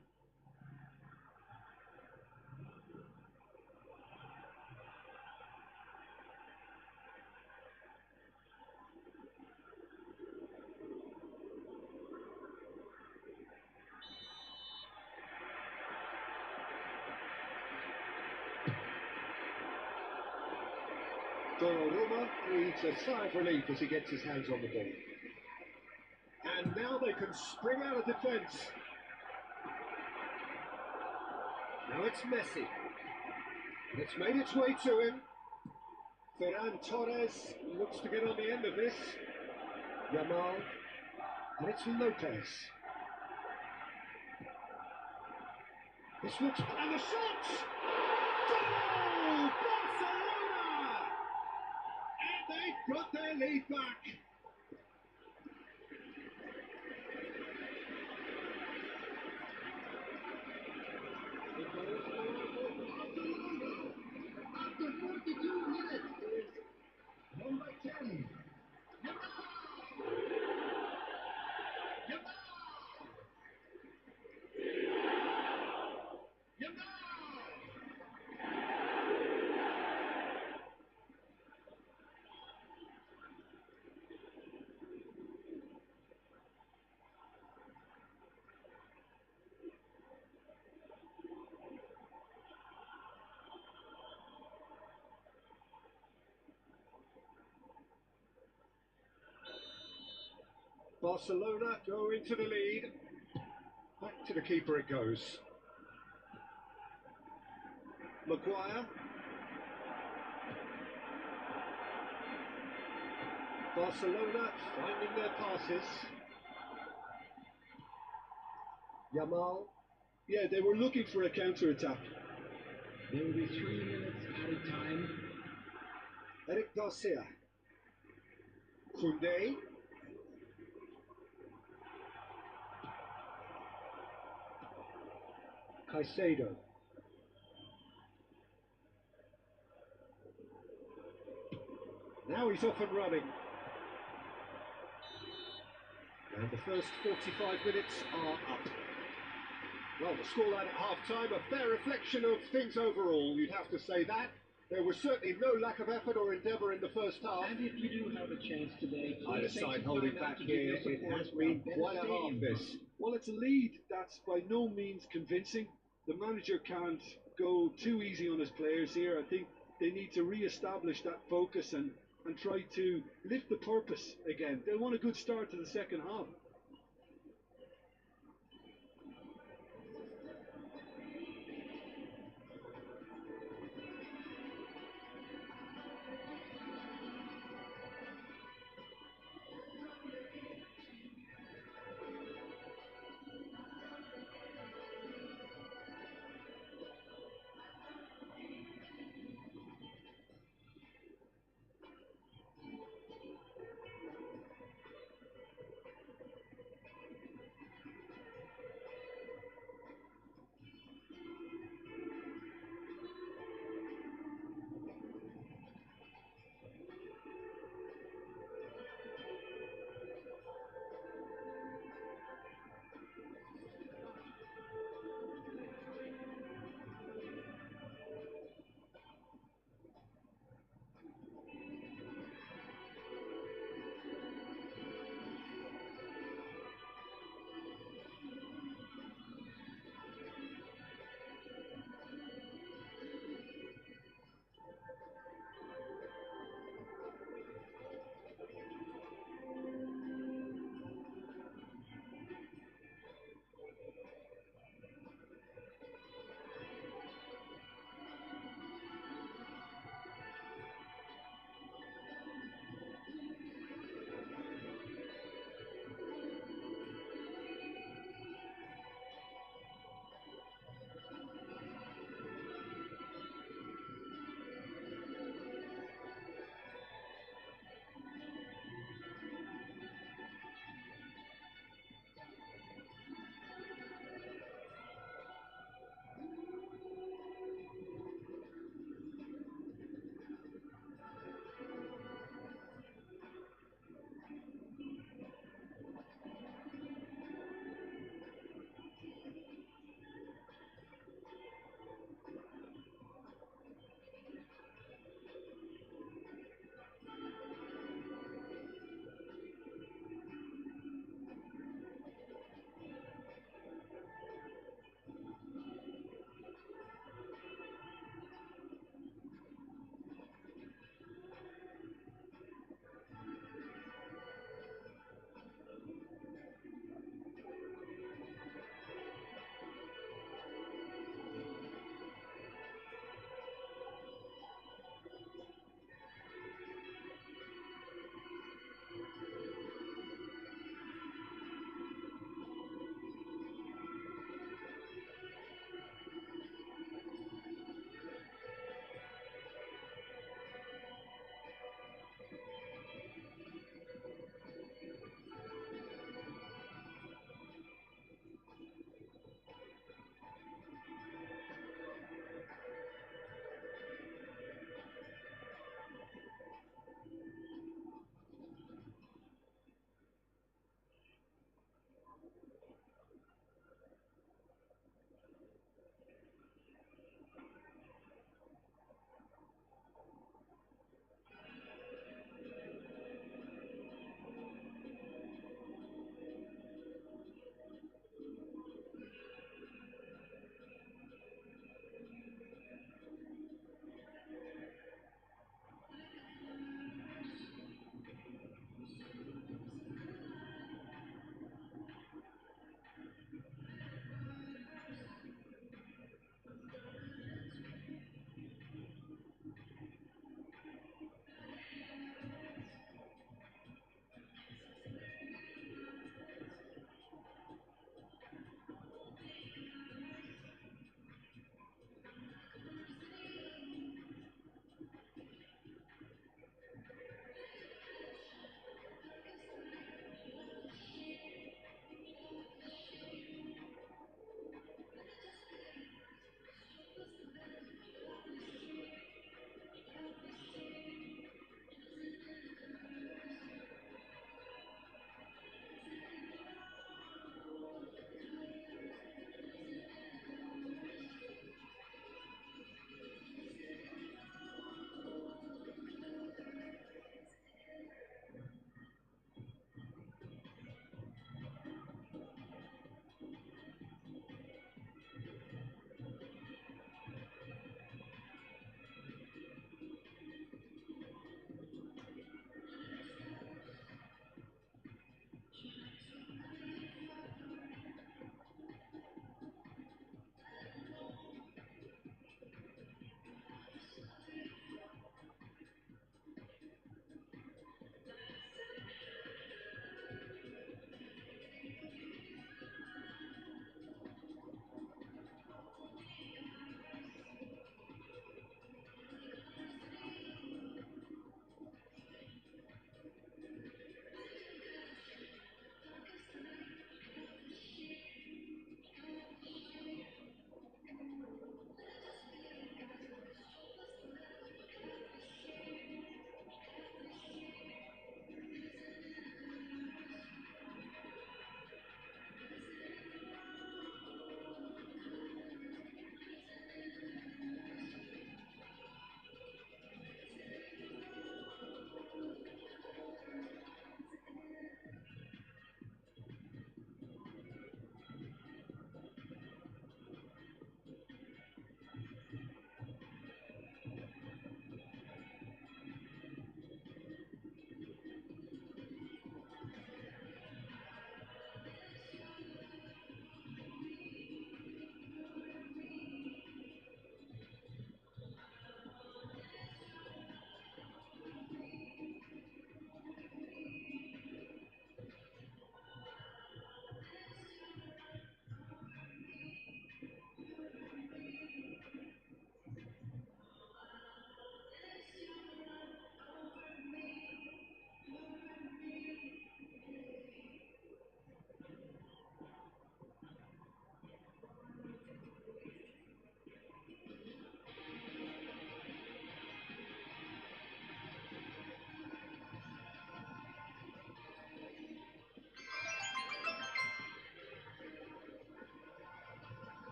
Donnarumma breathes a sigh of relief as he gets his hands on the ball. And now they can spring out of defence. Now it's Messi. And it's made its way to him. Ferran Torres looks to get on the end of this. Yamal. And it's Lopez. This looks... And the shot! Goal! Barcelona! And they've got their lead back. After 42 minutes is number 10. Barcelona go into the lead. Back to the keeper it goes. Maguire. Barcelona finding their passes. Yamal. Yeah, they were looking for a counter-attack. There will be 3 minutes added time. Eric Garcia. Koundé. Caicedo. Now he's off and running. And the first 45 minutes are up. Well, the scoreline at half-time, a fair reflection of things overall, you'd have to say that. There was certainly no lack of effort or endeavour in the first half. And if you do have a chance today, Either side holding back here, it has been quite a half this. Well, it's a lead that's by no means convincing. The manager can't go too easy on his players here. I think they need to re-establish that focus and try to lift the purpose again. They want a good start to the second half.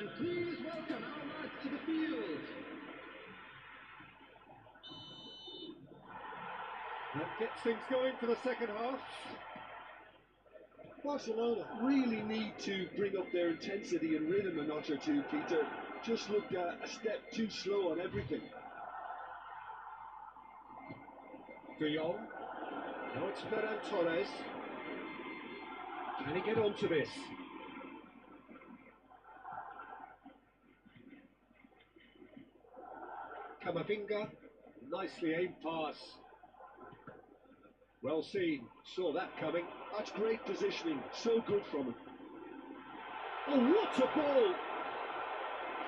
And please welcome our lads to the field. That gets things going for the second half. Barcelona really need to bring up their intensity and rhythm a notch or two, Peter. Just looked a step too slow on everything. De Jong. Now it's Ferran Torres. Can he get onto this? Camavinga. Nicely aimed pass. Well seen. Saw that coming. That's great positioning. So good from him. Oh, what a ball!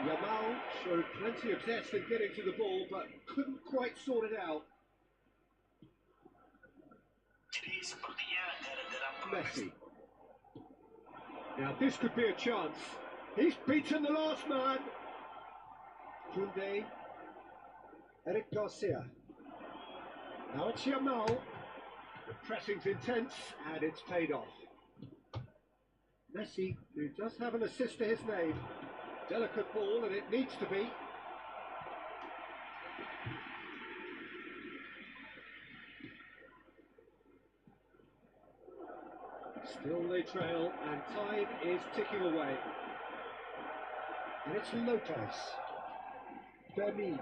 Yamal showed plenty of zest in getting to the ball, but couldn't quite sort it out. Jadi sepertinya gara-gara protes Messi. Now this could be a chance. He's beaten the last man. Koundé. Eric Garcia. Now it's Yamal. The pressing's intense and it's paid off. Messi, who does have an assist to his name. Delicate ball, and it needs to be. Still they trail, and time is ticking away. And it's Lopez. Fermin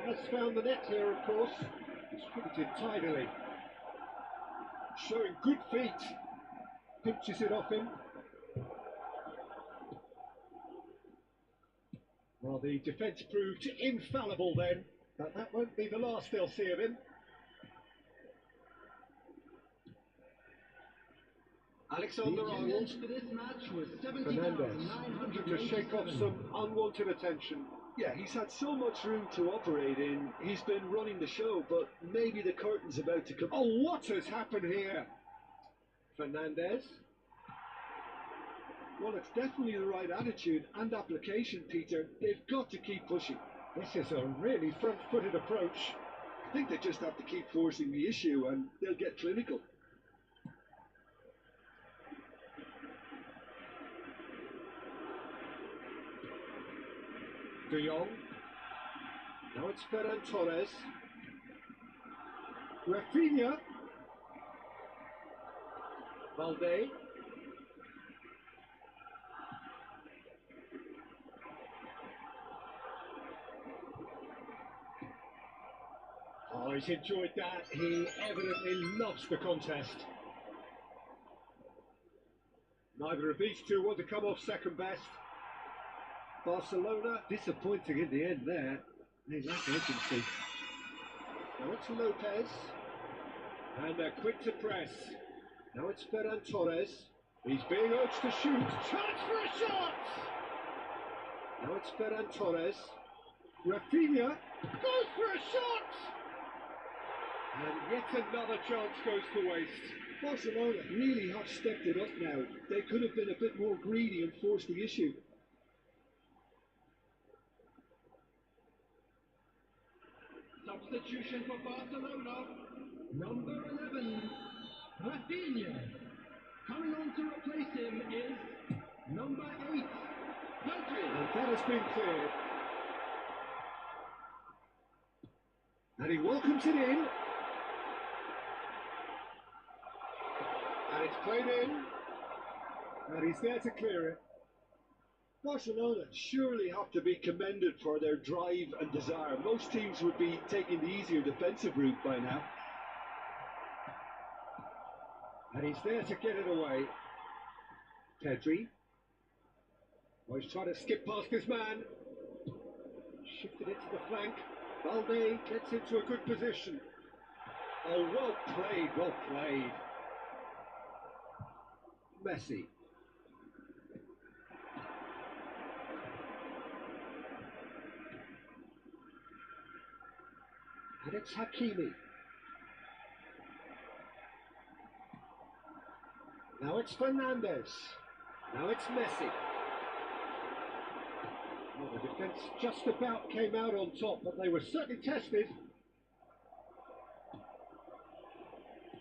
has found the net here, of course. Distributed tidily. Showing good feet. Pinches it off him. Well, the defence proved infallible then, but that won't be the last they'll see of him. Alexander Arnold. For this match was Fernandez looking to shake off some unwanted attention. Yeah, he's had so much room to operate in. He's been running the show, but maybe the curtain's about to come. Oh, what has happened here? Fernandez. Well, it's definitely the right attitude and application, Peter. They've got to keep pushing. This is a really front-footed approach. I think they just have to keep forcing the issue and they'll get clinical. De Jong. Now it's Ferran Torres. Rafinha. Valde. Oh, he's enjoyed that. He evidently loves the contest. Neither of these two want to come off second best. Barcelona disappointing in the end there. They lack urgency. Now it's Lopez. And they're quick to press. Now it's Ferran Torres. He's being urged to shoot. Chance for a shot! Now it's Ferran Torres. Rafinha goes for a shot! And yet another chance goes to waste. Barcelona really have stepped it up now. They could have been a bit more greedy and forced the issue. Substitution for Barcelona. Number 11, Rafinha. Coming on to replace him is number 8, Pedri. And that has been cleared. And he welcomes it in. And it's played in. And he's there to clear it. Barcelona surely have to be commended for their drive and desire. Most teams would be taking the easier defensive route by now. And he's there to get it away. Pedri. Oh, he's trying to skip past his man. Shifted it to the flank. Valde gets into a good position. Oh, well played, well played. Messi. And it's Hakimi. Now it's Fernandez. Now it's Messi. Well, the defence just about came out on top, but they were certainly tested.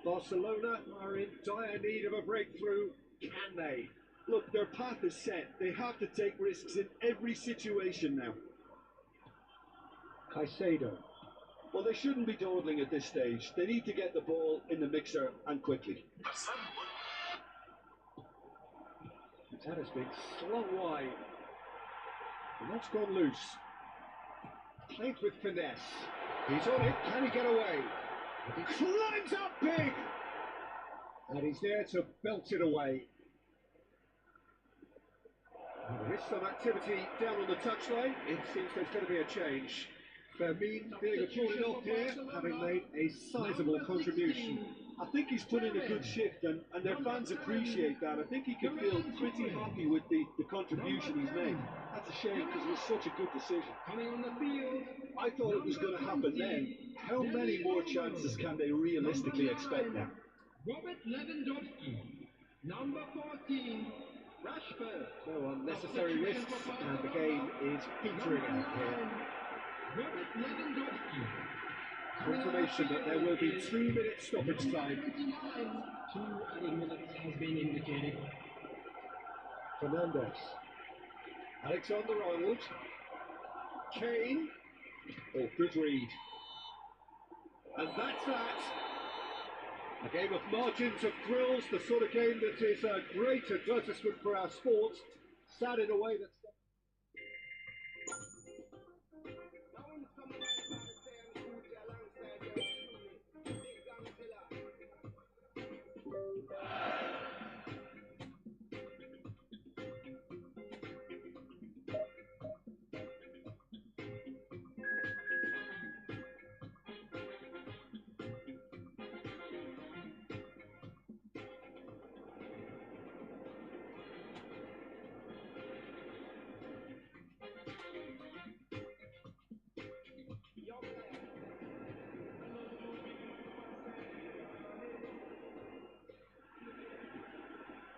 Barcelona are in dire need of a breakthrough. Can they? Look, their path is set. They have to take risks in every situation now. Caicedo. Well, they shouldn't be dawdling at this stage. They need to get the ball in the mixer and quickly. That has been slung wide. And that's gone loose. Played with finesse. He's on it. Can he get away? He climbs up big. And he's there to belt it away. There is some activity down on the touchline. It seems there's going to be a change. Fermin being applauded off here, having made a sizable contribution. I think he's put in a good shift, and their fans appreciate that. I think he can feel pretty happy with the contribution he's made. That's a shame because it was such a good decision. Coming on the field. I thought it was going to happen then. How many more chances can they realistically expect now? Robert Lewandowski. Number 14. Rashford. No unnecessary risks, and the game is petering out here. Robert Lewandowski. Confirmation that there will be 2 minutes stoppage time. 2 added minutes has been indicated. Fernandes. Alexander-Arnold. Kane. Oh, good read. And that's that. A game of margins of thrills, the sort of game that is a great advertisement for our sport. Sad in a way that's...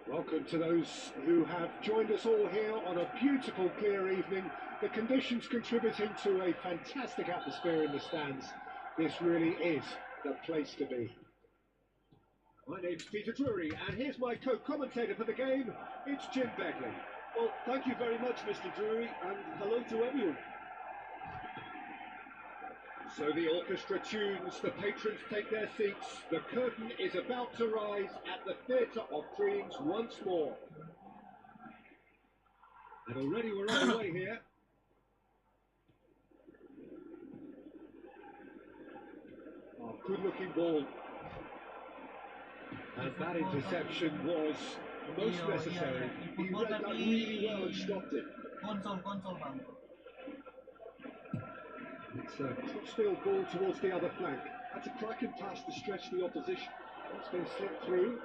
Welcome to those who have joined us all here on a beautiful, clear evening. The conditions contributing to a fantastic atmosphere in the stands. This really is the place to be. My name's Peter Drury, and here's my co-commentator for the game. It's Jim Begley. Well, thank you very much, Mr. Drury, and hello to everyone. So the orchestra tunes, the patrons take their seats, the curtain is about to rise at the Theatre of Dreams once more. And already we're on the way here. Oh, good looking ball. And that interception was most necessary. He read that really well and stopped it. Konsol bang. It's a crossfield ball towards the other flank. That's a cracking pass to stretch the opposition. It's been slipped through.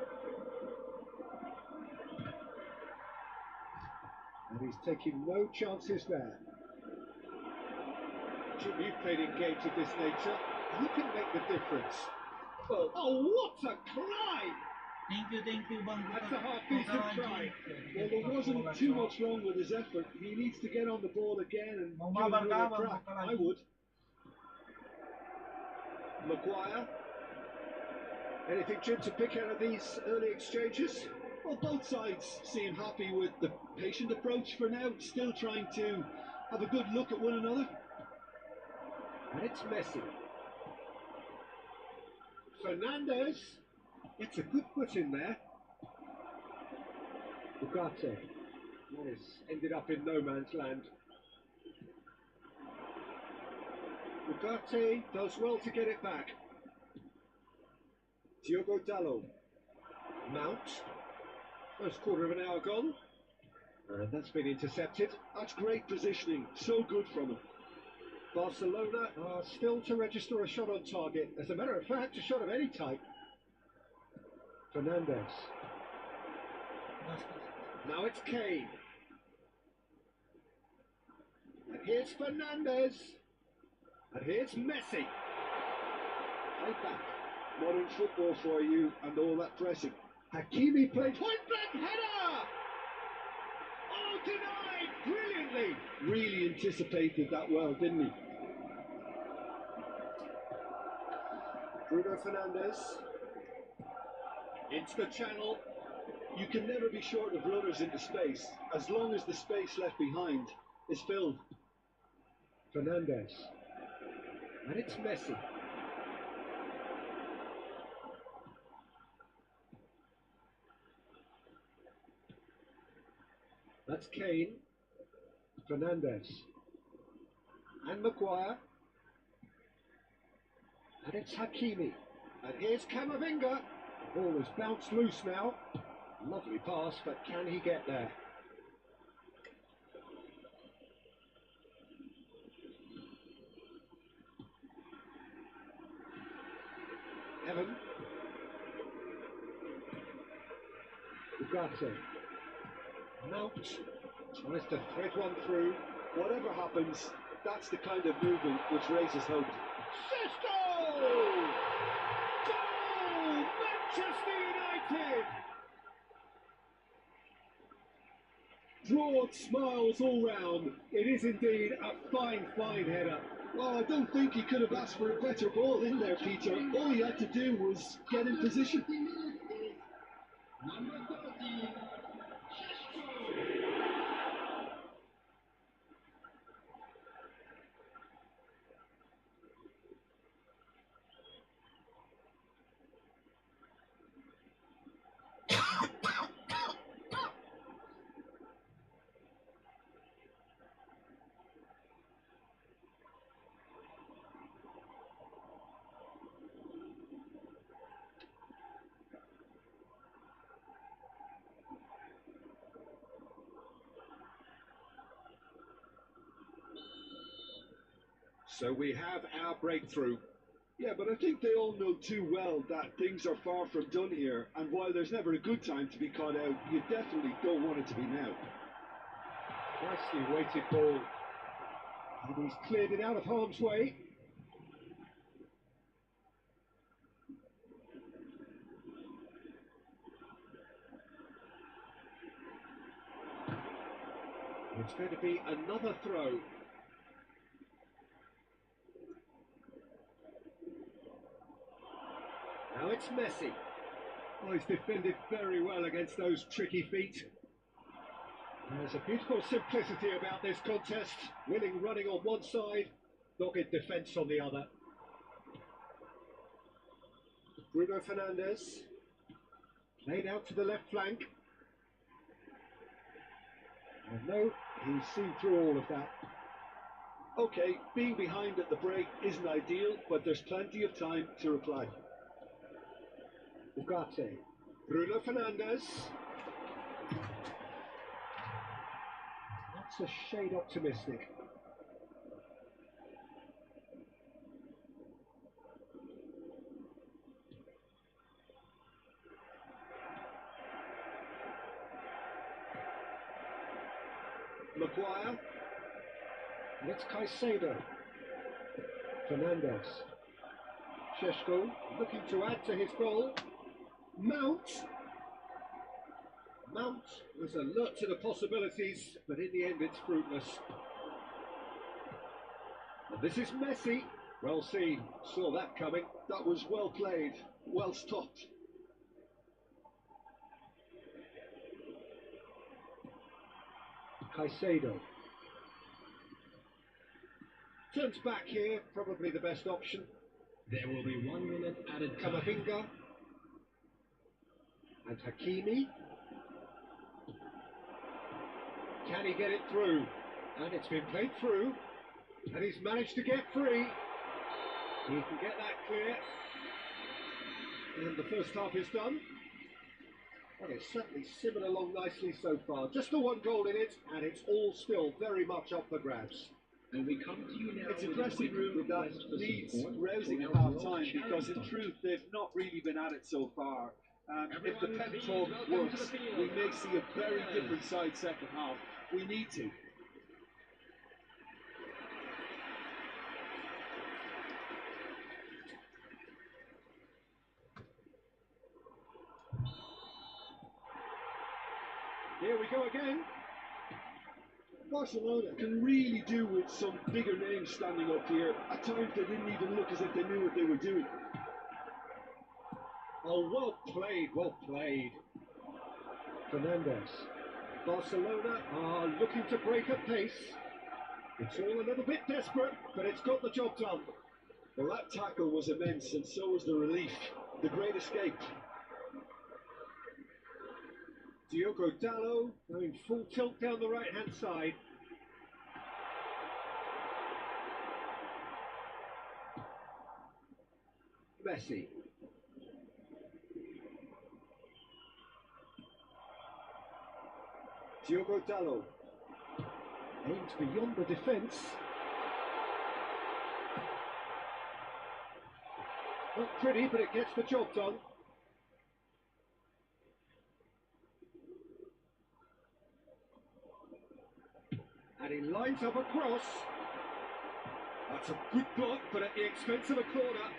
And he's taking no chances there. Jim, you've played in games of this nature. Who can make the difference? Well, Oh, what a climb! Thank you, bang. That's a half-decent try. well, there wasn't too much wrong with his effort. He needs to get on the ball again and Mau give it mabar another ka, bang, crack. baka lagi. I would. Maguire. Anything, Jim, to pick out of these early exchanges? Well, both sides seem happy with the patient approach for now, still trying to have a good look at one another. And it's Messi. Fernandes. It's a good put in there. Ugarte. That has ended up in no man's land. Ugarte does well to get it back. Diogo Dalot. Mount. First quarter of an hour gone. And that's been intercepted. That's great positioning, so good from him. Barcelona are still to register a shot on target. As a matter of fact, a shot of any type. Fernandes. Now it's Kane. And here's Fernandes. And here's Messi. Play back. Modern football for you and all that pressing. Hakimi played point blank header! Oh, denied brilliantly! Really anticipated that well, didn't he? Bruno Fernandes. Into the channel. You can never be short of runners into space, as long as the space left behind is filled. Fernandez. And it's Messi. That's Kane. Fernandez. And Maguire. And it's Hakimi. And here's Camavinga. The ball is bounced loose now. Lovely pass, but can he get there? Evan. Ugarte. Mount tries to thread one through. Whatever happens, that's the kind of movement which raises hope. Sesto! Goal! Manchester United! Broad smiles all round. It is indeed a fine, fine header. Well, I don't think he could have asked for a better ball in there, Peter. All he had to do was get in position. Number 30, So we have our breakthrough. Yeah, but I think they all know too well that things are far from done here. And while there's never a good time to be caught out, you definitely don't want it to be now. Nicely weighted ball. And he's cleared it out of harm's way. It's going to be another throw. Now it's Messi. Oh, he's defended very well against those tricky feet. There's a beautiful simplicity about this contest. Winning running on one side, dogged defence on the other. Bruno Fernandes. Played out to the left flank. And no, he's seen through all of that. Okay, being behind at the break isn't ideal, but there's plenty of time to reply. Ugarte. Bruno Fernandes. That's a shade optimistic. Maguire. And it's Caicedo. Fernandes. Šeško looking to add to his goal. Mount was alert to the possibilities, but in the end it's fruitless. And this is Messi. Well seen, saw that coming. That was well played, well stopped. Caicedo. Turns back here, probably the best option. there will be 1 minute added time. Camavinga. And Hakimi. Can he get it through? And it's been played through. And he's managed to get free. He can get that clear. And the first half is done. Well, it's certainly simmered along nicely so far. Just the one goal in it, and it's all still very much up for grabs. And we come to you now. It's a with a dressing quick room that request for needs support rousing for at our half World time, because in Challenge truth they've not really been at it so far. If the Everyone pep please talk welcome to works, the field. we may see a very different side second half. We need to. Here we go again. Barcelona can really do with some bigger names standing up here. At times they didn't even look as if they knew what they were doing. Oh, well played, well played. Fernandes. Barcelona are looking to break at pace. It's all a little bit desperate, but it's got the job done. Well, that tackle was immense, and so was the relief. The great escape. Diogo Dalot going full tilt down the right-hand side. Messi. Diogo Dalot. Aimed beyond the defence. Not pretty, but it gets the job done. And he lines up a cross. That's a good block, but at the expense of a corner.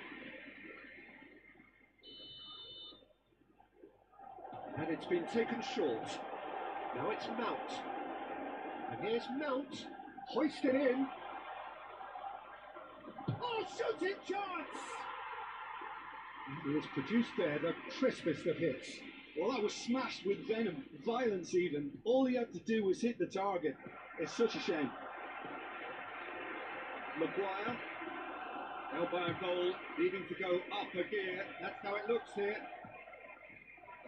And it's been taken short. Now it's Mount. And here's Mount. Hoisted in. Oh, shooting chance! He has produced there the crispest of hits. Well, that was smashed with venom, violence even. All he had to do was hit the target. It's such a shame. Maguire. Now by a goal, needing to go up a gear. That's how it looks here.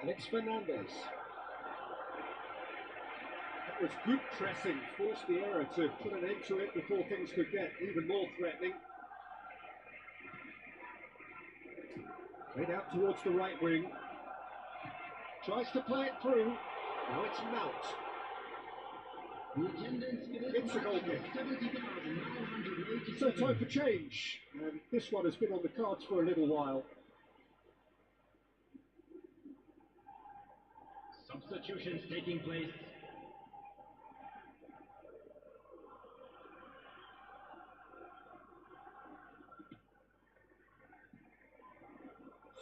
And it's Fernandes. That was good pressing, forced the error to put an end to it before things could get even more threatening. Played out towards the right wing. Tries to play it through. Now it's Mount. The attendance for this It's a goal match kick. is 70,987. So time for change. And this one has been on the cards for a little while. Substitutions taking place.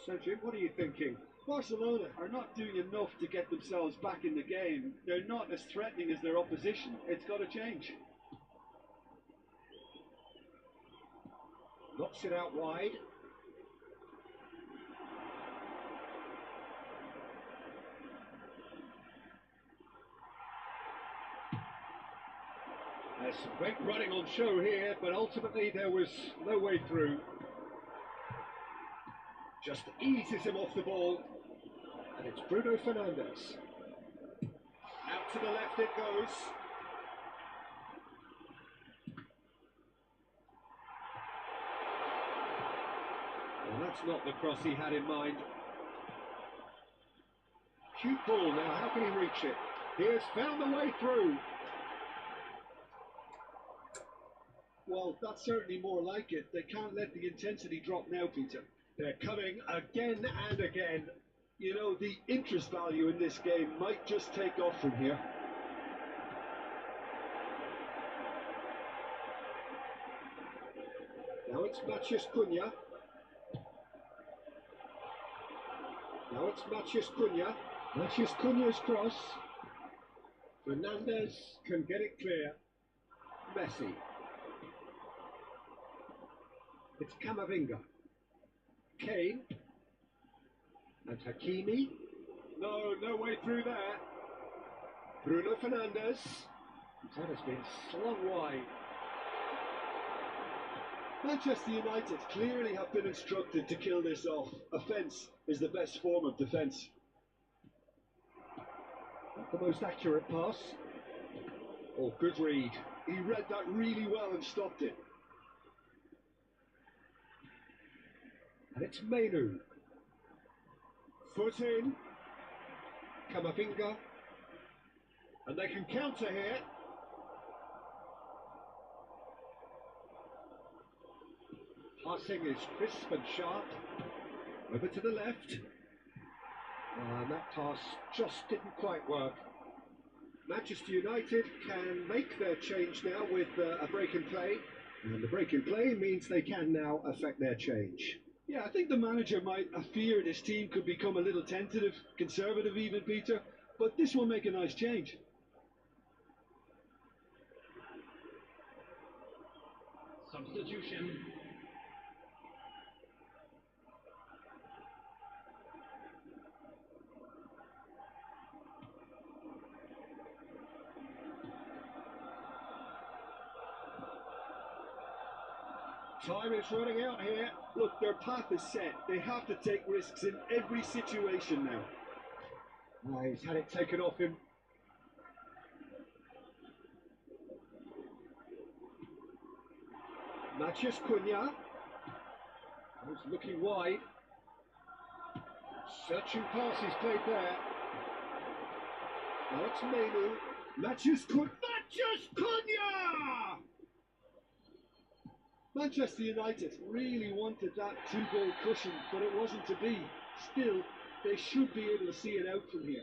So Jim, what are you thinking? Barcelona are not doing enough to get themselves back in the game. They're not as threatening as their opposition. It's got to change. Knocks it out wide. There's some great running on show here, but ultimately there was no way through. Just eases him off the ball. And it's Bruno Fernandes. Out to the left it goes. Well, that's not the cross he had in mind. Cute ball now, how can he reach it? He has found the way through. Well, that's certainly more like it. They can't let the intensity drop now, Peter. They're coming again and again. You know, the interest value in this game might just take off from here. Now it's Matheus Cunha. Now it's Matheus Cunha. Matheus Cunha's cross. Fernandes can get it clear. Messi. It's Camavinga. Kane. And Hakimi. No way through there. Bruno Fernandes. That has been slung wide. Manchester United clearly have been instructed to kill this off. Offence is the best form of defence. Not the most accurate pass. Oh, good read. He read that really well and stopped it. And it's Menu. Foot in. Camavinga. And they can counter here. Passing is crisp and sharp. Over to the left. And that pass just didn't quite work. Manchester United can make their change now with a break in play. And the break in play means they can now affect their change. Yeah, I think the manager might have feared his team could become a little tentative, conservative even, Peter. But this will make a nice change. Substitution. Time is running out here. Look, their path is set. They have to take risks in every situation now. He's had it taken off him. Matheus Cunha. He's looking wide. Searching passes played there. Now it's Menu. Matheus Cunha. Matheus Cunha! Manchester United really wanted that 2-goal cushion, but it wasn't to be. Still, they should be able to see it out from here.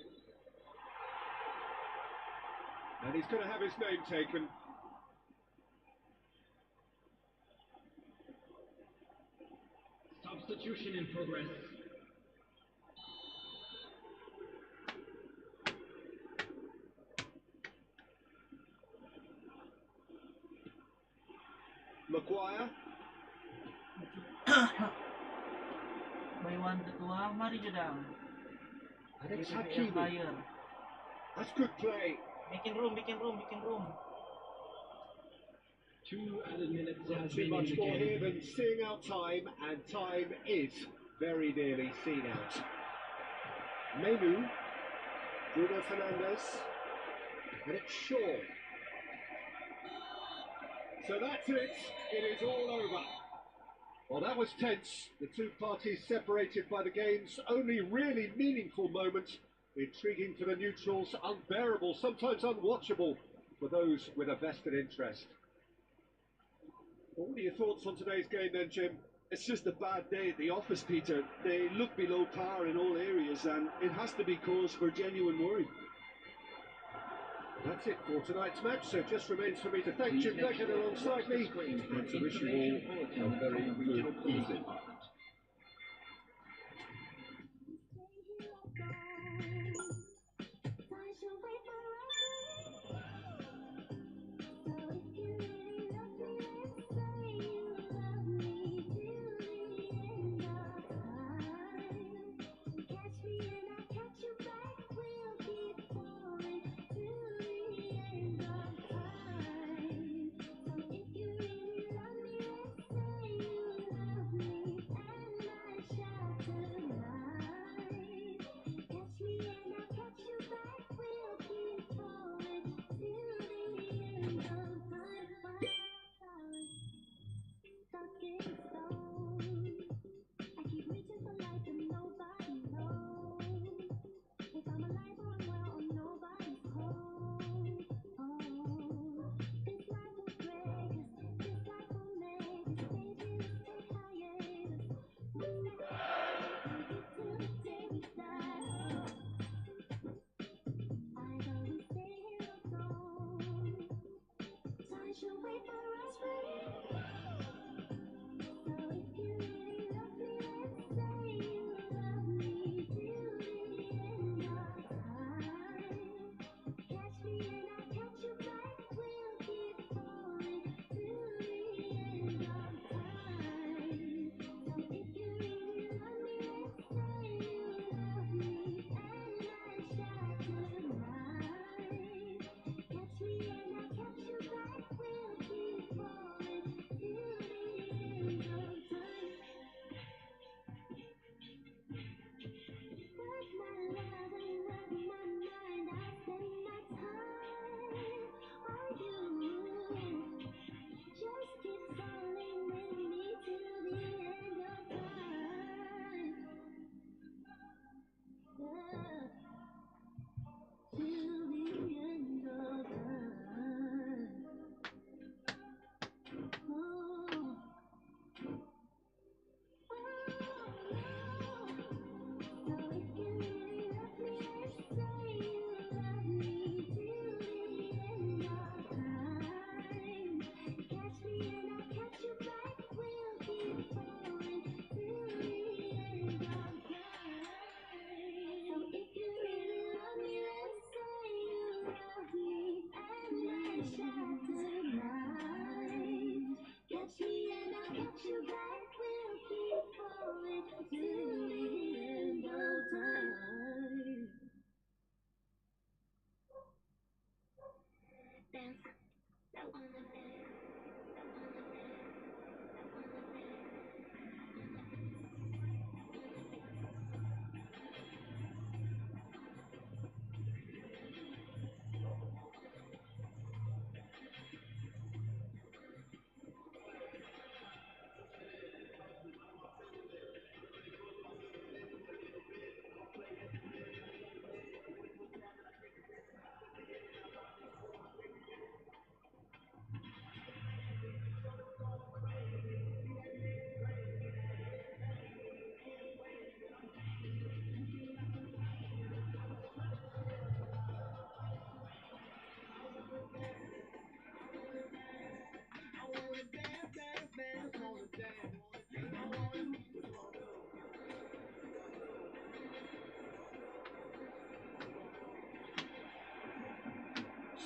And he's going to have his name taken. Substitution in progress. Maguire. May one ketua, mari jodang. And it's DPL Hakimi. player. That's good play. Bikin room. Two added minutes Not has too been much more here indicated. than seeing out time, and time is very nearly seen out. Menu, Bruno Fernandes, and it's Shaw. So that's it. It is all over. Well, that was tense. The two parties separated by the game's only really meaningful moment. Intriguing for the neutrals, unbearable, sometimes unwatchable for those with a vested interest. What are your thoughts on today's game then, Jim? It's just a bad day at the office, Peter. They look below par in all areas, and it has to be cause for genuine worry. That's it for tonight's match, so it just remains for me to thank Jim Beckett alongside me and to wish you all a very good evening.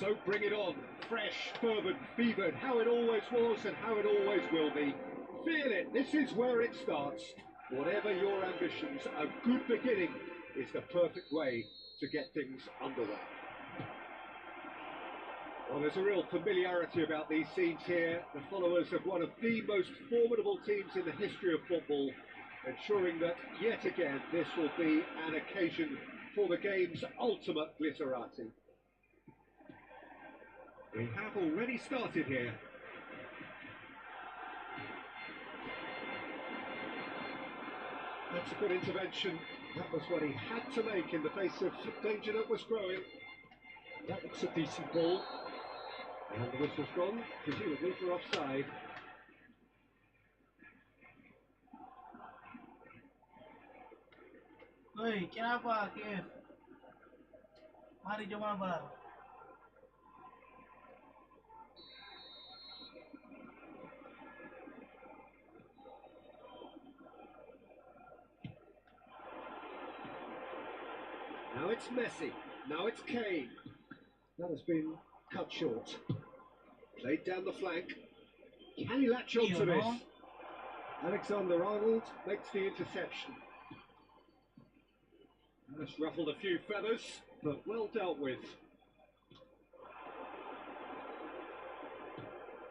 So bring it on. Fresh, fervent, fevered, how it always was and how it always will be. Feel it, this is where it starts. Whatever your ambitions, a good beginning is the perfect way to get things underway. Well, there's a real familiarity about these scenes here. The followers of one of the most formidable teams in the history of football, ensuring that yet again this will be an occasion for the game's ultimate glitterati. We have already started here. That's a good intervention. That was what he had to make in the face of danger that was growing. That looks a decent ball. And the whistle's gone, presumably for offside. Hei, kenapa, Kev? Mari jom mabar. Now it's Messi. Now it's Kane. That has been cut short. Played down the flank. Can he latch onto this? Alexander-Arnold makes the interception. That's ruffled a few feathers, but well dealt with.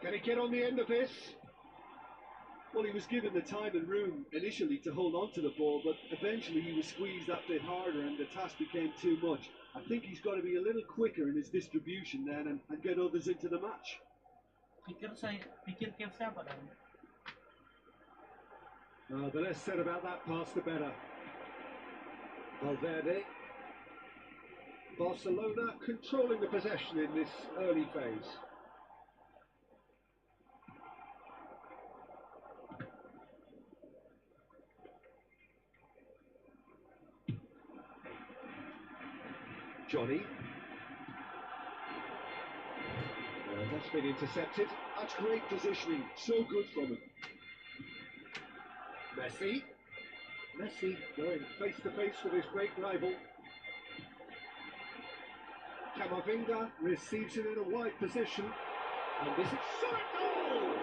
Can he get on the end of this? Well, he was given the time and room initially to hold on to the ball, but eventually he was squeezed that bit harder and the task became too much. I think he's got to be a little quicker in his distribution then and get others into the match. Pikir Kev siapa kan? The less said about that pass, the better. Valverde. Barcelona controlling the possession in this early phase. Johnny. That's been intercepted. That's great positioning, so good from him. Messi. Messi going face to face with his great rival. Camavinga receives it in a wide position. And this is shot goal!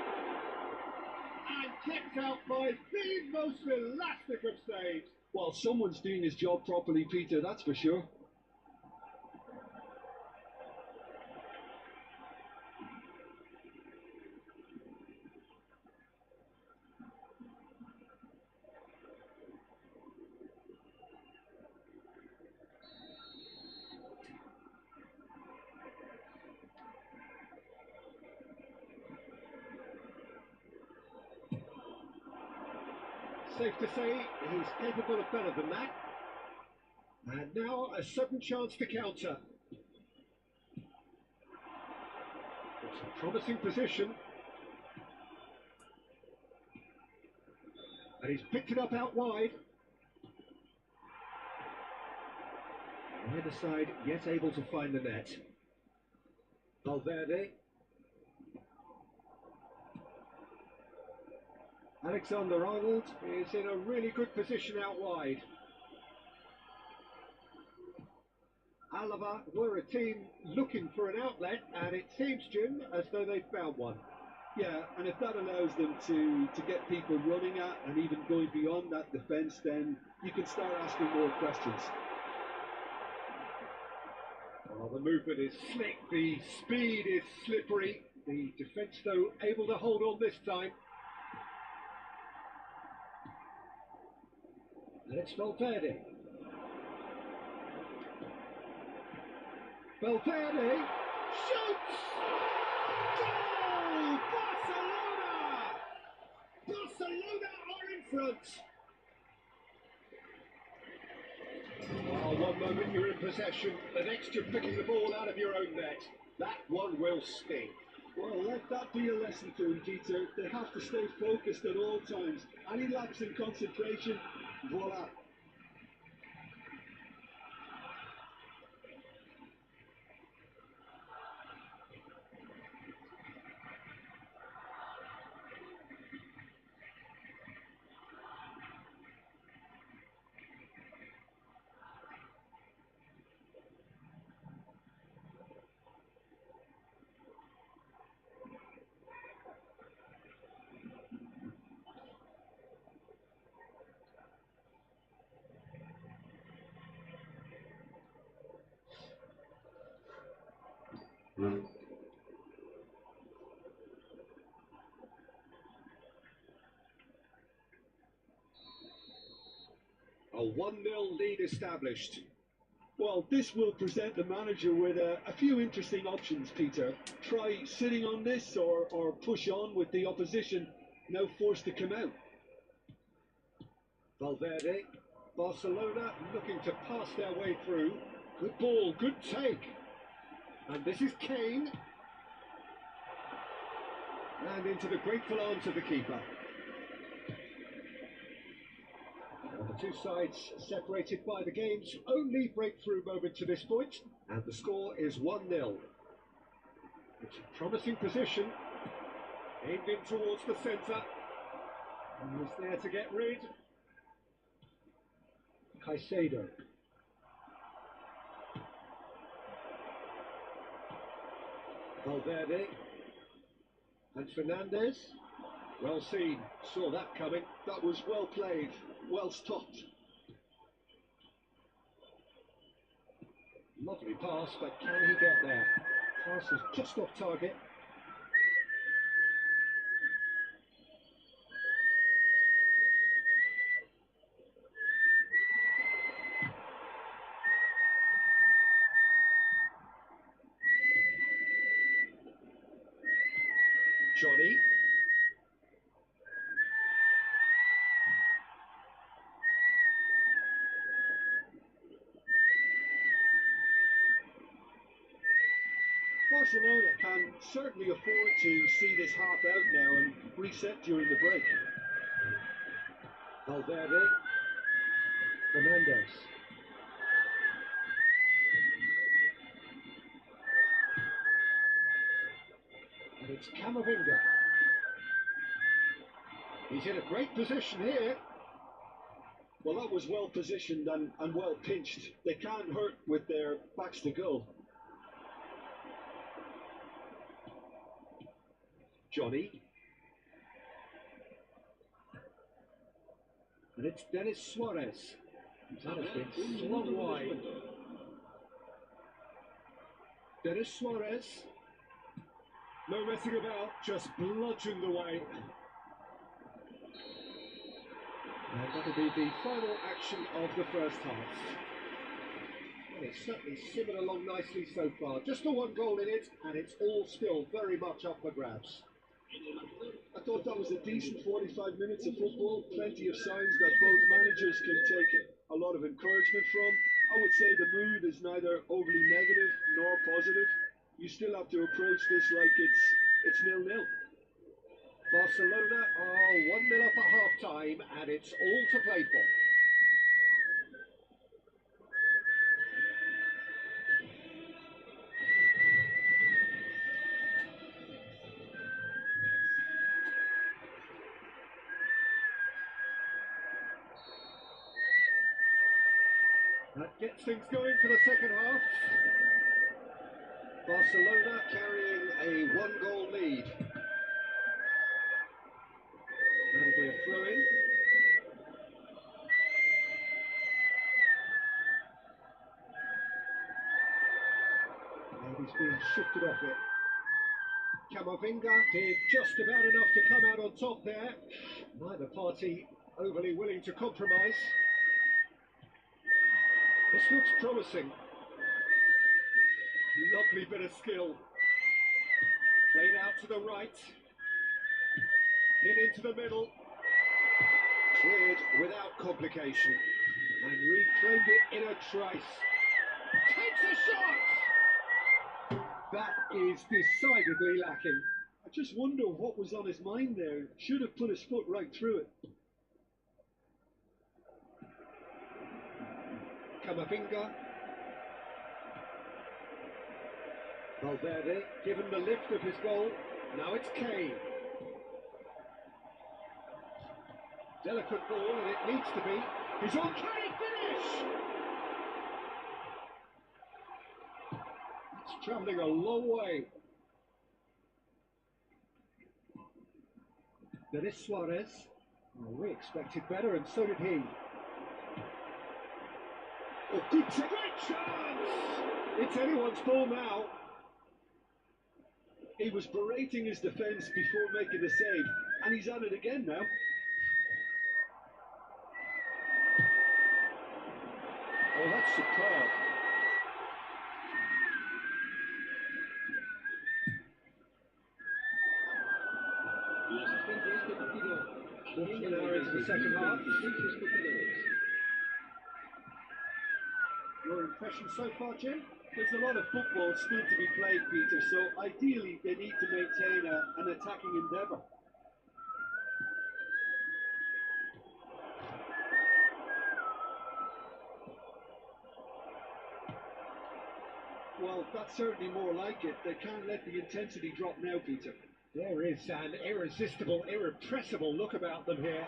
And kept out by the most elastic of saves. Well, someone's doing his job properly, Peter, that's for sure. Safe to say he's capable of better than that. And now a sudden chance to counter. It's a promising position. And he's picked it up out wide. Either side yet able to find the net. Valverde. Alexander-Arnold is in a really good position out wide. Alava were a team looking for an outlet, and it seems, Jim, as though they've found one. Yeah, and if that allows them to get people running at and even going beyond that defence, then you can start asking more questions. Well, the movement is slick, the speed is slippery. The defence, though, able to hold on this time. And it's Valverde. Valverde shoots! Goal! Barcelona! Barcelona are in front. Oh, one moment you're in possession, the next you're picking the ball out of your own net. That one will sting. Well, let that be a lesson to them, Peter. They have to stay focused at all times. Any lapse in concentration, voila. A 1-0 lead established. Well, this will present the manager with a few interesting options, Peter. Try sitting on this or push on with the opposition now forced to come out. Valverde, Barcelona looking to pass their way through. Good ball, good take. And this is Kane. And into the grateful arms of the keeper. And the two sides separated by the game's only breakthrough moment to this point. And the score is 1-0. It's a promising position. Aimed in towards the centre. And was there to get rid. Caicedo. Valverde. And Fernandez. Well seen. Saw that coming. That was well played, well stopped. Lovely pass, but can he get there? Pass is just off target. Johnny. Barcelona can certainly afford to see this half out now and reset during the break. Valverde. Fernandez. And it's Camavinga. He's in a great position here. Well, that was well positioned and well pinched. They can't hurt with their backs to goal. Johnny. And it's Denis Suarez. That has been slung wide. Denis Suarez. No messing about, just bludgeoned away. And that'll be the final action of the first half. And it's certainly simmered along nicely so far. Just the one goal in it, and it's all still very much up for grabs. I thought that was a decent 45 minutes of football. Plenty of signs that both managers can take a lot of encouragement from. I would say the mood is neither overly negative nor positive. You still have to approach this like it's 0-0. Barcelona are 1-0 up at half-time, and it's all to play for. That gets things going for the second half. Barcelona carrying a 1-goal lead. That'll be a throw-in. And he's being shifted off it. Camavinga did just about enough to come out on top there. Neither party overly willing to compromise. This looks promising. Lovely bit of skill. Played out to the right. Hit into the middle. Cleared without complication. And reclaimed it in a trice. Takes a shot! That is decidedly lacking. I just wonder what was on his mind there. Should have put his foot right through it. Camavinga. Valverde given the lift of his goal. Now it's Kane. Delicate ball, and it needs to be. He's on. Can he finish? It's travelling a long way. Denis Suarez. Well, we expected better, and so did he. Oh, good chance! It's anyone's ball now. He was berating his defence before making the save, and he's at it again now. Oh, that's superb. El asistente de este partido, An hour into the second half. Your impression so far, Jim? There's a lot of football still to be played, Peter, so ideally they need to maintain an attacking endeavour. Well, that's certainly more like it. They can't let the intensity drop now, Peter. There is an irresistible, irrepressible look about them here.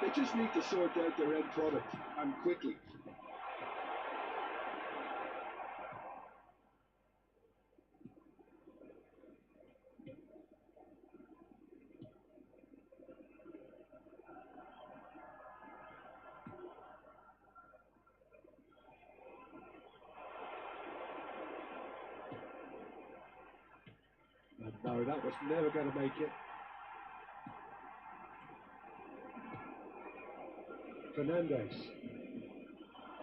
They just need to sort out their end product, and quickly. No, that was never going to make it. Fernandez.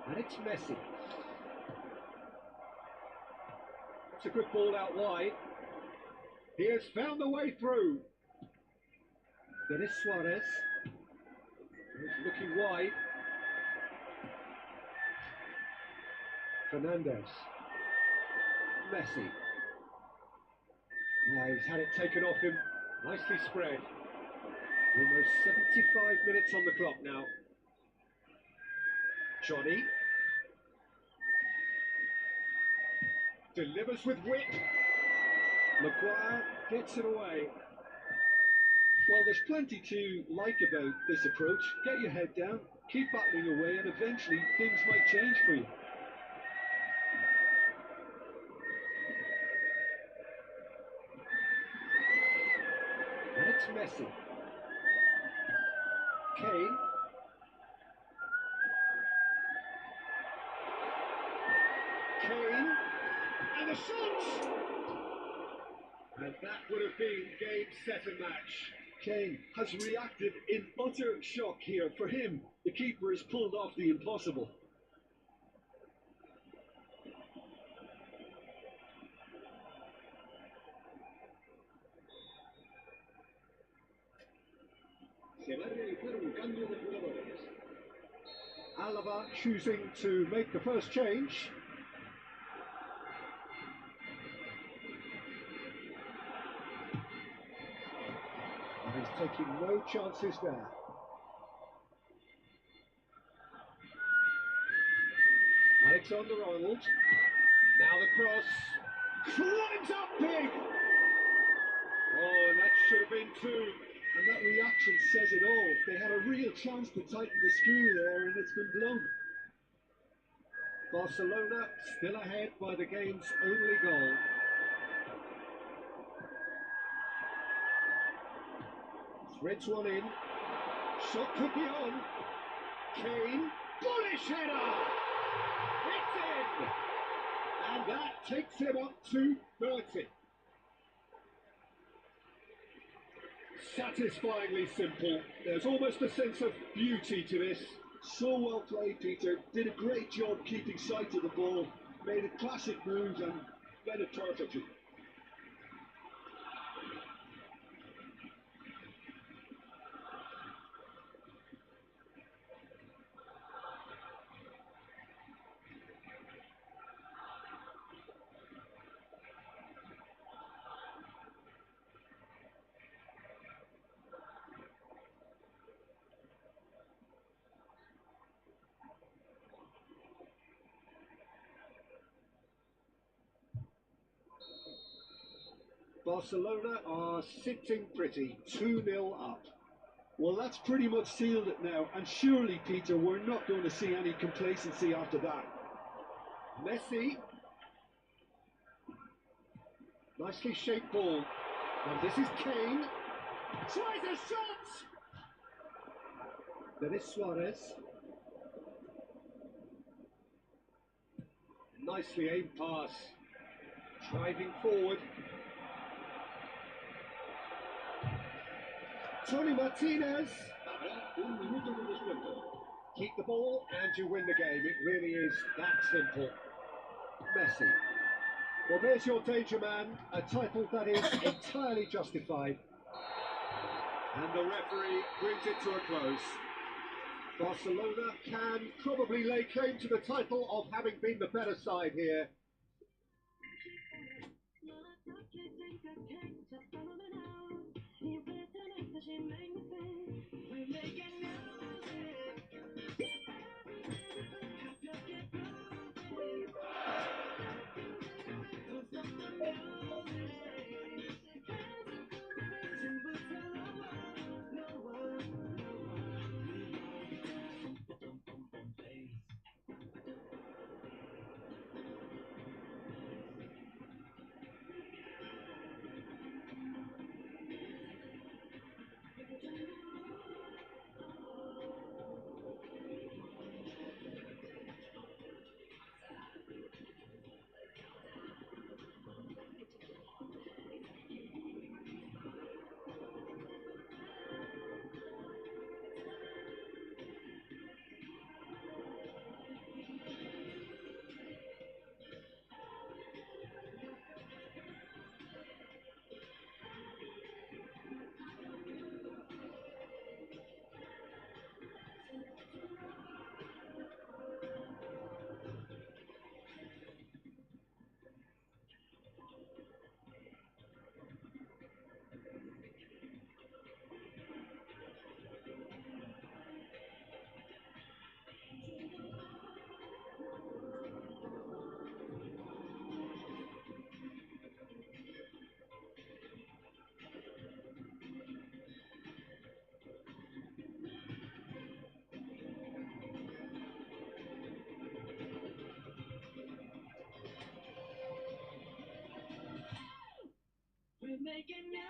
And it's Messi. It's a good ball out wide. He has found the way through. Denis Suarez. He's looking wide. Fernandez. Messi. Now he's had it taken off him. Nicely spread. Almost 75 minutes on the clock now. Johnny. Delivers with wit. Maguire gets it away. Well, there's plenty to like about this approach. Get your head down, keep battling away, and eventually things might change for you. And it's Messi. Kane. Kane. And the shot! And that would have been game, set and match. Kane has reacted in utter shock here. For him, the keeper has pulled off the impossible. Se va a realizar un cambio de jugadores. Alaba choosing to make the first change. And he's taking no chances there. Alexander-Arnold. Now the cross. Climbs up big! Oh, that should have been two. And that reaction says it all. They had a real chance to tighten the screw there, and it's been blown. Barcelona still ahead by the game's only goal. Threads one in. Shot could be on. Kane. Bullish header! It's in! And that takes him up to 30. Satisfyingly simple. There's almost a sense of beauty to this. So well played, Peter. Did a great job keeping sight of the ball. Made a classic move and led it perfectly. Barcelona are sitting pretty, 2-0 up. Well, that's pretty much sealed it now. And surely, Peter, we're not going to see any complacency after that. Messi. Nicely shaped ball. And this is Kane. Tries a shot! Denis Suarez. Nicely aimed pass. Driving forward. Tony Martinez. Keep the ball and you win the game. It really is that simple. Messi. Well, there's your danger man, a title that is entirely justified. And the referee brings it to a close. Barcelona can probably lay claim to the title of having been the better side here. We're making music.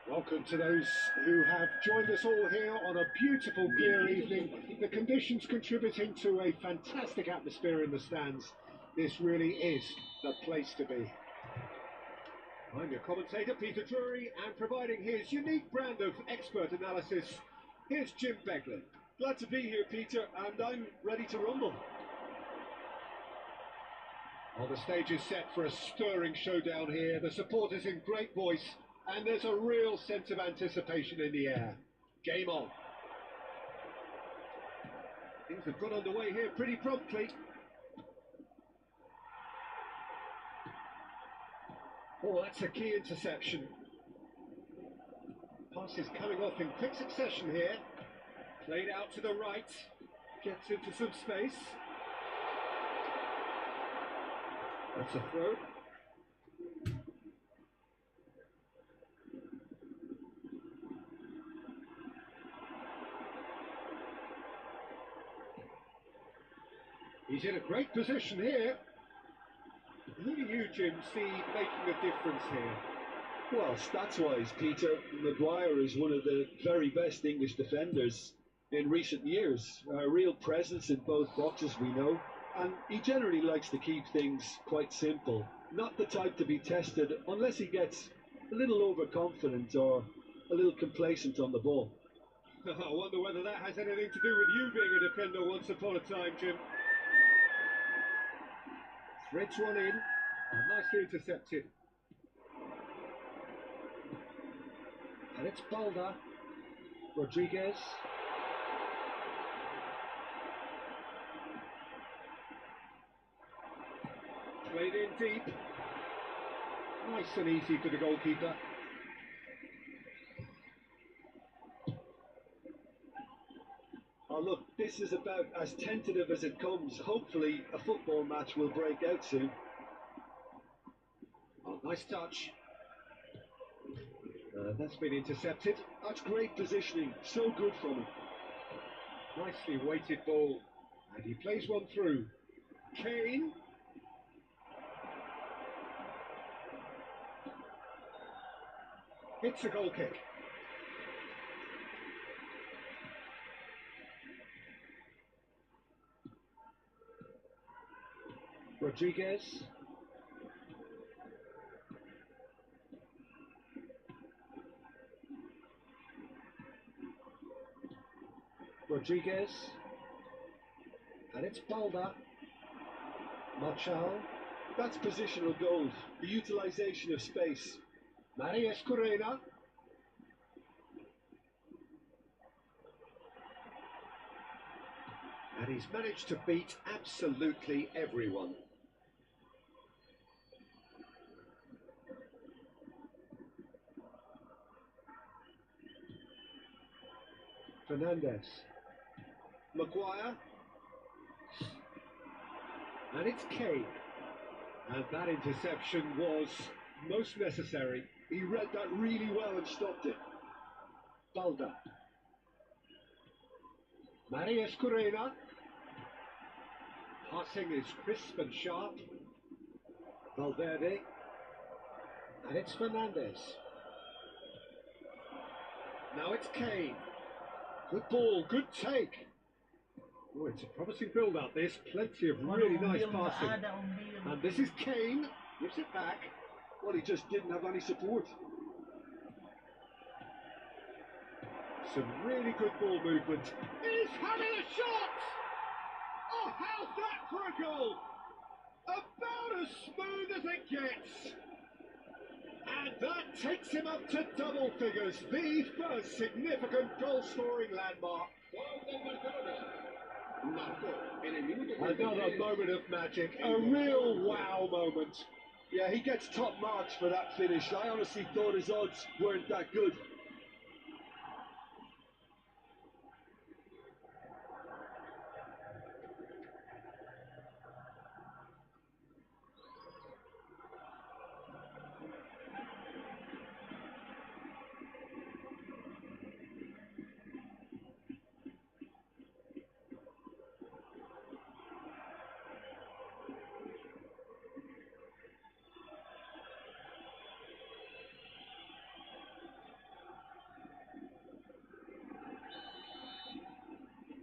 Welcome to those who have joined us all here on a beautiful, clear evening. The conditions contributing to a fantastic atmosphere in the stands. This really is the place to be. I'm your commentator, Peter Drury, and providing his unique brand of expert analysis, here's Jim Beglin. Glad to be here, Peter, and I'm ready to rumble. Well, the stage is set for a stirring showdown here. The supporters in great voice, and there's a real sense of anticipation in the air. Game on. Things have got underway here pretty promptly. Oh, that's a key interception. Passes coming off in quick succession here. Played out to the right. Gets into some space. That's a throw. He's in a great position here. Who do you, Jim, see making a difference here? Well, stats-wise, Peter, Maguire is one of the very best English defenders in recent years. A real presence in both boxes, we know, and he generally likes to keep things quite simple. Not the type to be tested unless he gets a little overconfident or a little complacent on the ball. I wonder whether that has anything to do with you being a defender once upon a time, Jim. Threads one in, and nicely intercepted. And it's Balda. Rodriguez. Played in deep. Nice and easy for the goalkeeper. Oh, look, this is about as tentative as it comes. Hopefully, a football match will break out soon. Oh, nice touch. That's been intercepted. That's great positioning. So good from him. Nicely weighted ball. And he plays one through. Kane. It's a goal kick. Rodriguez. Rodriguez. And it's Balda. Marchal. That's positional gold. The utilisation of space. Marius Correa. And he's managed to beat absolutely everyone. Fernandez. Maguire. And it's Kane. And that interception was most necessary. He read that really well and stopped it. Balda. Marius Correa. Passing is crisp and sharp. Valverde. And it's Fernandez. Now it's Kane. Good ball, good take. Oh, it's a promising build-up, this. Plenty of really nice passing. And this is Kane. Gives it back. Well, he just didn't have any support. Some really good ball movement. He's having a shot! Oh, how's that for a goal? About as smooth as it gets. And that takes him up to double figures. The first significant goal-scoring landmark. Another moment of magic. A real wow moment. Yeah, he gets top marks for that finish. I honestly thought his odds weren't that good.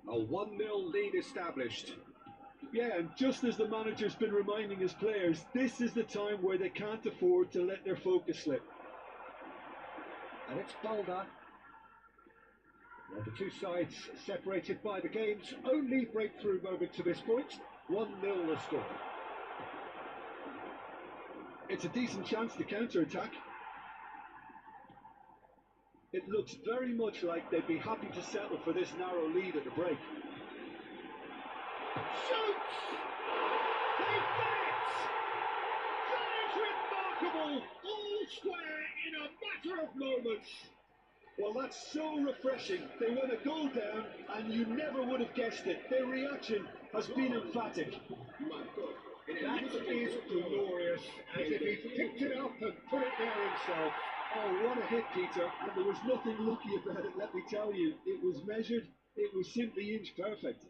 A 1-0 lead established. Yeah, and just as the manager's been reminding his players, this is the time where they can't afford to let their focus slip. And it's Balda. Now the two sides separated by the game's only breakthrough moment to this point. 1-0 the score. It's a decent chance to counter-attack. It looks very much like they'd be happy to settle for this narrow lead at the break. Shoots! They did it! That is remarkable! All square in a matter of moments. Well, that's so refreshing. They went a goal down and you never would have guessed it. Their reaction has been emphatic. That is glorious, as if he picked it up and put it there himself. Oh, what a hit, Peter. And there was nothing lucky about it, let me tell you. It was measured. It was simply inch perfect.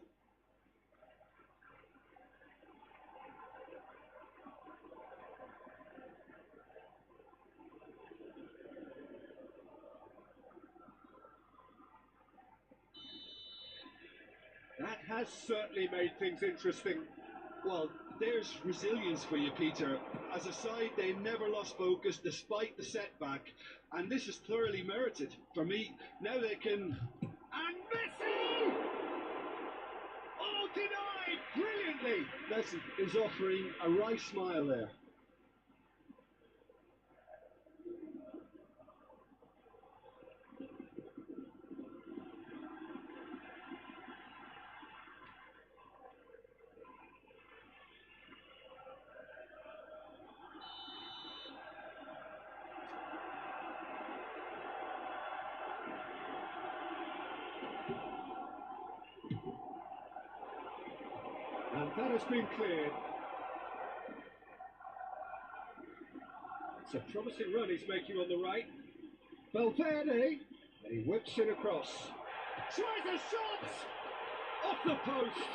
That has certainly made things interesting. Well, there's resilience for you, Peter. As a side, they never lost focus despite the setback, and this is thoroughly merited. For me, now they can... And Messi! Oh, denied brilliantly! Messi is offering a wry smile there. And that has been cleared. It's a promising run he's making on the right. Valverde, and he whips it across. Tries a shot! Off the post!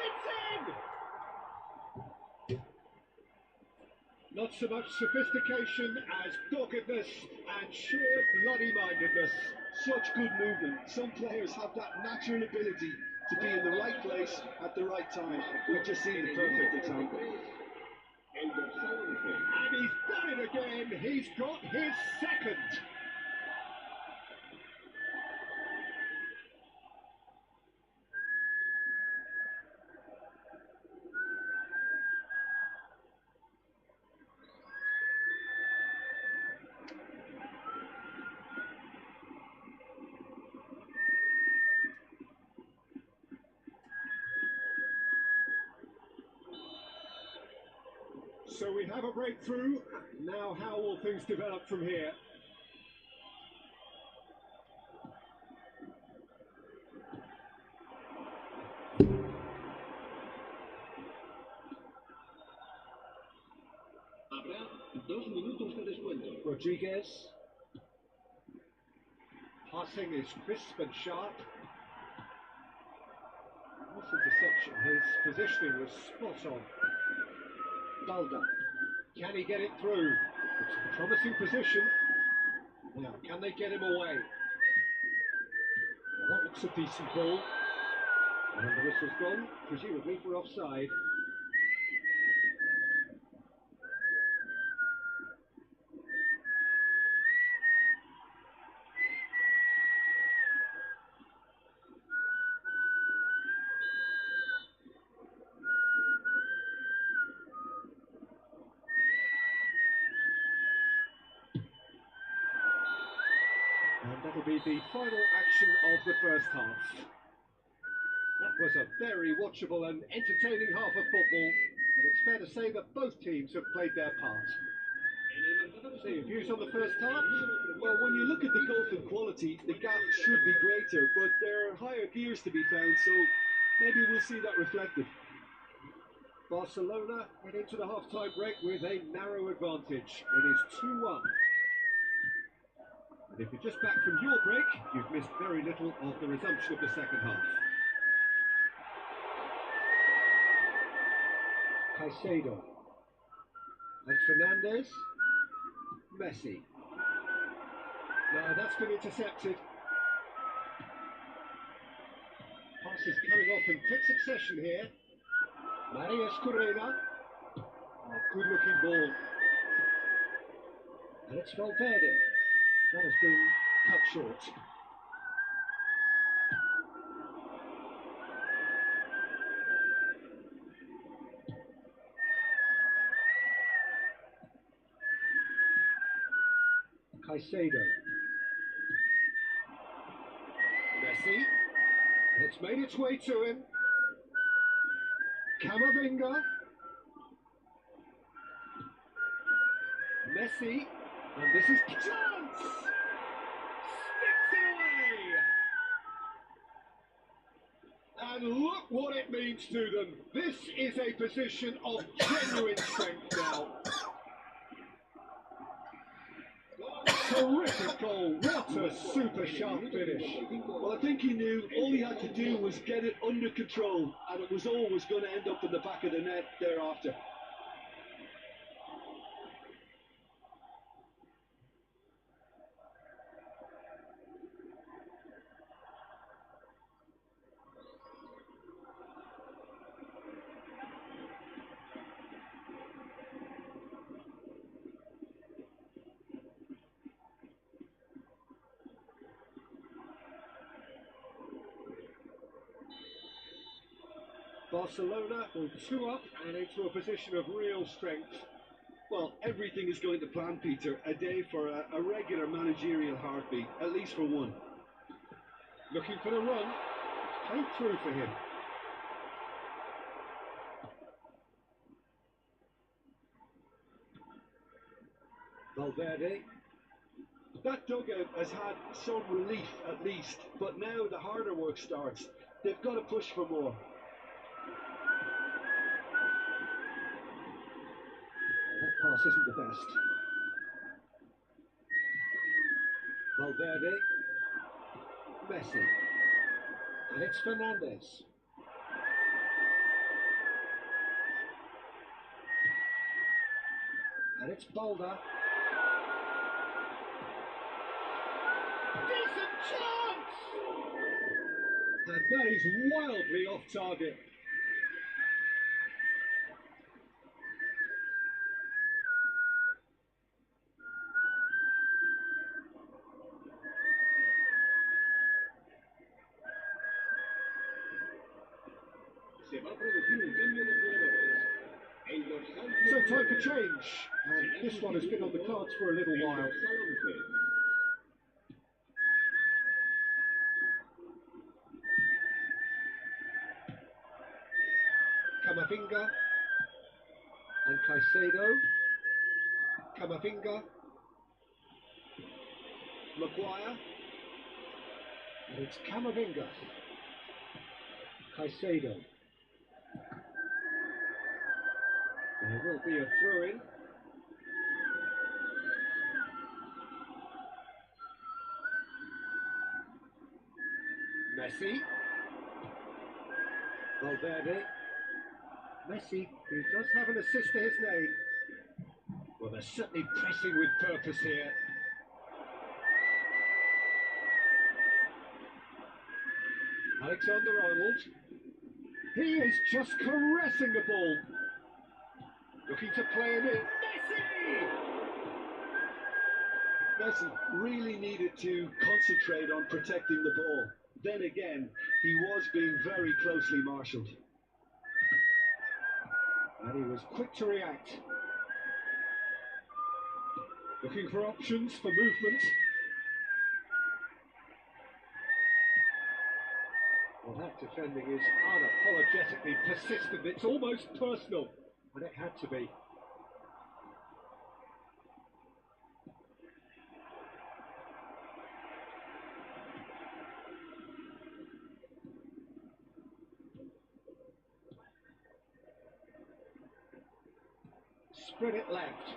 It's in! Not so much sophistication as doggedness and sheer bloody-mindedness. Such good movement. Some players have that natural ability to be in the right place at the right time. We've just seen the perfect example. And he's done it again. He's got his second. So we have a breakthrough. Now how will things develop from here? Habrá 2 minutos de descuento. Rodriguez. Passing is crisp and sharp. Nice interception. His positioning was spot on. Balda. Can he get it through? It's a promising position. Now, can they get him away? Well, that looks a decent ball. And the whistle's gone, presumably for offside. And that'll be the final action of the first half. That was a very watchable and entertaining half of football, and it's fair to say that both teams have played their part. So your views on the first half? Well, when you look at the gulf in quality, the gap should be greater, but there are higher gears to be found, so maybe we'll see that reflected. Barcelona head into the half-time break with a narrow advantage. It is 2-1. And if you're just back from your break, you've missed very little of the resumption of the second half. Caicedo. And Fernandez. Messi. No, that's been intercepted. Passes coming off in quick succession here. Maria Escurena. Oh, good looking ball. And it's Valverde. That has been cut short. Caicedo. Messi. And it's made its way to him. Camavinga. Messi. And this is chance! Sticks it away! And look what it means to them. This is a position of genuine strength now. Terrific goal. What a super sharp finish. Well, I think he knew all he had to do was get it under control, and it was always going to end up in the back of the net thereafter. Barcelona will two up and into a position of real strength. Well, everything is going to plan, Peter. A day for a regular managerial heartbeat, at least for one. Looking for the run. Played through for him. Valverde. That dugout has had some relief at least, but now the harder work starts. They've got to push for more. That pass isn't the best. Valverde. Messi. And it's Fernandez. And it's Boulder. Decent chance! And that is wildly off target. Se va a producir un cambio de jugadores. El dorsal So time for change. And this one has been on the cards for a little el while. dorsal 11. Camavinga. And Caicedo. Camavinga. Maguire. And it's Camavinga. Caicedo. There will be a throw-in. Messi. Valverde. Messi, who does have an assist to his name. Well, they're certainly pressing with purpose here. Alexander-Arnold. He is just caressing the ball. Looking to play him in. Messi! Messi really needed to concentrate on protecting the ball. Then again, he was being very closely marshalled. And he was quick to react. Looking for options for movement. Well, that defending is unapologetically persistent. It's almost personal, but it had to be. Spread it left.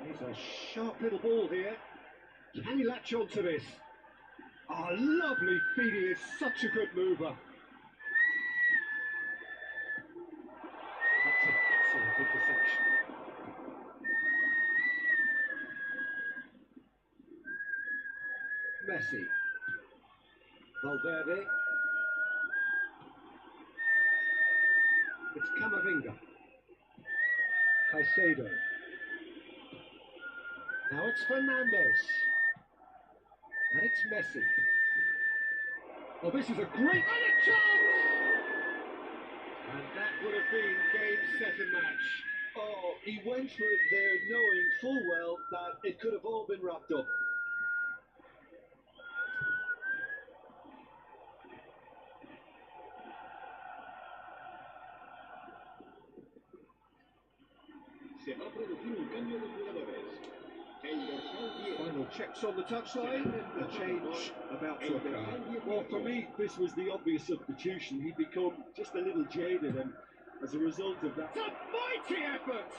He's a sharp little ball here. Can he latch on to this? Oh, lovely feed. He is such a good mover. That's an excellent interception. Messi. Valverde. It's Camavinga. Caicedo. Now it's Fernandez. And it's Messi. Oh, this is a great... And a chance! And that would have been game, set and match. Oh, he went for it there knowing full well that it could have all been wrapped up. Se va a producir un cambio de jugadores. El dorsal 10. Final checks on the touchline. A change about to occur. Well, for me, this was the obvious substitution. He'd become just a little jaded, and as a result of that... It's a mighty effort!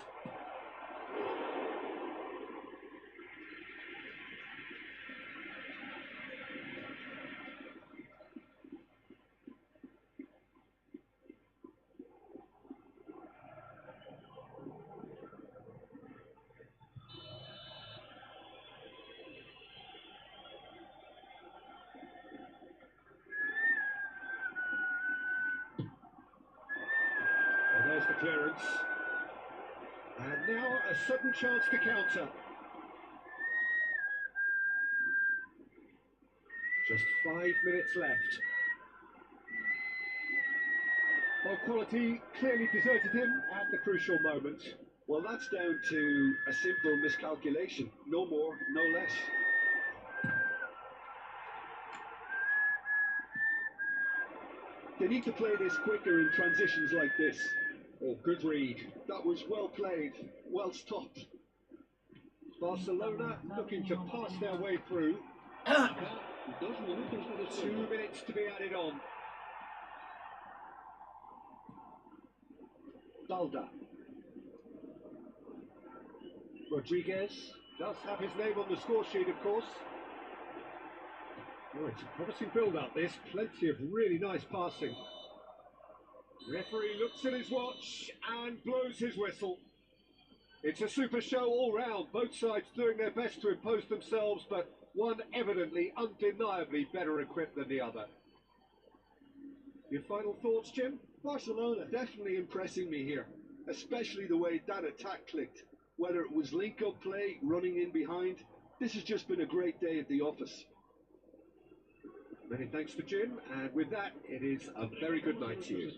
There's the clearance. And now a sudden chance to counter. Just 5 minutes left. Well, quality clearly deserted him at the crucial moment. Well, that's down to a simple miscalculation. No more, no less. They need to play this quicker in transitions like this. Oh, good read. That was well played, well stopped. Barcelona looking to pass their way through. 2 minutes to be added on. Balda. Rodriguez does have his name on the score sheet, of course. Oh, it's a promising build-up, this. Plenty of really nice passing. Referee looks at his watch and blows his whistle. It's a super show all round, both sides doing their best to impose themselves, but one evidently, undeniably better equipped than the other. Your final thoughts, Jim? Barcelona definitely impressing me here, especially the way that attack clicked. Whether it was link-up play, running in behind, this has just been a great day at the office. Many thanks to Jim, and with that, it is a very good night to you.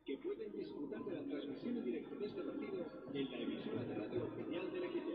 Que pueden disfrutar de la transmisión en directo de este partido en la emisora de radio oficial del equipo.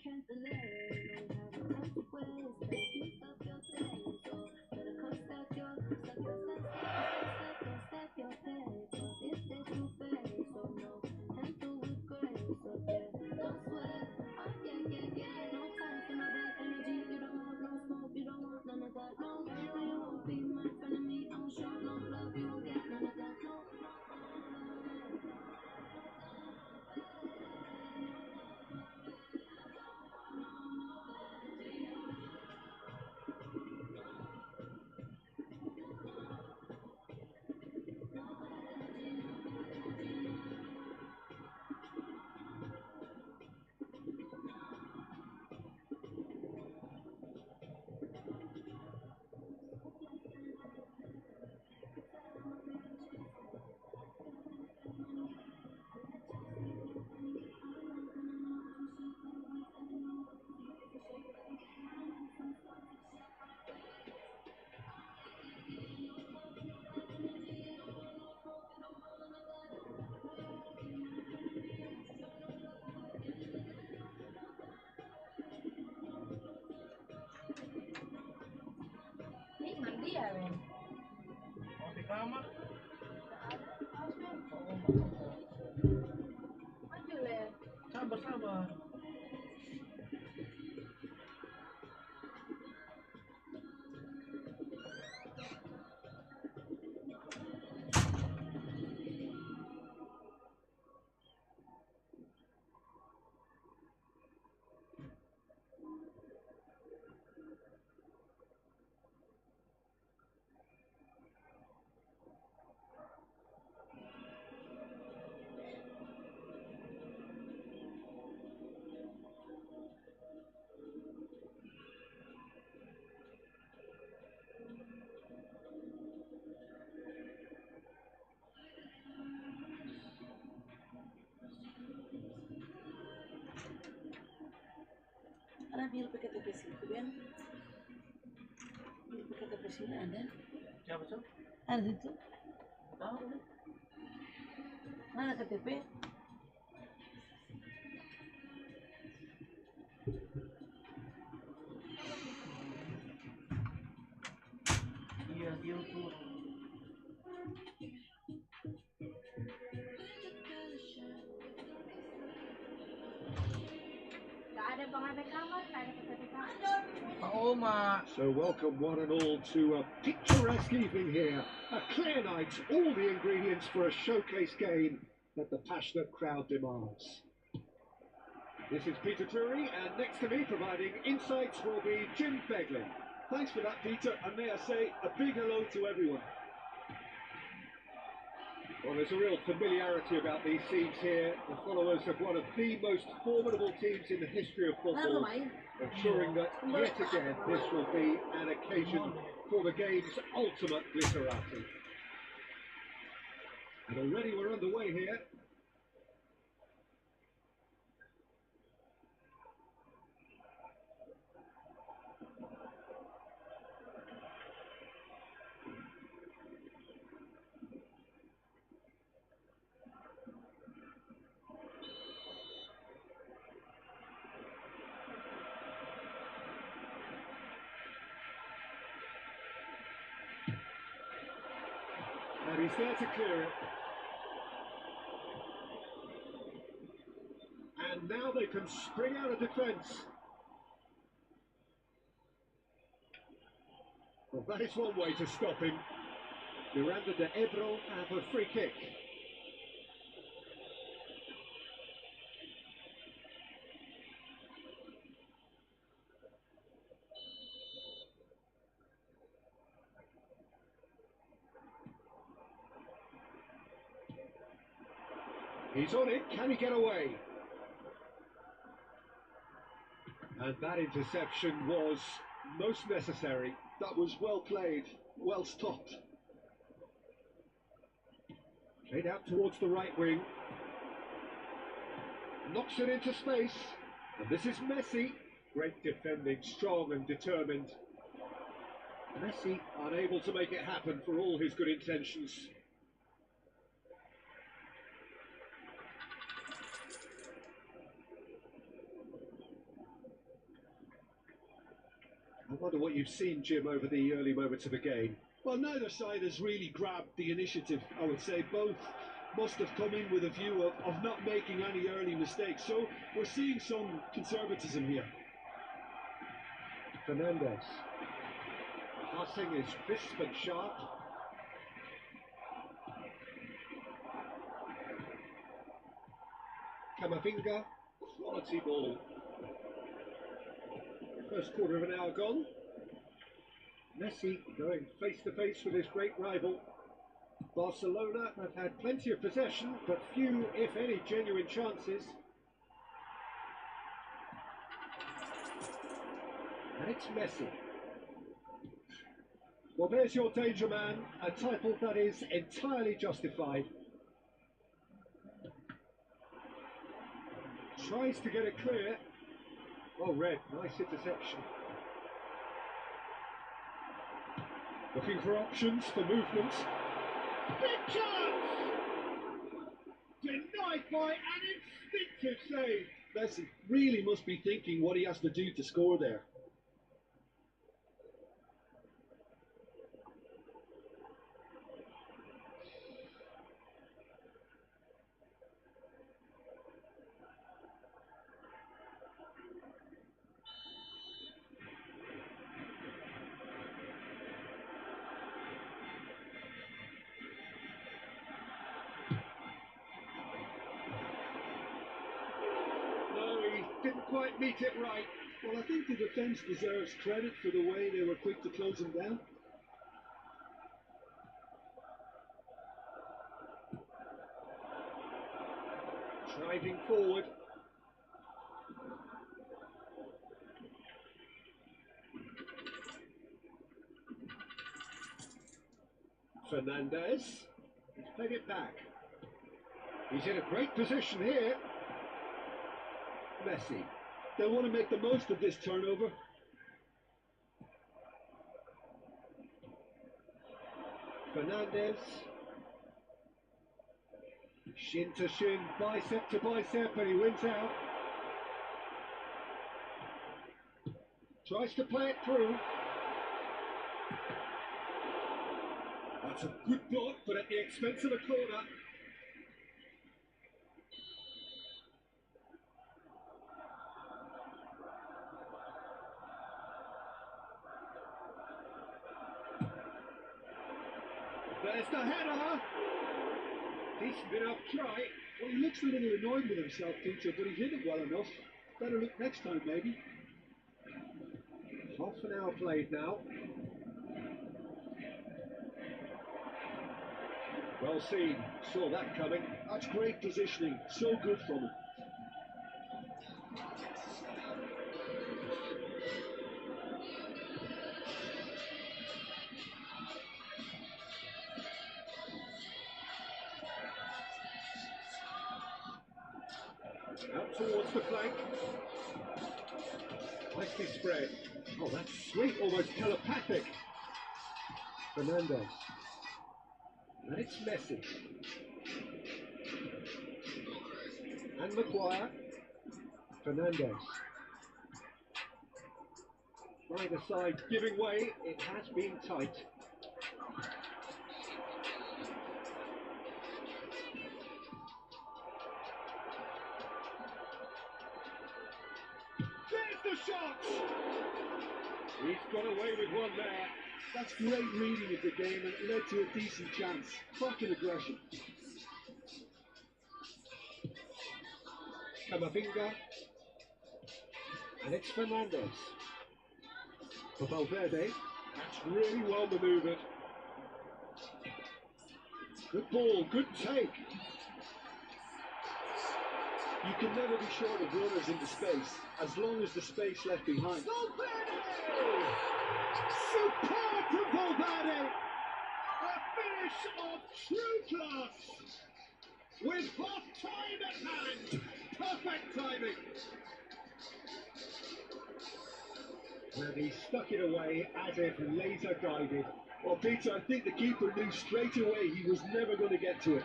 Can't delay, no have time to waste. Pick up your things, so better come stack your paper. If they too fast, so no, handle with grace, so yeah, don't sweat. Oh yeah, no time for no bad energy. You don't want no smoke, you don't want none of that. No, you won't be my friend of me. I won't show no love, you won't get none of that. No. Dia, men. Mau di kamar? Maju, Len. Sabar. Ada di PKTP situ kan? Di PKTP sini ada. Siapa tuh? Ada situ. Tahu deh. Mana KTP? Iya, dia tuh. So welcome one and all to a picturesque evening here. A clear night, all the ingredients for a showcase game. that the passionate crowd demands. This is Peter Drury, and next to me providing insights will be Jim Beglin. Thanks for that, Peter, and may I say a big hello to everyone. Well, there's a real familiarity about these scenes here. The followers of one of the most formidable teams in the history of football, ensuring that yet again this will be an occasion for the game's ultimate glitterati. And already we're underway here. And he's there to clear it. And now they can spring out of defence. Well, that is one way to stop him. Miranda de Ebro have a free kick. He's on it, can he get away? And that interception was most necessary. That was well played, well stopped. Played out towards the right wing. Knocks it into space. And this is Messi. Great defending, strong and determined. Messi unable to make it happen for all his good intentions. I wonder what you've seen, Jim, over the early moments of the game. Well, neither side has really grabbed the initiative, I would say. Both must have come in with a view of not making any early mistakes. So we're seeing some conservatism here. Fernandez. Passing is crisp and sharp. Camavinga. Quality ball. First quarter of an hour gone. Messi going face to face with his great rival. Barcelona have had plenty of possession, but few, if any, genuine chances. And it's Messi. Well, there's your danger man, a title that is entirely justified. Tries to get it clear. Oh, red, nice interception. Looking for options for movement. Big chance! Denied by an instinctive save. Messi really must be thinking what he has to do to score there. Didn't quite meet it right. Well, I think the defence deserves credit for the way they were quick to close him down. Driving forward. Fernandez. He's played it back. He's in a great position here. Messi. They'll want to make the most of this turnover. Fernandez. Shin to shin, bicep to bicep, and he wins out. Tries to play it through. That's a good block, but at the expense of a corner. There's the header. Decent enough try. Well, he looks a little annoyed with himself, Peter, but he did it well enough. Better look next time, maybe. Half an hour played now. Well seen. Saw that coming. That's great positioning. So good from him. Out towards the flank. Nicely spread. Oh, that's sweet, almost telepathic. Fernandez. And it's Messi. And Maguire. Fernandez. Neither side giving way. It has been tight. There's the shot! He's got away with one there. That's great reading of the game and it led to a decent chance. Fucking aggression. Camavinga. And it's Fernandez. For Valverde. That's really well manoeuvred. Good ball, good take. You can never be short of runners into space, as long as the space left behind. Valverde! Superb from Valverde! A finish of true class! With half time at hand! Perfect timing! And he stuck it away as if laser guided. Well, Peter, I think the keeper knew straight away he was never going to get to it.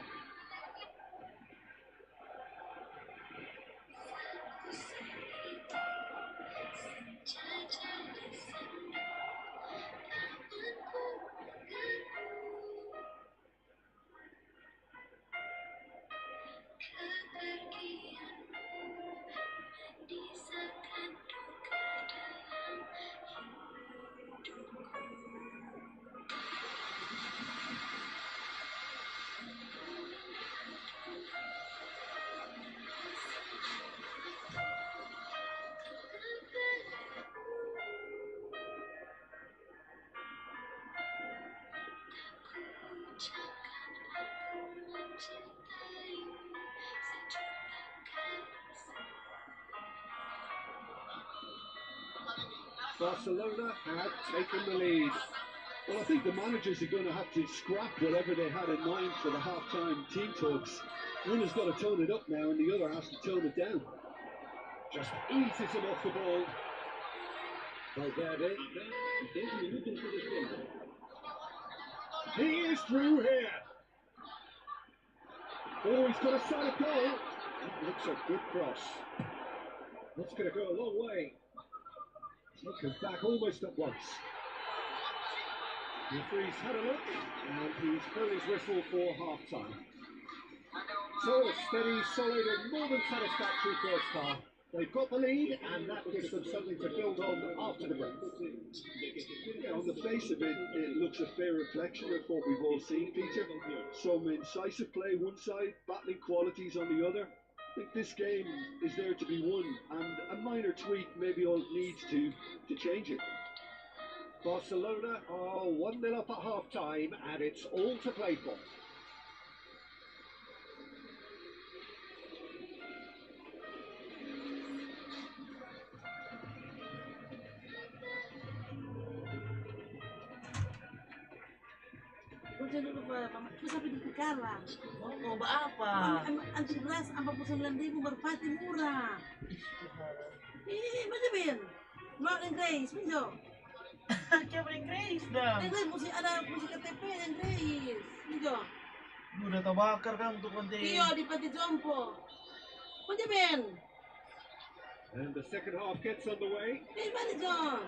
Barcelona had taken the lead. Well, I think the managers are going to have to scrap whatever they had in mind for the half-time team talks. One has got to tone it up now and the other has to tone it down. Just eases him off the ball. Valverde. He is through here. Oh, he's got a solid goal. That looks a good cross. That's going to go a long way. Looking back almost at once. The referee's had a look and he's blown his whistle for half-time. So a steady, solid and more than satisfactory first half. They've got the lead and that gives them something to build on after the break. Yeah, on the face of it, it looks a fair reflection of what we've all seen, Peter. Some incisive play one side, battling qualities on the other. I think this game is there to be won, and a minor tweak maybe all it needs to change it. Barcelona are 1-0 up at half-time and it's all to play for. Kung sino ba, sabi ng Pagkara. Oh, ba apa? Antik beras, 49.000 berpati murah. Macam ben? Mak dan Grace, medyo. Siapa yang Grace dah? Dan Grace, ada musik KTP dan Grace, medyo. Udah terbakar kan untuk konten. Iyo, di Panti Jompo. Macam ben? And the second half gets underway. Mana John?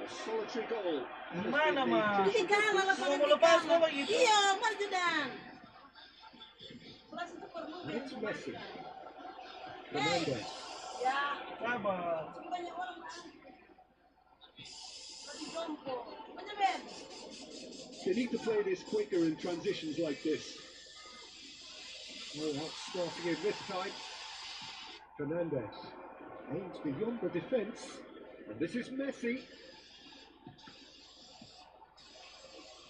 A solitary goal. Mana mah? Di kalah lah pada Mau lepas kok begitu? Iya, maju dan. Beras itu perlu. And it's Messi. Fernandez. Ya. Sabar. Banyak orang Panti Jompo. Macam ben? They need to play this quicker in transitions like this. Oh, that's starting in this time. Fernandez aims beyond the defence, and this is Messi.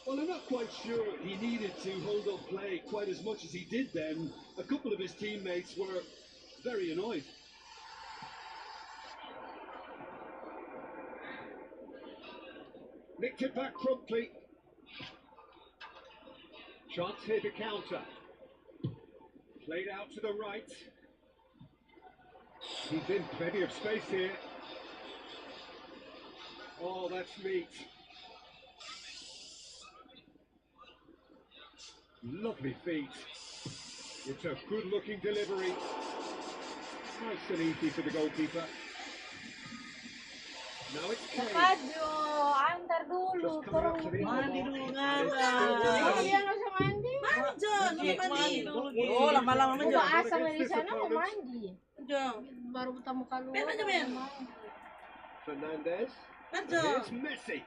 Well, I'm not quite sure he needed to hold up play quite as much as he did then. A couple of his teammates were very annoyed. Nicked it back promptly. Chance here to counter. Played out to the right. He's in plenty of space here. Oh, that's neat. Lovely feet. It's a good-looking delivery. Nice and easy for the goalkeeper. Now it's Kane. Kado, antar dulu, Just coming up to turun the dulu. Mandi elbow. dulu And ngala. Oh, it's dia nggak usah mandi. John, Mandi mandi. dulu. Oh, lama-lama Udah John. asal di sana mau mandi. John. Baru pertama kali. Ben aja, Ben. Fernandez. And John. here's Messi.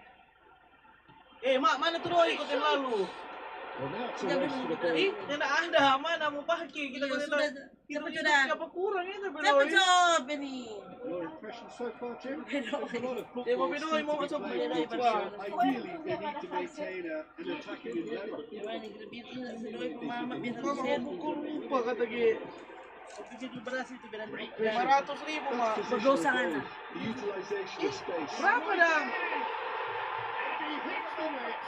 Mak, mana tuh Roy ikut yang lalu? Well, now it's a Jangan race for the dulu, ball. Tidak ada, mana mau pakai kita Iya, kita sudah. kita Cepet kita sudah. siapa kurang itu Cepet Roy? job ini. Your impression so far, Jim? There's a lot of football Dia mau Pinoy, still mau to be masuk played, Pinoy, but, Pak. ideally they need to maintain an attacking endeavour. Gimana gitu sedoi pemamat biasa Mama share. pukul lupa kata G. Tapi dia beras itu beda. 500.000 mak. That's Berdosa, positional Ana. goal, the utilisation of space. Berapa dang? He hits the net.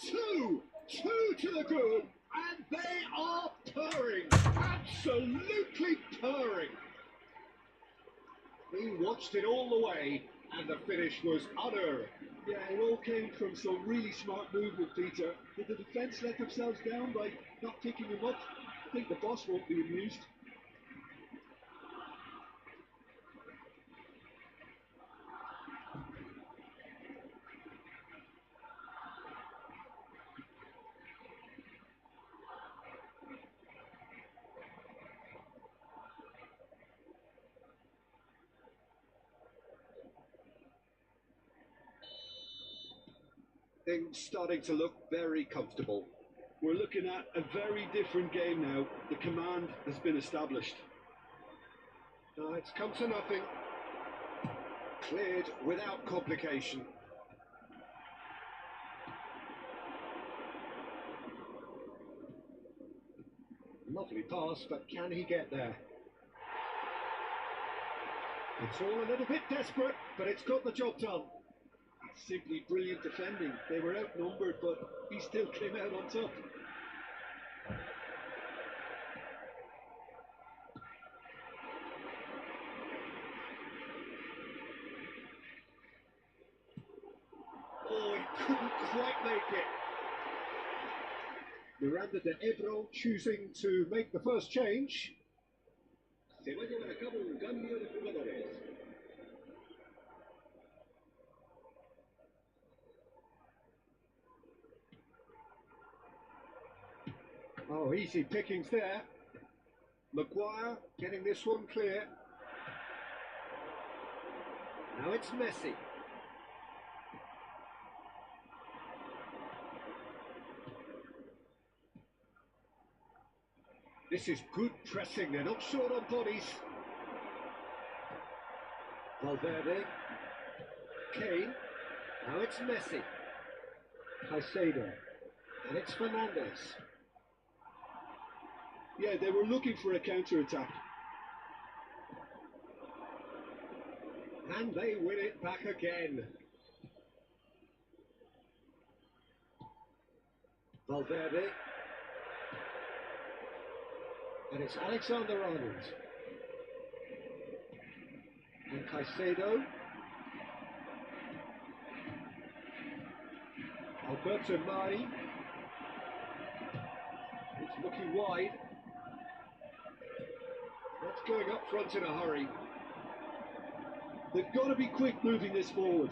Two to the good, and they are purring, absolutely purring. He watched it all the way, and the finish was utter. Yeah, it all came from some really smart movement, Peter. Did the defence let themselves down by not picking him up? I think the boss won't be amused. Things starting to look very comfortable. We're looking at a very different game now. The command has been established. It's come to nothing. Cleared without complication. Lovely pass, but can he get there? It's all a little bit desperate, but it's got the job done. Simply brilliant defending. They were outnumbered, but he still came out on top. Oh, he couldn't quite make it. Miranda de Ebro choosing to make the first change. Se va a llevar a cabo un cambio de jugadores. Oh, easy pickings there. Maguire getting this one clear. Now it's Messi. This is good pressing, they're not short on bodies. Valverde. Kane. Now it's Messi. Caicedo. And it's Fernandez. Yeah, they were looking for a counter-attack. And they win it back again. Valverde. And it's Alexander-Arnold. And Caicedo. Alberto Mari. It's looking wide. That's going up front in a hurry. They've got to be quick moving this forward.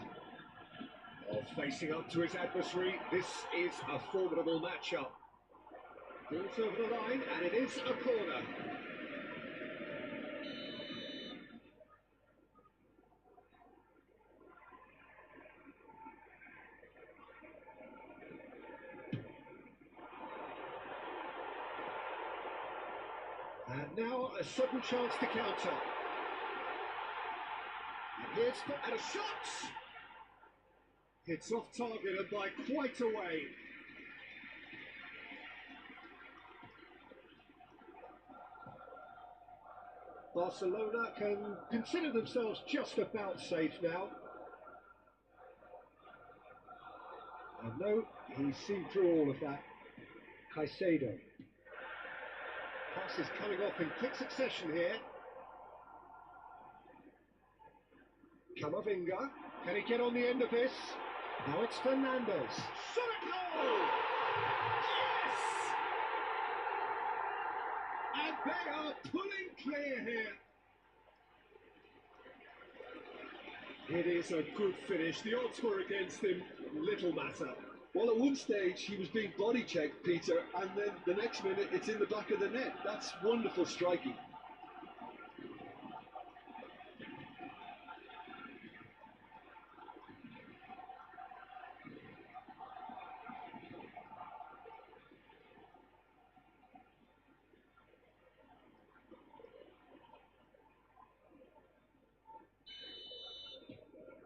Oh, facing up to his adversary, this is a formidable matchup. Balls over the line, and it is a corner. And now a sudden chance to counter. And and a shot! Hits off target and by quite a way. Barcelona can consider themselves just about safe now. And no, he's seen through all of that. Caicedo. Pass is coming off in quick succession here. Camavinga, can he get on the end of this? Now it's Fernandez. Shot a goal! Yes! And they are pulling clear here. It is a good finish. The odds were against him. Little matter. Well, at one stage he was being body checked, Peter, and then the next minute it's in the back of the net. That's wonderful striking.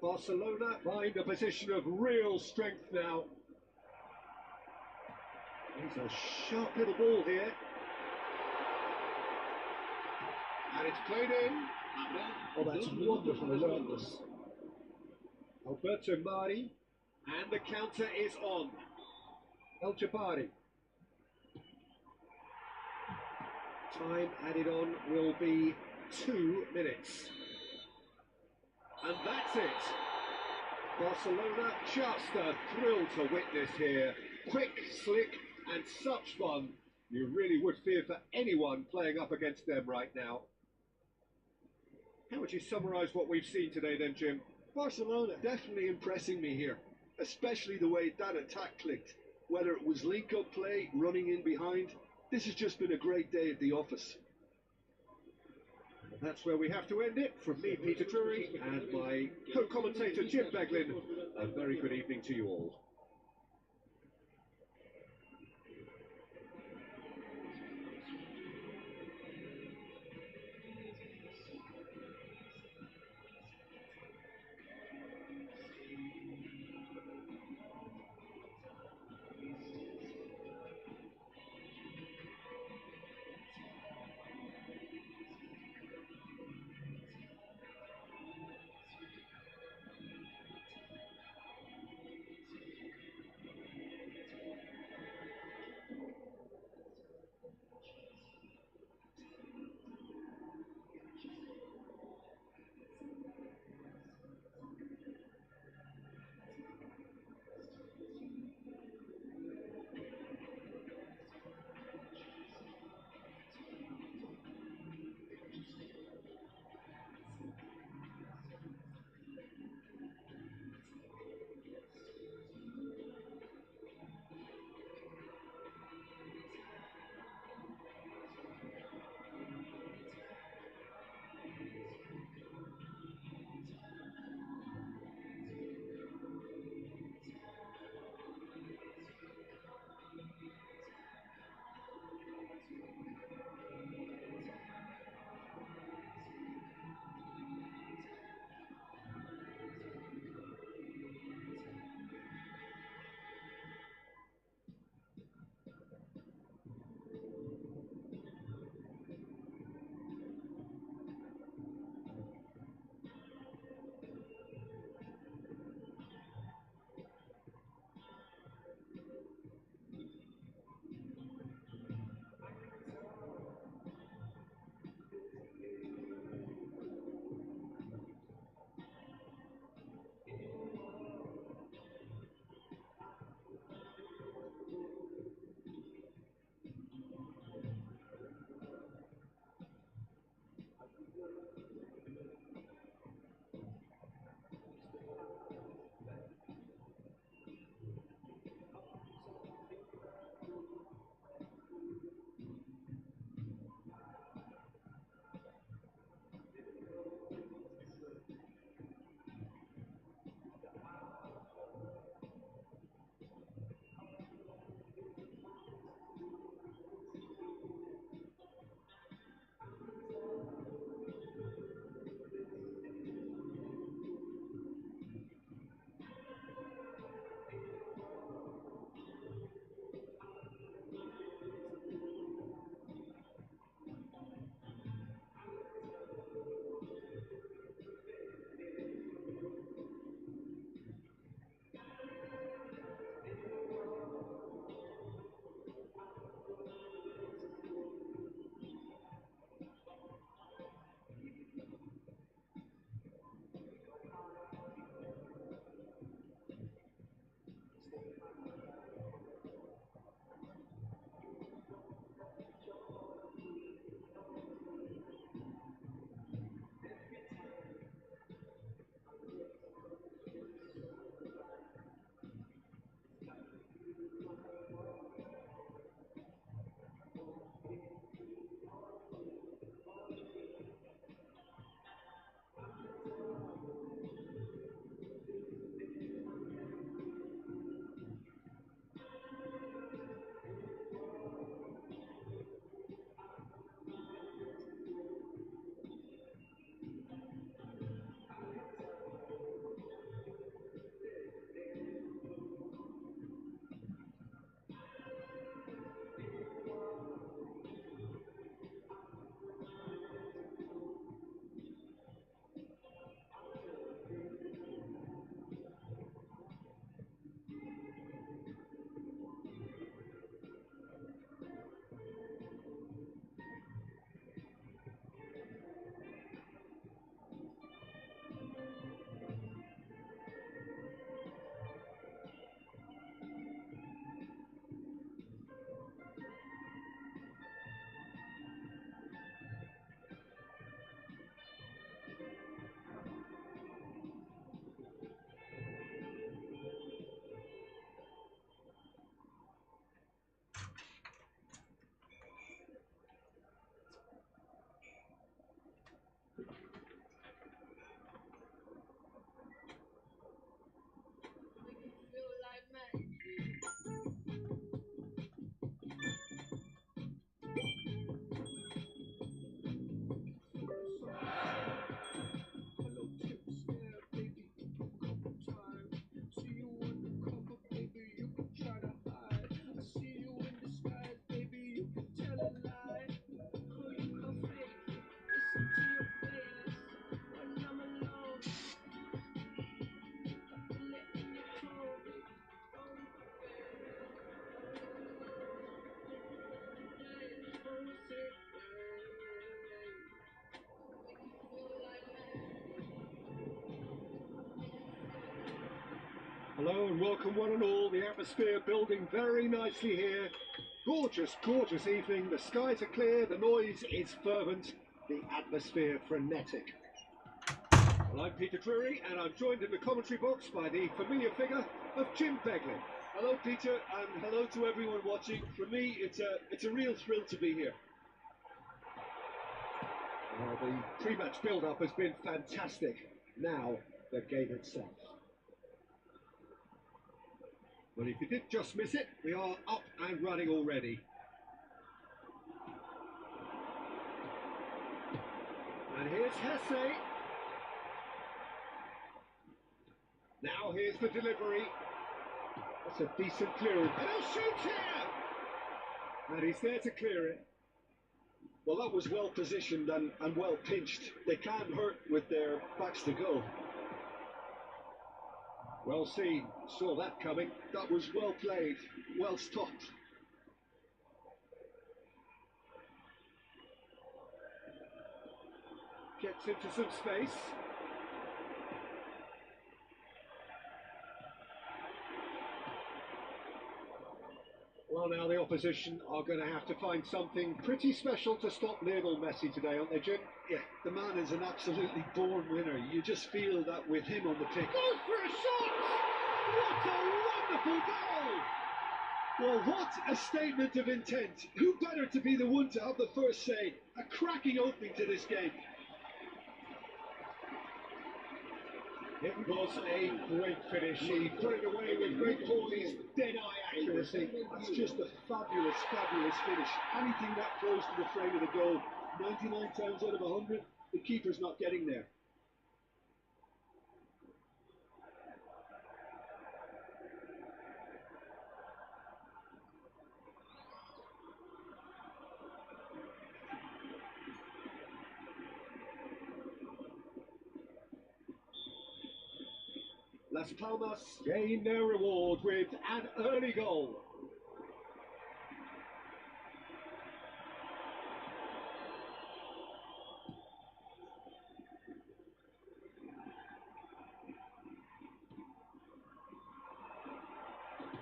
Barcelona find a position of real strength now. It's a sharp little ball here. And it's played in. Oh, that's wonderful alertness. Alberto Mari. And the counter is on. El Jabari. Time added on will be 2 minutes. And that's it. Barcelona, just a thrill to witness here. Quick, slick, and such fun. You really would fear for anyone playing up against them right now. How would you summarise what we've seen today then, Jim? Barcelona definitely impressing me here, especially the way that attack clicked. Whether it was link-up play, running in behind, this has just been a great day at the office. That's where we have to end it. From me, Peter Drury, and my co-commentator, Jim Beglin, a very good evening to you all. Hello and welcome one and all. The atmosphere building very nicely here. Gorgeous, gorgeous evening. The skies are clear, the noise is fervent, the atmosphere frenetic. Well, I'm Peter Drury and I'm joined in the commentary box by the familiar figure of Jim Begley. Hello, Peter, and hello to everyone watching. For me, it's a real thrill to be here. Well, the pre-match build-up has been fantastic. Now, the game itself. Well, if you did just miss it, we are up and running already. And here's Hesse. Now here's the delivery. That's a decent clearance. And he'll shoot here! And he's there to clear it. Well, that was well positioned and well pinched. They can't hurt with their backs to goal. Well seen, saw that coming. That was well played, well stopped. Gets into some space. Well, now the opposition are going to have to find something pretty special to stop Lionel Messi today, aren't they, Jim? Yeah, the man is an absolutely born winner. You just feel that with him on the pitch. Goes for a shot! What a wonderful goal! Well, what a statement of intent. Who better to be the one to have the first say? A cracking opening to this game. It was a great finish. He put it away with great poise, dead-eye accuracy. That's just a fabulous, fabulous finish. Anything that close to the frame of the goal, 99 times out of 100, the keeper's not getting there. Las Palmas gain their reward with an early goal.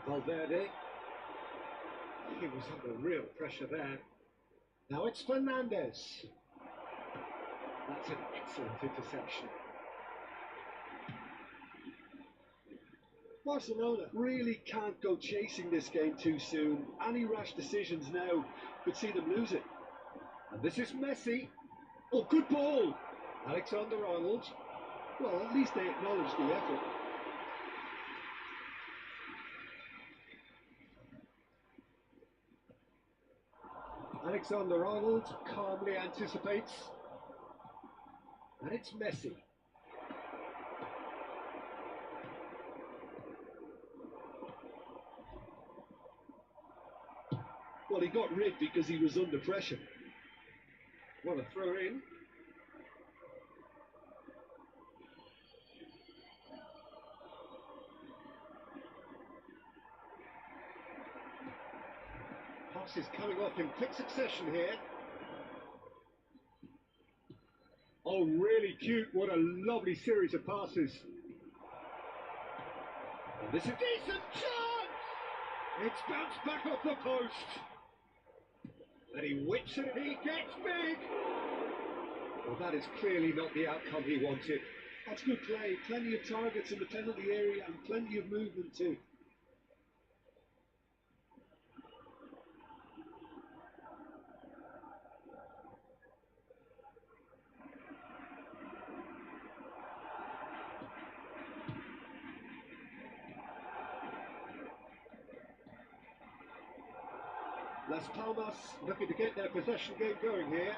Valverde. He was under real pressure there. Now it's Fernandez. That's an excellent interception. Barcelona really can't go chasing this game too soon. Any rash decisions now could see them lose it. And this is Messi. Oh, good ball! Alexander-Arnold. Well, at least they acknowledge the effort. Alexander-Arnold calmly anticipates. And it's Messi. Well, he got rid because he was under pressure. What a throw in. Passes coming off in quick succession here. Oh, really cute. What a lovely series of passes. And this is a decent chance! It's bounced back off the post. And he whips it and he gets big! Well, that is clearly not the outcome he wanted. That's good play. Plenty of targets in the penalty area and plenty of movement too. Las Palmas looking to get their possession game going here.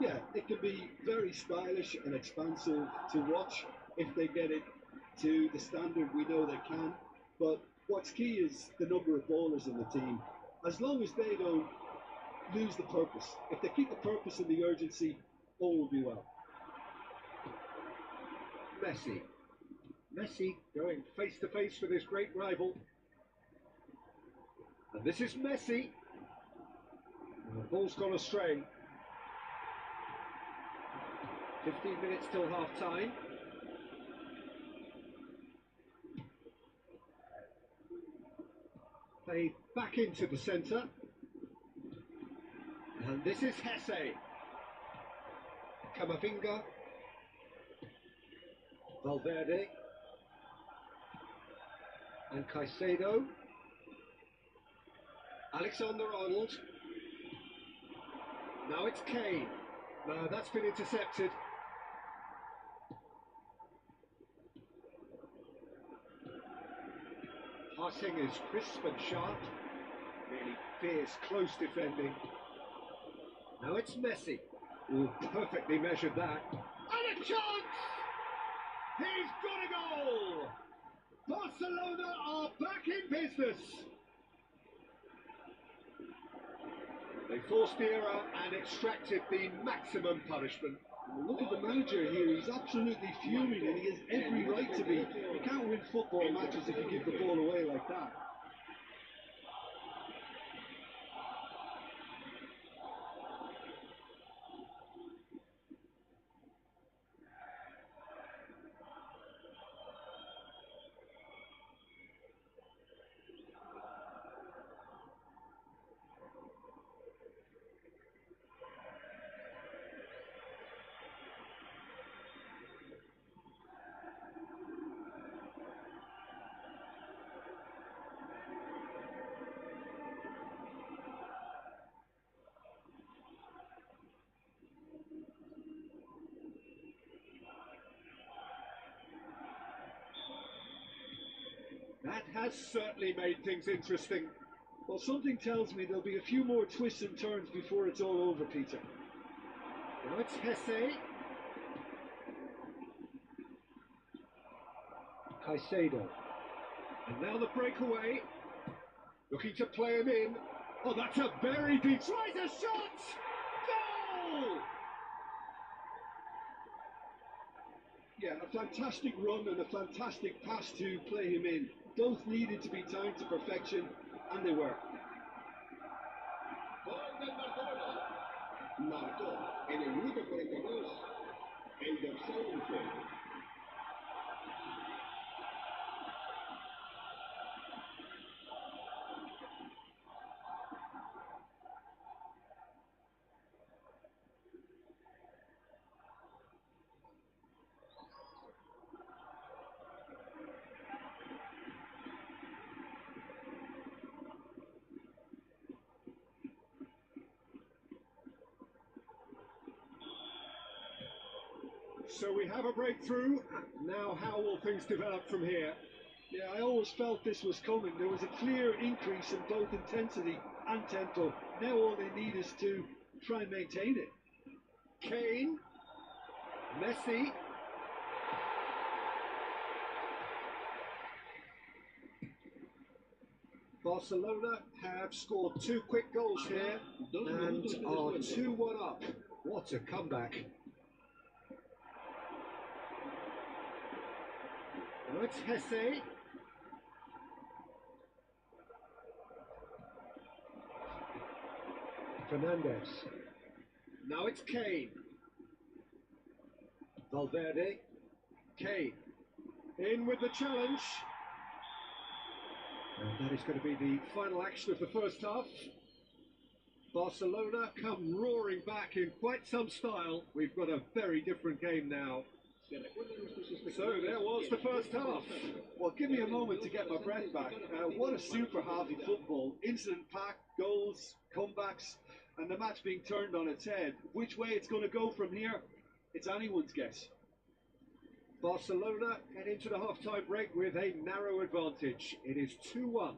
Yeah, it can be very stylish and expansive to watch if they get it to the standard we know they can. But what's key is the number of ballers in the team. As long as they don't lose the purpose, if they keep the purpose and the urgency, all will be well. Messi. Messi going face to face with his great rival. And this is Messi. And the ball's gone astray. 15 minutes till half time. Played back into the centre. And this is Hesse. Camavinga. Valverde. And Caicedo. Alexander-Arnold. Now it's Kane. No, that's been intercepted. Passing is crisp and sharp. Really fierce, close defending. Now it's Messi. Ooh, perfectly measured that. And a chance! He's got a goal! Barcelona are back in business. They forced the error and extracted the maximum punishment. Look at the manager here, he's absolutely fuming and he has every right to be. You can't win football matches if you give the ball away like that. That has certainly made things interesting. Well, something tells me there'll be a few more twists and turns before it's all over, Peter. Now it's Hesse. Caicedo. And now the breakaway. Looking to play him in. Oh, that's a very deep... Tries a shot! Goal! Yeah, a fantastic run and a fantastic pass to play him in. Both needed to be timed to perfection, and they were. Gol del Barcelona. Marcó en el minuto 42 el dorsal 11. So we have a breakthrough. Now how will things develop from here? Yeah, I always felt this was coming. There was a clear increase in both intensity and tempo. Now all they need is to try and maintain it. Kane. Messi. Barcelona have scored 2 quick goals here and are 2-1 up. What a comeback. Now it's Hesse. Fernandez. Now it's Kane. Valverde. Kane. In with the challenge. And that is going to be the final action of the first half. Barcelona come roaring back in quite some style. We've got a very different game now. So there was the first half. Well, give me a moment to get my breath back. What a super half of football. Incident-packed, goals, comebacks, and the match being turned on its head. Which way it's going to go from here, it's anyone's guess. Barcelona head into the half-time break with a narrow advantage. It is 2-1.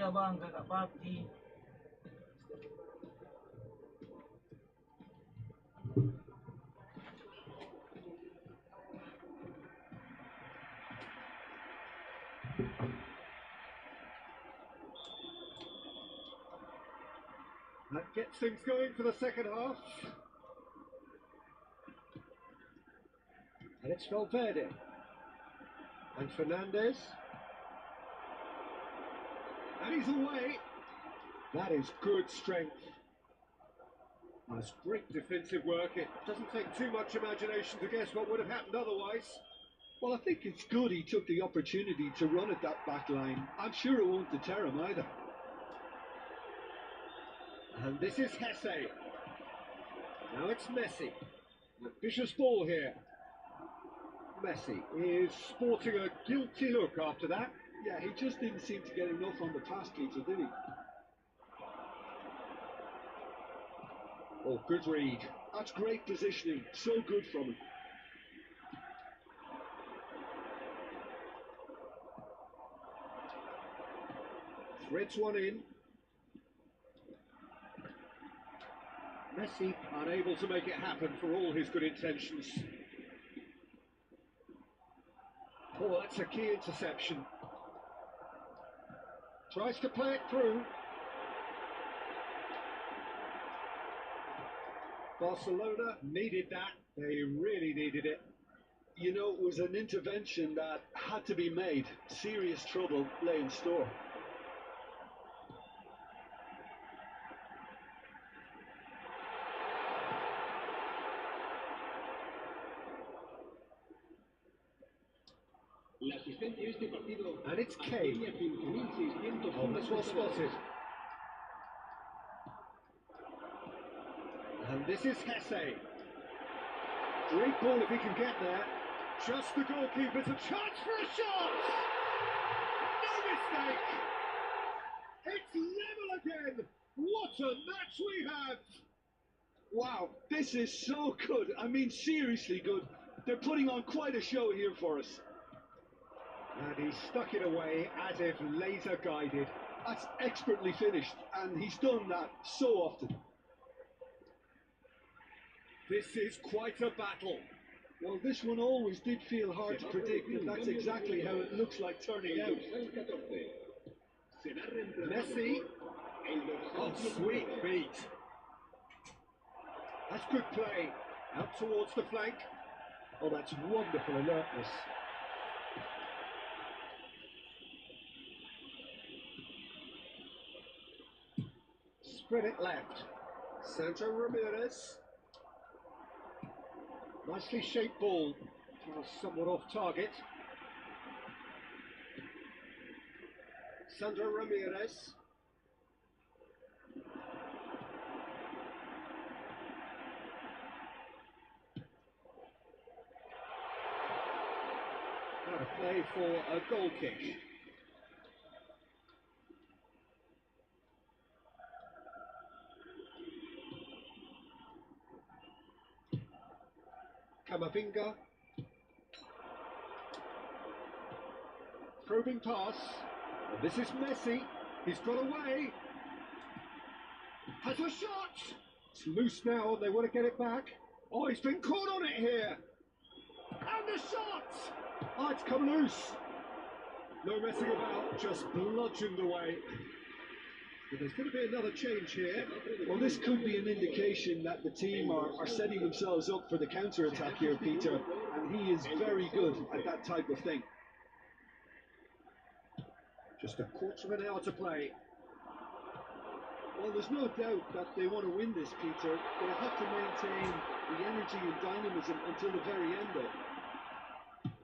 Iya bang, kakak PUBG. That gets things going for the second half. And it's Valverde. And Fernandez. And he's away. That is good strength. That's great defensive work. It doesn't take too much imagination to guess what would have happened otherwise. Well, I think it's good he took the opportunity to run at that back line. I'm sure it won't deter him either. And this is Hesse. Now it's Messi. Ambitious ball here. Messi is sporting a guilty look after that. Yeah, he just didn't seem to get enough on the pass, Peter, did he? Oh, good read. That's great positioning. So good from him. Threads one in. Messi unable to make it happen for all his good intentions. Oh, that's a key interception. Tries to play it through. Barcelona needed that. They really needed it. You know, it was an intervention that had to be made. Serious trouble lay in store. And it's Kane. Oh, that's well spotted. And this is Hesse. Great ball if he can get there. Just the goalkeeper's a chance for a shot! No mistake! It's level again! What a match we have! Wow, this is so good. I mean, seriously good. They're putting on quite a show here for us. And he stuck it away as if laser guided. That's expertly finished, and he's done that so often. This is quite a battle. Well, this one always did feel hard to predict, and that's exactly how it looks like turning out. Messi. Oh, sweet feet. That's good play. Out towards the flank. Oh, that's wonderful alertness. Spread it left. Santo Ramirez. Nicely shaped ball. Somewhat off target. Sandro Ramirez. Now to play for a goal kick. Camavinga. Probing pass. And this is Messi. He's got away. Has a shot. It's loose now. They want to get it back. Oh, he's been caught on it here. And the shot. Oh, it's come loose. No messing about. Just bludgeoned away. But there's going to be another change here. Well, this could be an indication that the team are setting themselves up for the counter-attack here, Peter, and he is very good at that type of thing. Just a quarter of an hour to play. Well, there's no doubt that they want to win this, Peter. They'll have to maintain the energy and dynamism until the very end, though.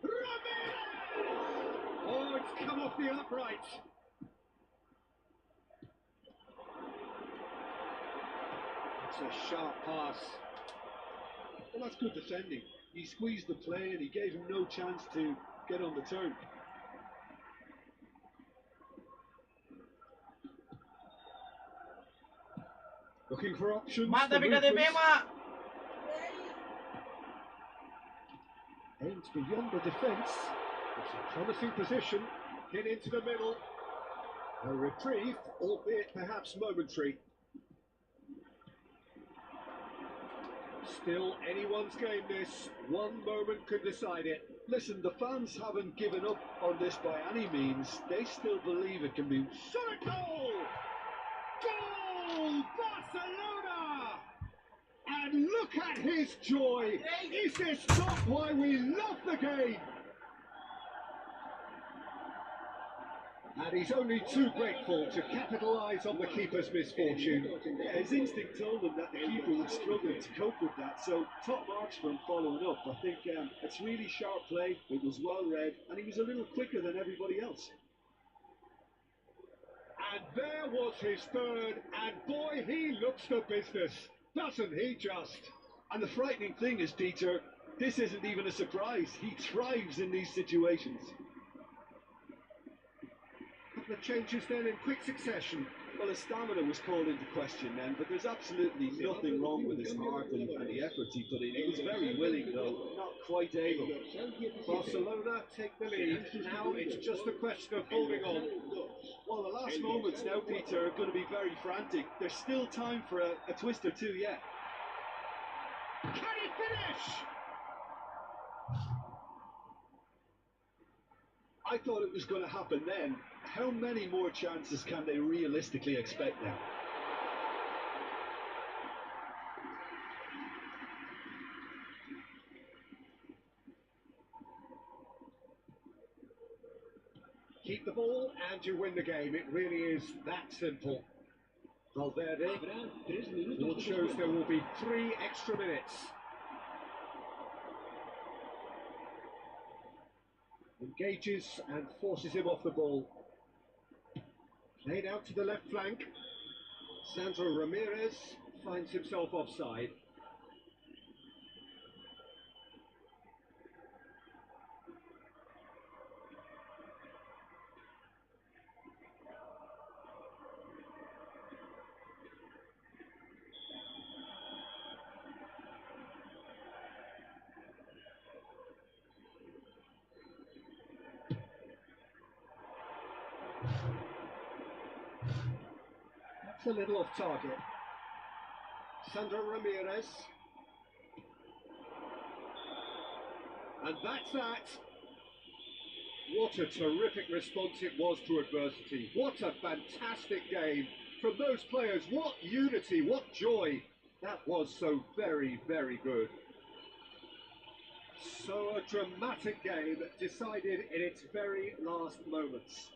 Ramirez! Oh, it's come off the upright. It's a sharp pass. Well, that's good defending. He squeezed the play and he gave him no chance to get on the turn. Looking for options. Mata PKTP, Mak. Aims beyond the defence. It's a promising position. Get into the middle. A reprieve, albeit perhaps momentary. Still anyone's game this. One moment could decide it. Listen, the fans haven't given up on this by any means. They still believe it can be. Shot goal! Goal! Barcelona! And look at his joy! Is this not why we love the game? And he's only too grateful to capitalise on the keeper's misfortune. Yeah, his instinct told him that the keeper would struggle to cope with that, so top marks for him following up. I think it's really sharp play, it was well read, and he was a little quicker than everybody else. And there was his third, and boy, he looks the business, doesn't he just? And the frightening thing is, Peter, this isn't even a surprise. He thrives in these situations. The changes then in quick succession. Well, his stamina was called into question then, but there's absolutely nothing wrong with his heart and the efforts he put in. He was very willing, though, not quite able. Barcelona take the lead. Now it's just a question of holding on. Well, the last moments now, Peter, are going to be very frantic. There's still time for a twist or two yet. Can he finish? I thought it was going to happen then. How many more chances can they realistically expect now? Keep the ball and you win the game. It really is that simple. Valverde shows there will be 3 extra minutes. Engages and forces him off the ball. Played out to the left flank. Sandro Ramirez finds himself offside. A little off target. Sandro Ramirez. And that's that. What a terrific response it was to adversity. What a fantastic game from those players. What unity, what joy. That was so very, very good. So a dramatic game decided in its very last moments.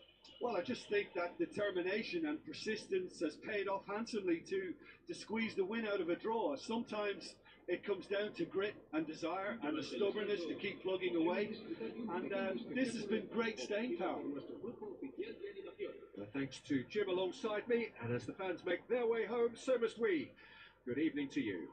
Well, I just think that determination and persistence has paid off handsomely to squeeze the win out of a draw. Sometimes it comes down to grit and desire and the stubbornness to keep plugging away. And this has been great staying power. Thanks to Jim alongside me, and as the fans make their way home, so must we. Good evening to you.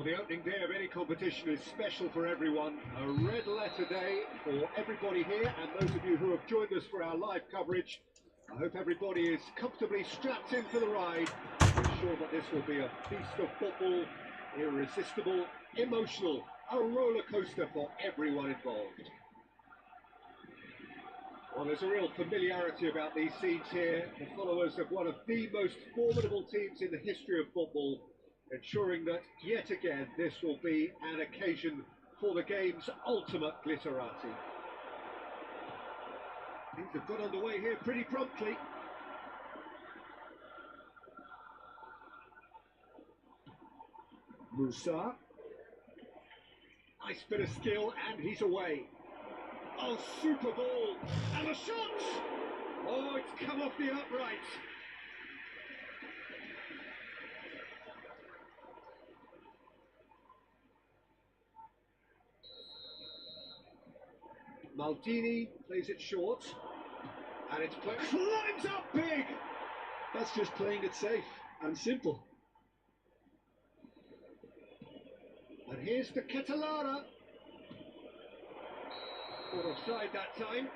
Well, the opening day of any competition is special for everyone. A red letter day for everybody here, and those of you who have joined us for our live coverage. I hope everybody is comfortably strapped in for the ride. I'm sure that this will be a feast of football, irresistible, emotional, a roller coaster for everyone involved. Well, there's a real familiarity about these scenes here. The followers of one of the most formidable teams in the history of football, ensuring that, yet again, this will be an occasion for the game's ultimate glitterati. Things have got underway here pretty promptly. Musa. Nice bit of skill, and he's away. Oh, super ball! And a shot! Oh, it's come off the upright. Maldini plays it short, and it's played. Climbs up big! That's just playing it safe and simple. And here's the Catalana. Not offside that time.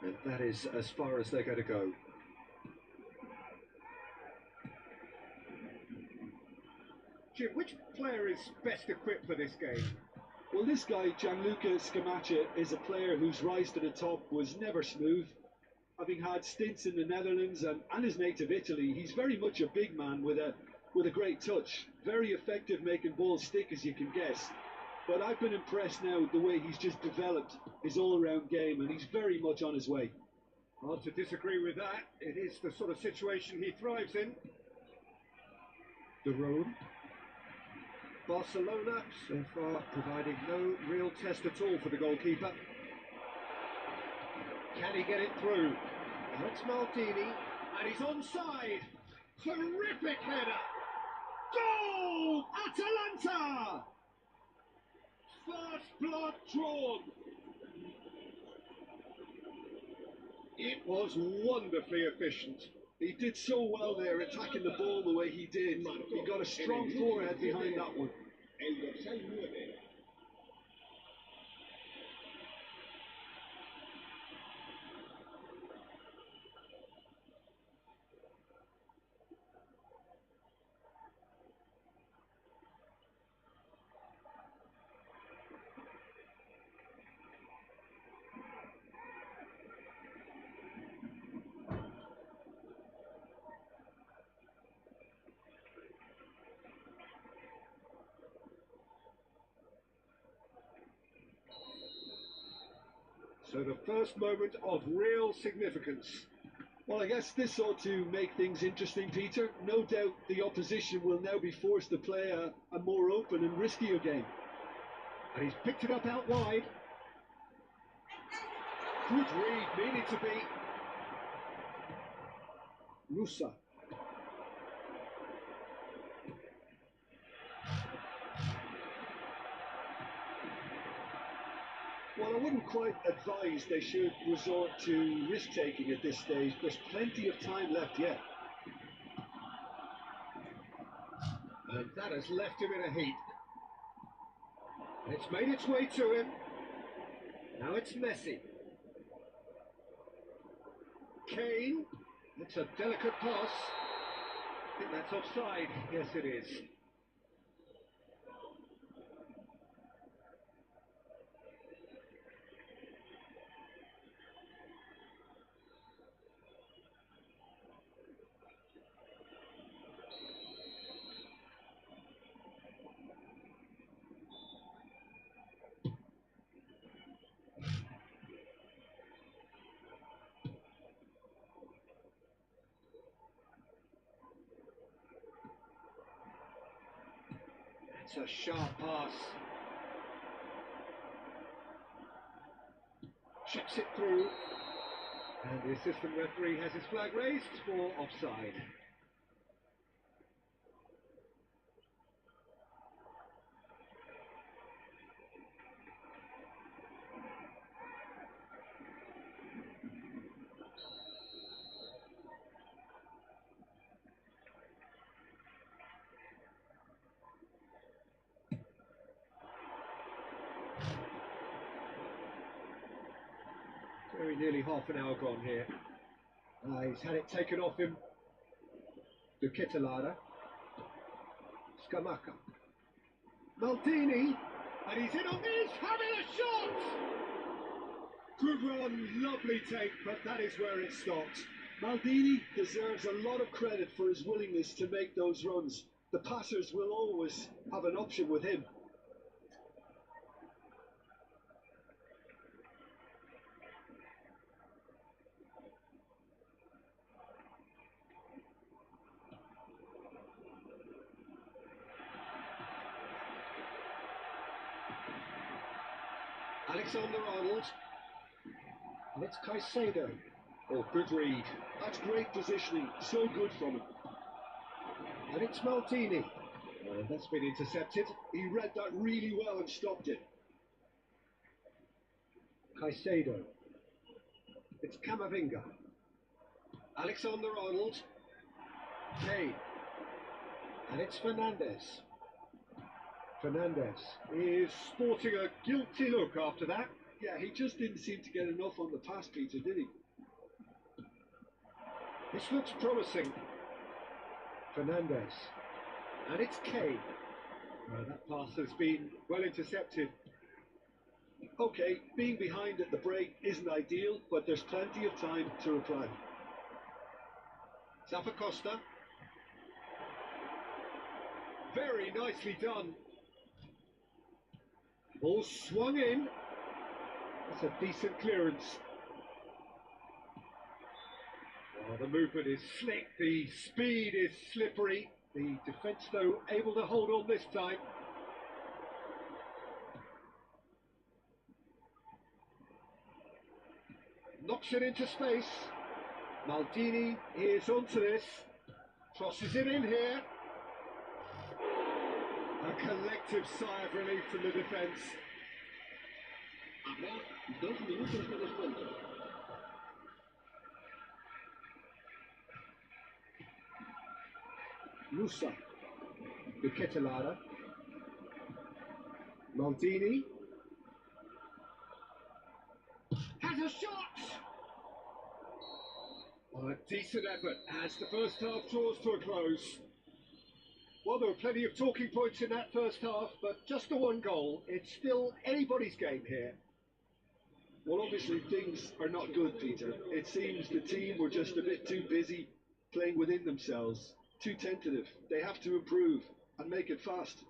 And that is as far as they're going to go. Jim, which player is best equipped for this game? Well, this guy, Gianluca Scamacca, is a player whose rise to the top was never smooth. Having had stints in the Netherlands and his native Italy, he's very much a big man with a great touch. Very effective making balls stick, as you can guess. But I've been impressed now with the way he's just developed his all-around game, and he's very much on his way. Hard to disagree with that. It is the sort of situation he thrives in. De Roon. Barcelona, so far, providing no real test at all for the goalkeeper. Can he get it through? Now it's Maldini, and he's onside. Terrific header! Goal! Atalanta! First blood drawn. It was wonderfully efficient. He did so well there, attacking the ball the way he did. He got a strong forehead behind that one. El dorsal 9. So the first moment of real significance. Well, I guess this ought to make things interesting, Peter. No doubt the opposition will now be forced to play a more open and riskier game. And he's picked it up out wide. Good read, needed to be. Musa. Well, I wouldn't quite advise they should resort to risk-taking at this stage. There's plenty of time left yet. And that has left him in a heap. It's made its way to him. Now it's Messi. Kane. It's a delicate pass. I think that's offside. Yes, it is. It's a sharp pass. Chips it through. And the assistant referee has his flag raised for offside. Very nearly half an hour gone here. He's had it taken off him. De Ketelaere. Scamacca. Maldini. And he's in on this, having a shot! Good run, lovely take, but that is where it stopped. Maldini deserves a lot of credit for his willingness to make those runs. The passers will always have an option with him. Alexander-Arnold. And it's Caicedo. Oh, good read. That's great positioning. So good from him. And it's Maldini. That's been intercepted. He read that really well and stopped it. Caicedo. It's Camavinga. Alexander-Arnold. Kane. And it's Fernandez. Fernandez is sporting a guilty look after that. Yeah, he just didn't seem to get enough on the pass, Peter, did he? This looks promising. Fernandez. And it's Kane. That pass has been well intercepted. Okay, being behind at the break isn't ideal, but there's plenty of time to reply. Zappacosta. Very nicely done. Ball swung in. That's a decent clearance. Oh, the movement is slick, the speed is slippery. The defence, though, able to hold on this time. Knocks it into space. Maldini is onto this. Crosses it in here. A collective sigh of relief from the defence. Habrá 2 minutos de descuento. Musa. De Ketelaere. Maldini. Has a shot! Oh, a decent effort as the first half draws to a close. Well, there were plenty of talking points in that first half, but just the one goal. It's still anybody's game here. Well, obviously things are not good, Peter. It seems the team were just a bit too busy playing within themselves, too tentative. They have to improve and make it fast.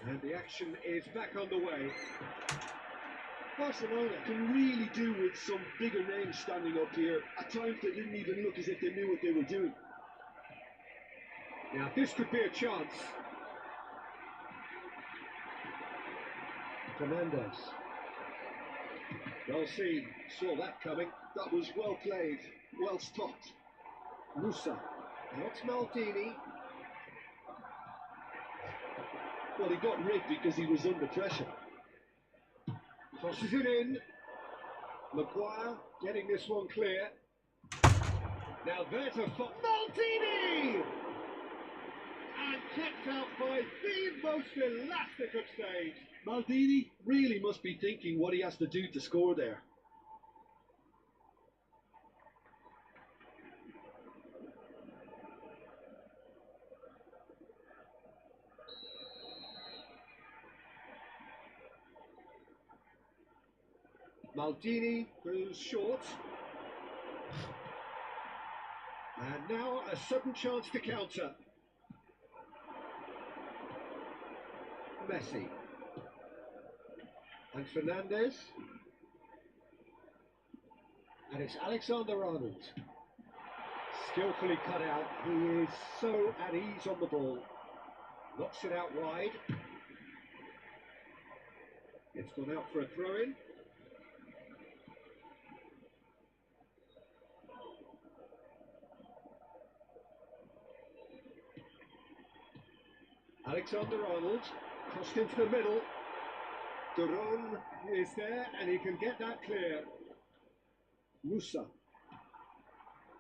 And the action is back on the way. Barcelona can really do with some bigger names standing up here. At times they didn't even look as if they knew what they were doing. Now this could be a chance. Fernandez. Well seen, saw that coming. That was well played, well stopped. Musa. Now it's Maldini. Well, he got rigged because he was under pressure. Tosses it in. Maguire getting this one clear. Now there's a Maldini! And kept out by the most elastic of saves. Maldini really must be thinking what he has to do to score there. Maldini goes short. And now a sudden chance to counter. Messi. And Fernandez. And it's Alexander-Arnold. Skillfully cut out. He is so at ease on the ball. Knocks it out wide. It's gone out for a throw-in. Alexander-Arnold crossed into the middle. Duron is there and he can get that clear. Musa.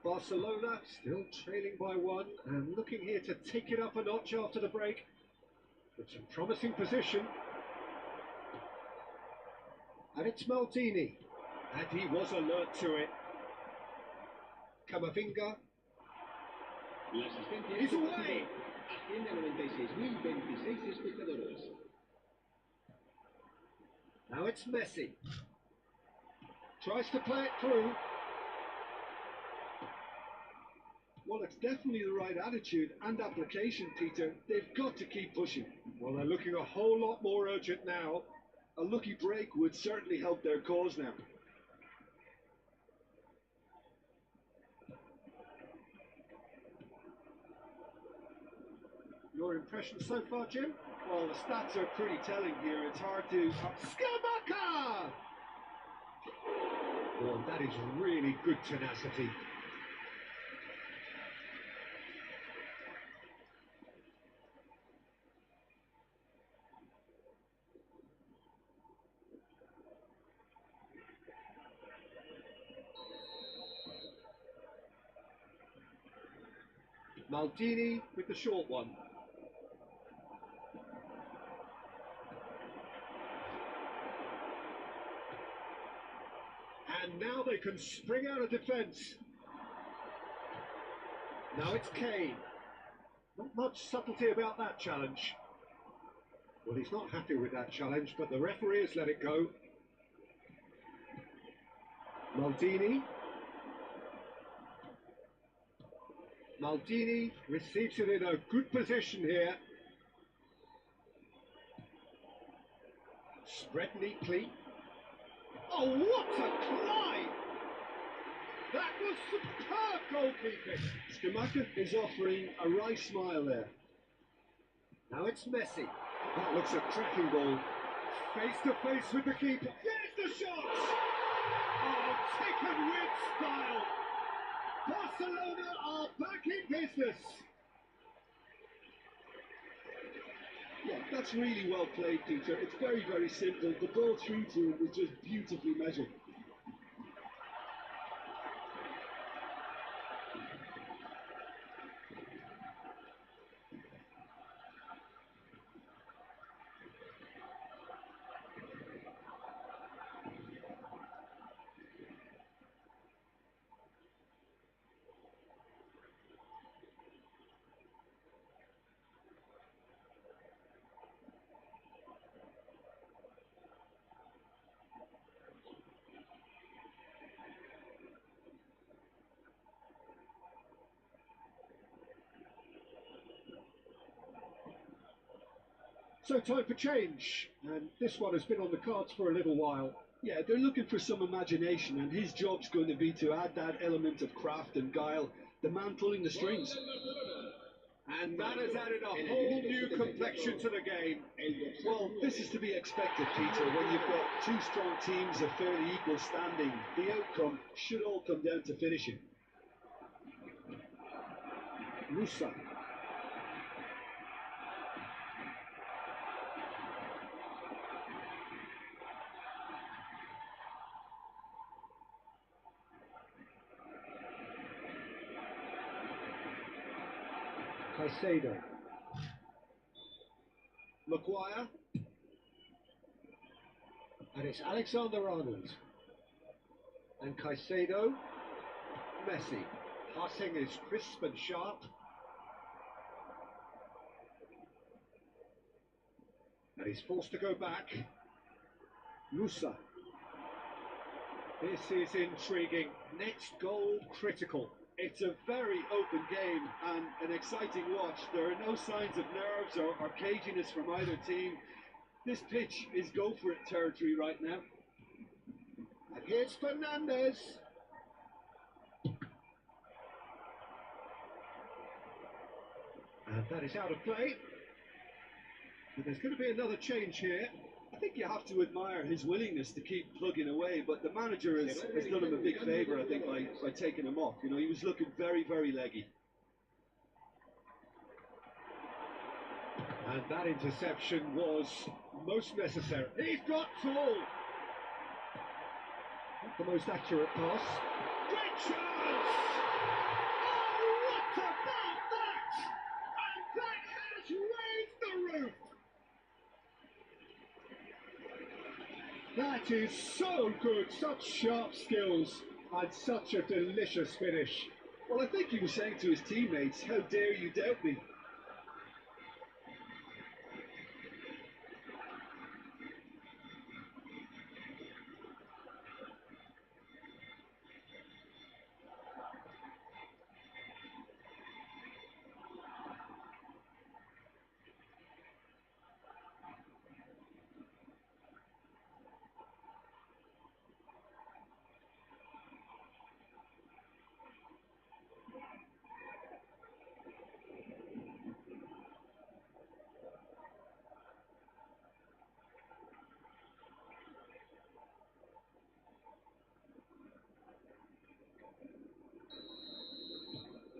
Barcelona still trailing by one and looking here to take it up a notch after the break. It's a promising position. And it's Maldini. And he was alert to it. Camavinga. He's away! Atiende a 96.026 espectadores. Now it's Messi. Tries to play it through. Well, it's definitely the right attitude and application, Peter. They've got to keep pushing. Well, they're looking a whole lot more urgent now. A lucky break would certainly help their cause now. Your impression so far, Jim? Well, the stats are pretty telling here. It's hard to... Skamaka! Oh, that is really good tenacity. Maldini with the short one. And now they can spring out of defence. Now it's Kane. Not much subtlety about that challenge. Well, he's not happy with that challenge, but the referee has let it go. Maldini. Maldini receives it in a good position here. Spread neatly. Oh, what a climb! That was superb goalkeeping. Skamaka is offering a right smile there. Now it's Messi. That looks a cracking ball. Face to face with the keeper. There's the shot! Oh, taken with style. Barcelona are back in business. Yeah, that's really well played, Peter. It's very, very simple. The ball through to him was just beautifully measured. So time for change, and this one has been on the cards for a little while. Yeah, they're looking for some imagination, and his job's going to be to add that element of craft and guile, the man pulling the strings. And that has added a whole new complexion to the game. Well, this is to be expected, Peter, when you've got two strong teams of fairly equal standing. The outcome should all come down to finishing. Musa. Caicedo. Maguire. And it's Alexander-Arnold. And Caicedo. Messi. Passing is crisp and sharp. And he's forced to go back. Musa. This is intriguing. Next goal critical. It's a very open game and an exciting watch. There are no signs of nerves or caginess from either team. This pitch is go for it territory right now. And here's Fernandez. And that is out of play. But there's going to be another change here. I think you have to admire his willingness to keep plugging away, but the manager has done him a big favour, I think, by taking him off. You know, he was looking very, very leggy. And that interception was most necessary. He's got tall. Not the most accurate pass. Great chance! Oh, what about that? And that has raised the roof. That is so good, such sharp skills and such a delicious finish. Well, I think he was saying to his teammates, how dare you doubt me?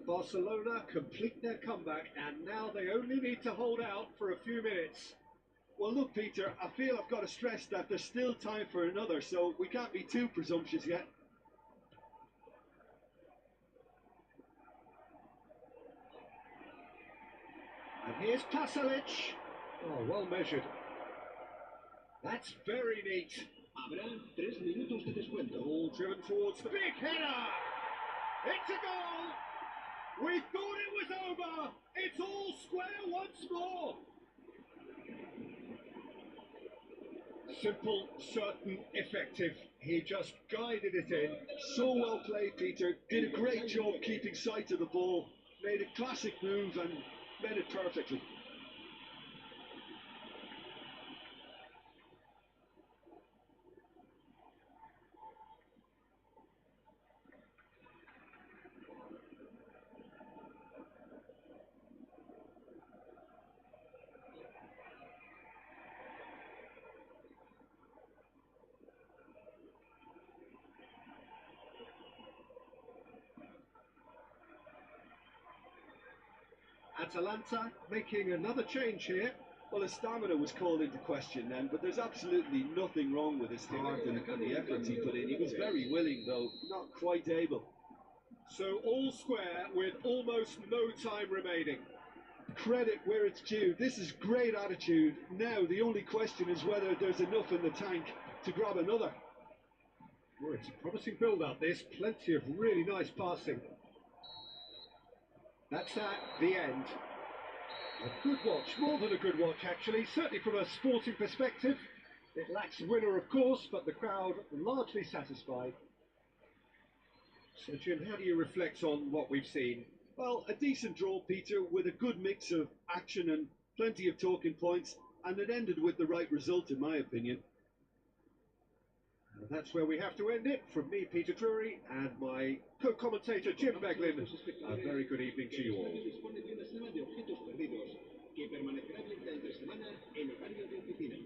Barcelona complete their comeback, and now they only need to hold out for a few minutes. Well, look, Peter, I feel I've got to stress that there's still time for another, so we can't be too presumptuous yet. And here's Pasalic. Oh, well measured. That's very neat. Habrá 3 minutos de descuento. All driven towards the big header. It's a goal. We thought it was over. It's all square once more. Simple, certain, effective. He just guided it in. So well played, Peter. Did a great job keeping sight of the ball. Made a classic move and made it perfectly. Atalanta making another change here. Well, his stamina was called into question then, but there's absolutely nothing wrong with his heart and the efforts he put in. He was very willing, though not quite able. So all square with almost no time remaining. Credit where it's due. This is great attitude. Now the only question is whether there's enough in the tank to grab another. Well, it's a promising build-up, this. Plenty of really nice passing. That's at the end. A good watch, more than a good watch actually, certainly from a sporting perspective. It lacks winner of course, but the crowd largely satisfied. So Jim, how do you reflect on what we've seen? Well, a decent draw, Peter, with a good mix of action and plenty of talking points. And it ended with the right result, in my opinion. And that's where we have to end it. From me, Peter Drury, and my co-commentator, Jim Beglin. A very good evening to you all. Dispone de una sala de objetos perdidos que permanecerá abierta entre semana en horario de oficina.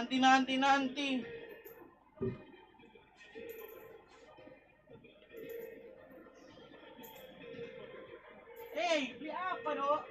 Nanti. Hey, beli apa dok?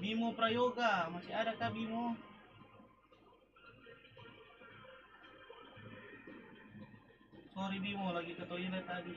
Bimo Prayoga, masih ada kah Bimo? Sorry Bimo, lagi ke toilet tadi.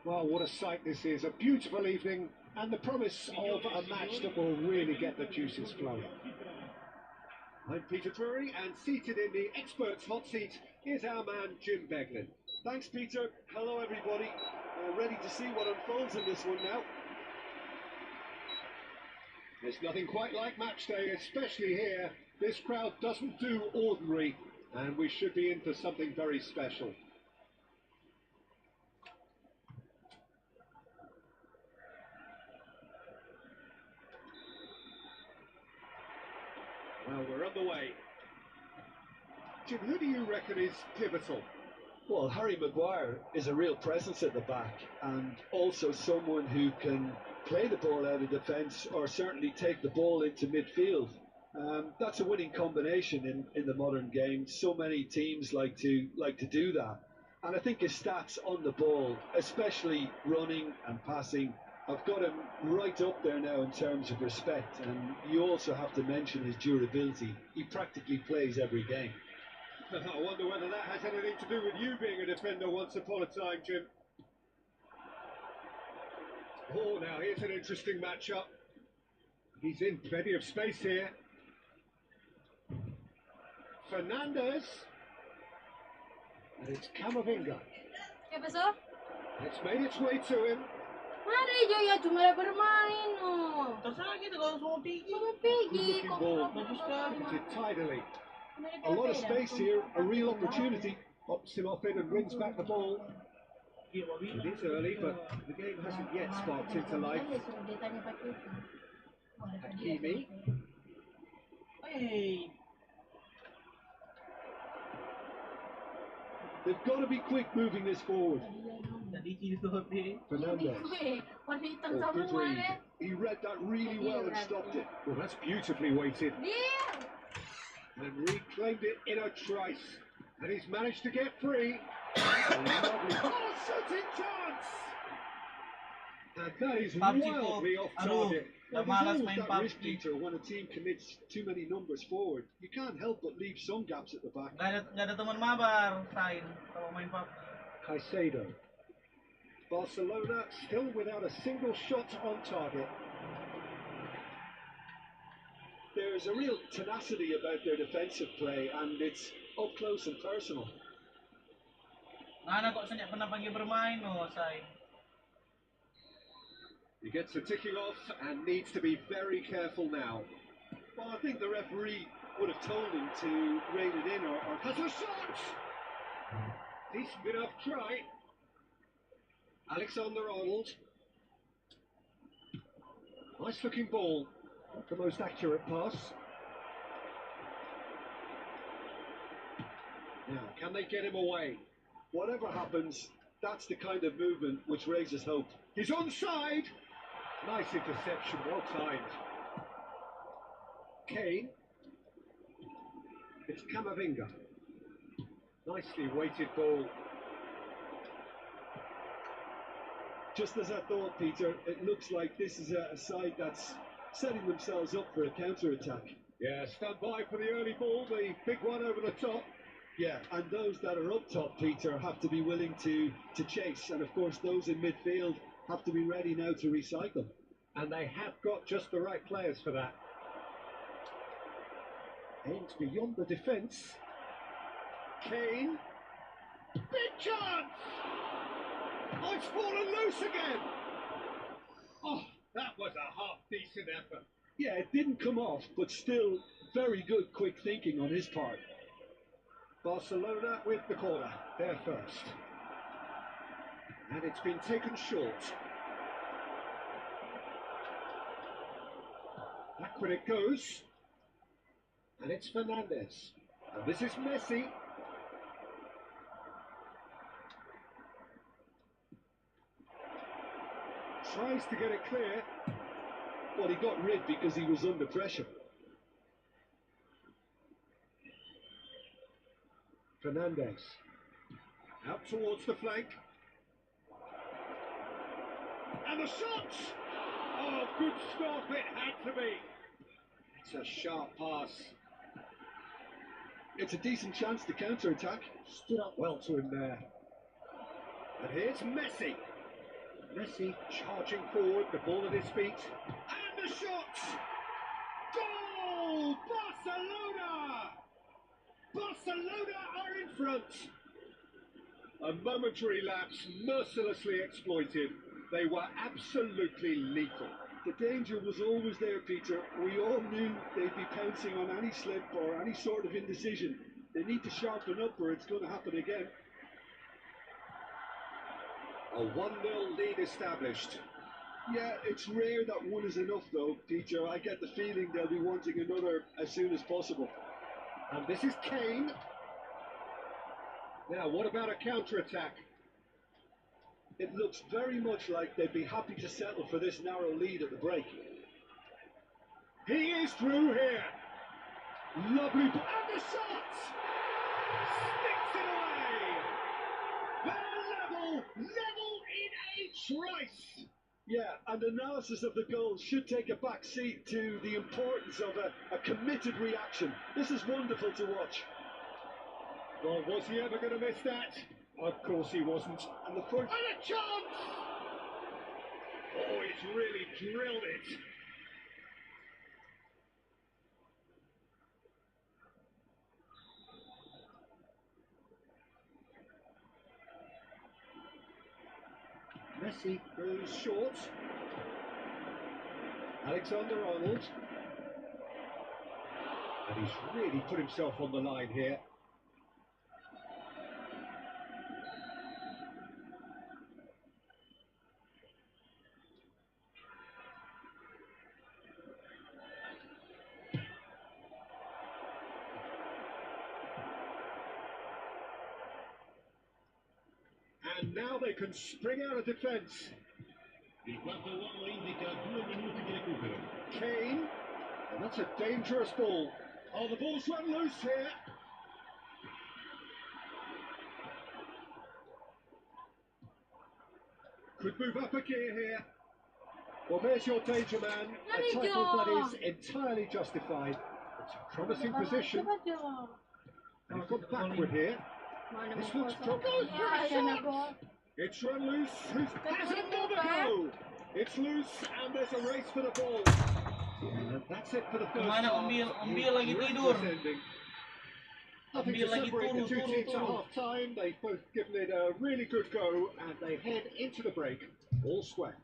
Well, what a sight this is. A beautiful evening and the promise of a match that will really get the juices flowing. I'm Peter Drury, and seated in the experts' hot seat is our man Jim Beglin. Thanks, Peter. Hello, everybody. Ready to see what unfolds in this one now. There's nothing quite like match day, especially here. This crowd doesn't do ordinary, and we should be in for something very special. Well, we're underway. Jim, who do you reckon is pivotal? Well, Harry Maguire is a real presence at the back, and also someone who can play the ball out of defence or certainly take the ball into midfield. That's a winning combination in the modern game. So many teams like to do that, and I think his stats on the ball, especially running and passing, I've got him right up there now in terms of respect. And you also have to mention his durability. He practically plays every game. I wonder whether that has anything to do with you being a defender once upon a time, Jim. Oh, now here's an interesting matchup. He's in plenty of space here. Fernandez. And it's Camavinga. ¿Qué pasó? It's made its way to him. Mari Jo ya cuma bermain oh. Terserah kita kalau semua pergi. Semua pergi Good-looking kok. ball. Bagus sekali. Put it tidily. Mereka A lot of beda. space here, a real opportunity. Pops him off it and wins back the ball. Iya, Bobby. It is early, but the game hasn't yet sparked into life. Dia suruh dia tanya pakai itu. Wah, ada dia. Hakimi. Hey. They've got to be quick moving this forward. Jadi gitu, Bobby. Fernandez. Warna hitam Oh, good semua read. deh. He read that really well and stopped it. Well, that's beautifully weighted. Dia. And reclaimed it in a trice. And he's managed to get free. Lovely. Oh, shooting chance! And that is PUBG wildly kok. off Aduh, target. udah There's malas always main that risk, PUBG. Peter, when a team commits too many numbers forward. You can't help but leave some gaps at the back. Gak ada teman mabar, Sain, kalau main PUBG. Caicedo. Barcelona still without a single shot on target. There's a real tenacity about their defensive play, and it's up close and personal. Mana kok saya pernah panggil bermain, oh, Sain. He gets the ticking off and needs to be very careful now. Well, I think the referee would have told him to rein it in or Has a shot! Decent enough try. Alexander-Arnold. Nice looking ball. Not the most accurate pass. Now, can they get him away? whatever happens, that's the kind of movement which raises hope. He's onside! Nice interception, well timed. Kane. It's Camavinga. Nicely weighted ball. Just as I thought, Peter, it looks like this is a side that's setting themselves up for a counter-attack. Yeah, stand by for the early ball, the big one over the top. Yeah, and those that are up top, Peter, have to be willing to chase. And of course, those in midfield have to be ready now to recycle. And they have got just the right players for that. Aims beyond the defence. Kane. Big chance! Oh, it's fallen loose again! Oh, that was a half-decent effort. Yeah, it didn't come off, but still very good quick thinking on his part. Barcelona with the corner, there first. And it's been taken short. Backward it goes. And it's Fernandez. And this is Messi. Tries to get it clear. Well, he got rid because he was under pressure. Fernandez. Out towards the flank. And the shot! Oh, good stop, it had to be. It's a sharp pass. It's a decent chance to counter-attack. Stood up well to him there. And here's Messi. Messi charging forward, the ball at his feet. And the shot! Goal! Barcelona! Barcelona are in front. A momentary lapse mercilessly exploited. They were absolutely lethal. The danger was always there, Peter. We all knew they'd be pouncing on any slip or any sort of indecision. They need to sharpen up or it's going to happen again. A 1-0 lead established. Yeah, it's rare that one is enough though, Peter. I get the feeling they'll be wanting another as soon as possible. And this is Kane. Now, what about a counter-attack? It looks very much like they'd be happy to settle for this narrow lead at the break. He is through here. Lovely. And the shot! Sticks it away! They're level in a trice! Yeah, and analysis of the goal should take a back seat to the importance of a committed reaction. This is wonderful to watch. Well, was he ever going to miss that? Of course he wasn't. And the first... And a chance! Oh, he's really drilled it. Messi goes short. Alexander-Arnold. And he's really put himself on the line here. And now they can spring out of defence. Il quarto uomo indica 2 minuti di recupero. Kane. And that's a dangerous ball. Oh, the ball's run loose here. Could move up a gear here. Well, there's your danger man. A tackle that is entirely justified. It's a promising position. And he's got backward here. This looks promising. It's run loose. Who's has another go? It's loose, and there's a race for the ball. And that's it for the first Kemana half. Ombil lagi tidur. Nothing to separate the two teams at half time. They've both given it a really good go, and they head into the break all square.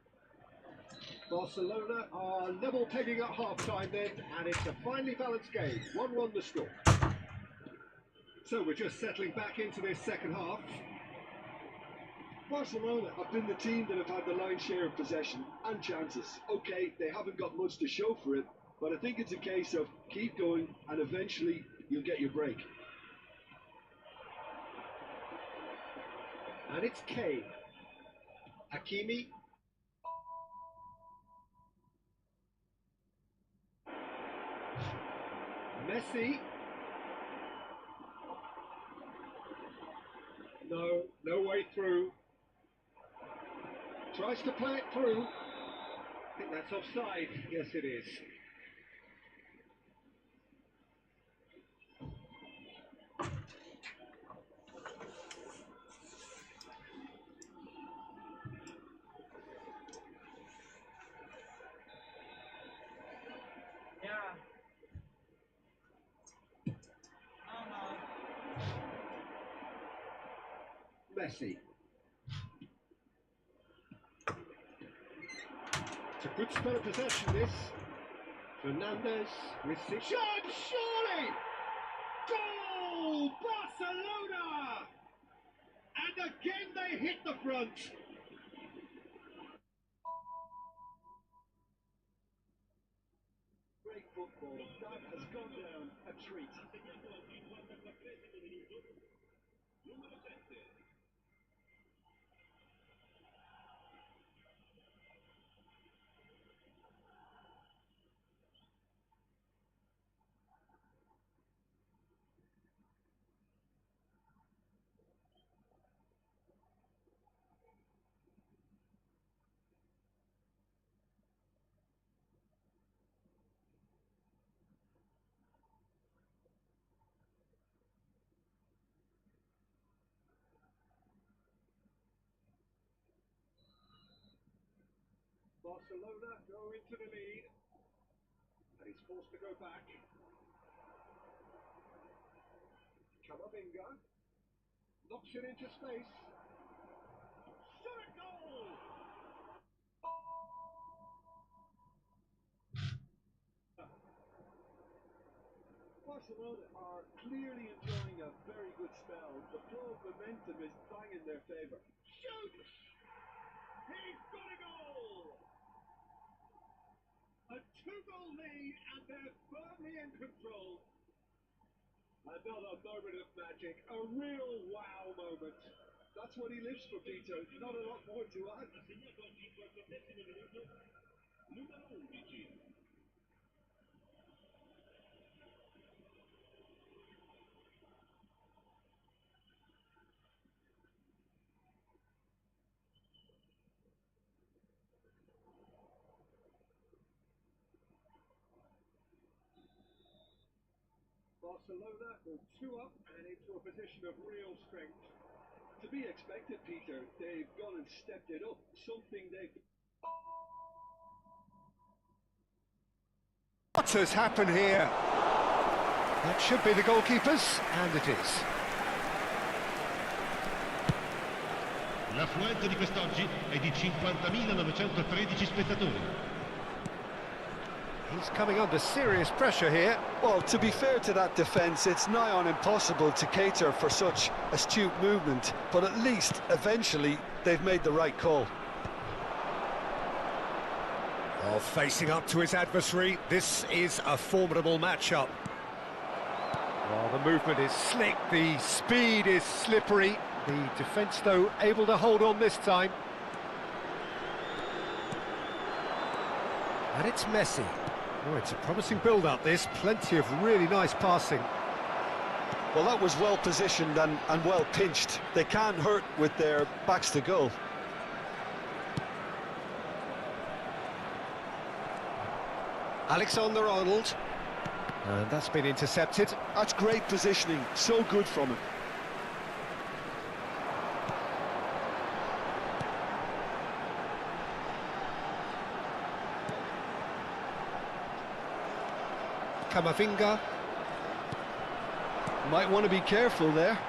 Barcelona are level pegging at half time then, and it's a finely balanced game. 1-1 the score. So we're just settling back into this second half. Barcelona have been the team that have had the lion's share of possession and chances. Okay, they haven't got much to show for it, but I think it's a case of keep going and eventually you'll get your break. And it's Kane. Hakimi. Messi. No way through. Tries to play it through. I think that's offside. Yes, it is. Ya. Messi. It's a good spell of possession, this. Fernandez receives. Shot, surely! Goal! Barcelona! And again they hit the front. Great football. That has gone down a treat. Barcelona go into the lead, and he's forced to go back. Camavinga knocks it into space. Shot a goal! Barcelona are clearly enjoying a very good spell. The flow of momentum is bang in their favour. Shoot! He's got a goal! A 2-goal lead, and they're firmly in control. Another moment of magic, a real wow moment. That's what he lives for, Peter. Not a lot more to add. Barcelona go 2 up and into a position of real strength. To be expected, Peter. They've gone and stepped it up. Something they've... What has happened here? That should be the goalkeepers, and it is. L'affluenza di quest'oggi è di 50.913 spettatori. He's coming under serious pressure here. Well, to be fair to that defence, it's nigh on impossible to cater for such astute movement, but at least, eventually, they've made the right call. Oh, facing up to his adversary, this is a formidable matchup. Well, the movement is slick, the speed is slippery. The defence, though, able to hold on this time. And it's Messi. Oh, it's a promising build-up, this. Plenty of really nice passing. Well, that was well positioned and well pinched. They can't hurt with their backs to goal. Alexander-Arnold. And that's been intercepted. That's great positioning, so good from him. Camavinga. Might want to be careful there.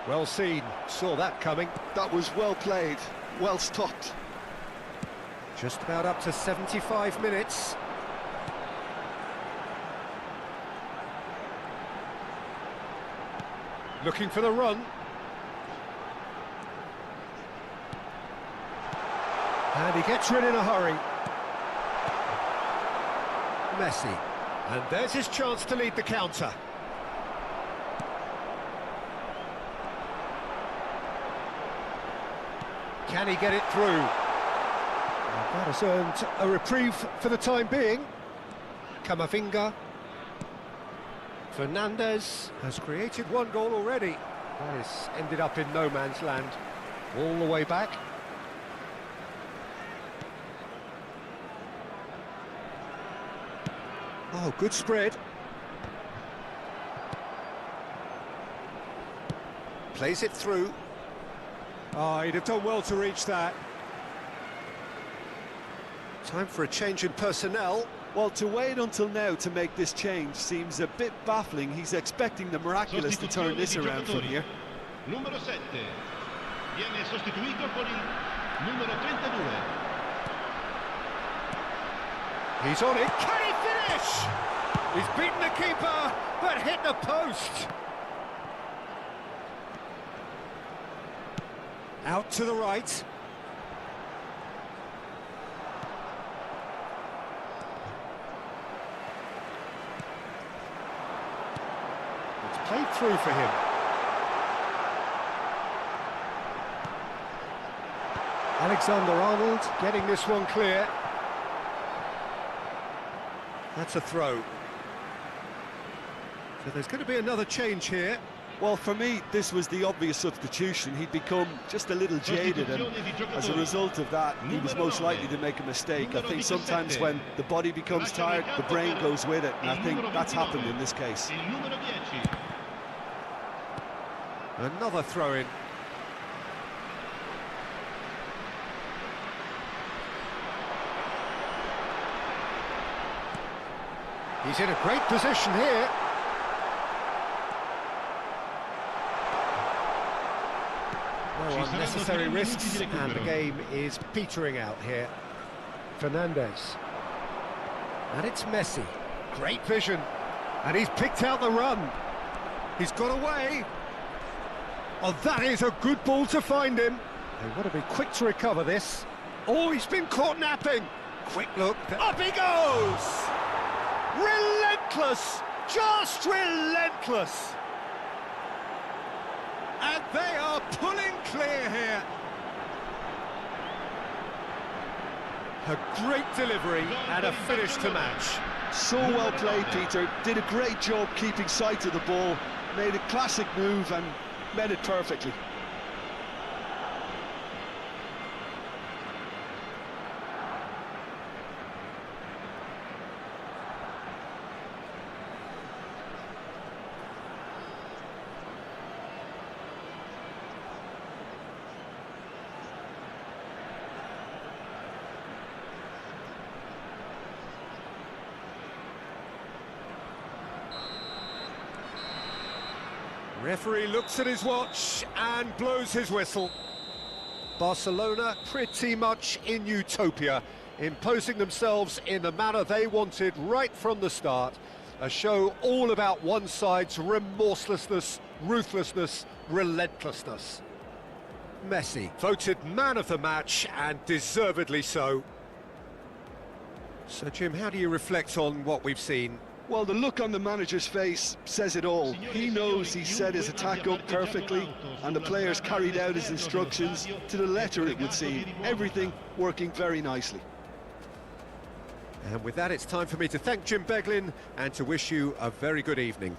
Well seen, saw that coming. That was well played, well stopped. Just about up to 75 minutes. Looking for the run. And he gets rid in a hurry. Messi. And there's his chance to lead the counter. Can he get it through? And that has earned a reprieve for the time being. Camavinga. Fernandez has created one goal already. That has ended up in no man's land. All the way back. Oh, good spread. Plays it through. Oh, he'd have done well to reach that. Time for a change in personnel. Well, to wait until now to make this change seems a bit baffling. He's expecting the miraculous to turn this around from here. Numero 7 viene sostituito con il numero 32. He's on it. Can he finish? He's beaten the keeper, but hit the post. Out to the right. It's played through for him. Alexander-Arnold getting this one clear. That's a throw. So there's going to be another change here. Well, for me, this was the obvious substitution. He'd become just a little jaded, and as a result of that, he was most likely to make a mistake. I think sometimes when the body becomes tired, the brain goes with it, and I think that's happened in this case. Another throw-in. He's in a great position here. No unnecessary risks, and the game is petering out here. Fernandez. And it's Messi. Great vision. And he's picked out the run. He's got away. Oh, that is a good ball to find him. They've got to be quick to recover this. Oh, he's been caught napping. Quick look. Up he goes! Relentless! Just relentless! And they are pulling clear here. A great delivery and a finish to match. So well played, Peter. Did a great job keeping sight of the ball. Made a classic move and met it perfectly. Referee looks at his watch and blows his whistle. Barcelona pretty much in utopia, imposing themselves in the manner they wanted right from the start. A show all about one side's remorselessness, ruthlessness, relentlessness. Messi voted man of the match, and deservedly so. So, Jim, how do you reflect on what we've seen? Well, the look on the manager's face says it all. He knows he set his attack up perfectly, and the players carried out his instructions to the letter, it would seem. Everything working very nicely. And with that, it's time for me to thank Jim Beglin and to wish you a very good evening.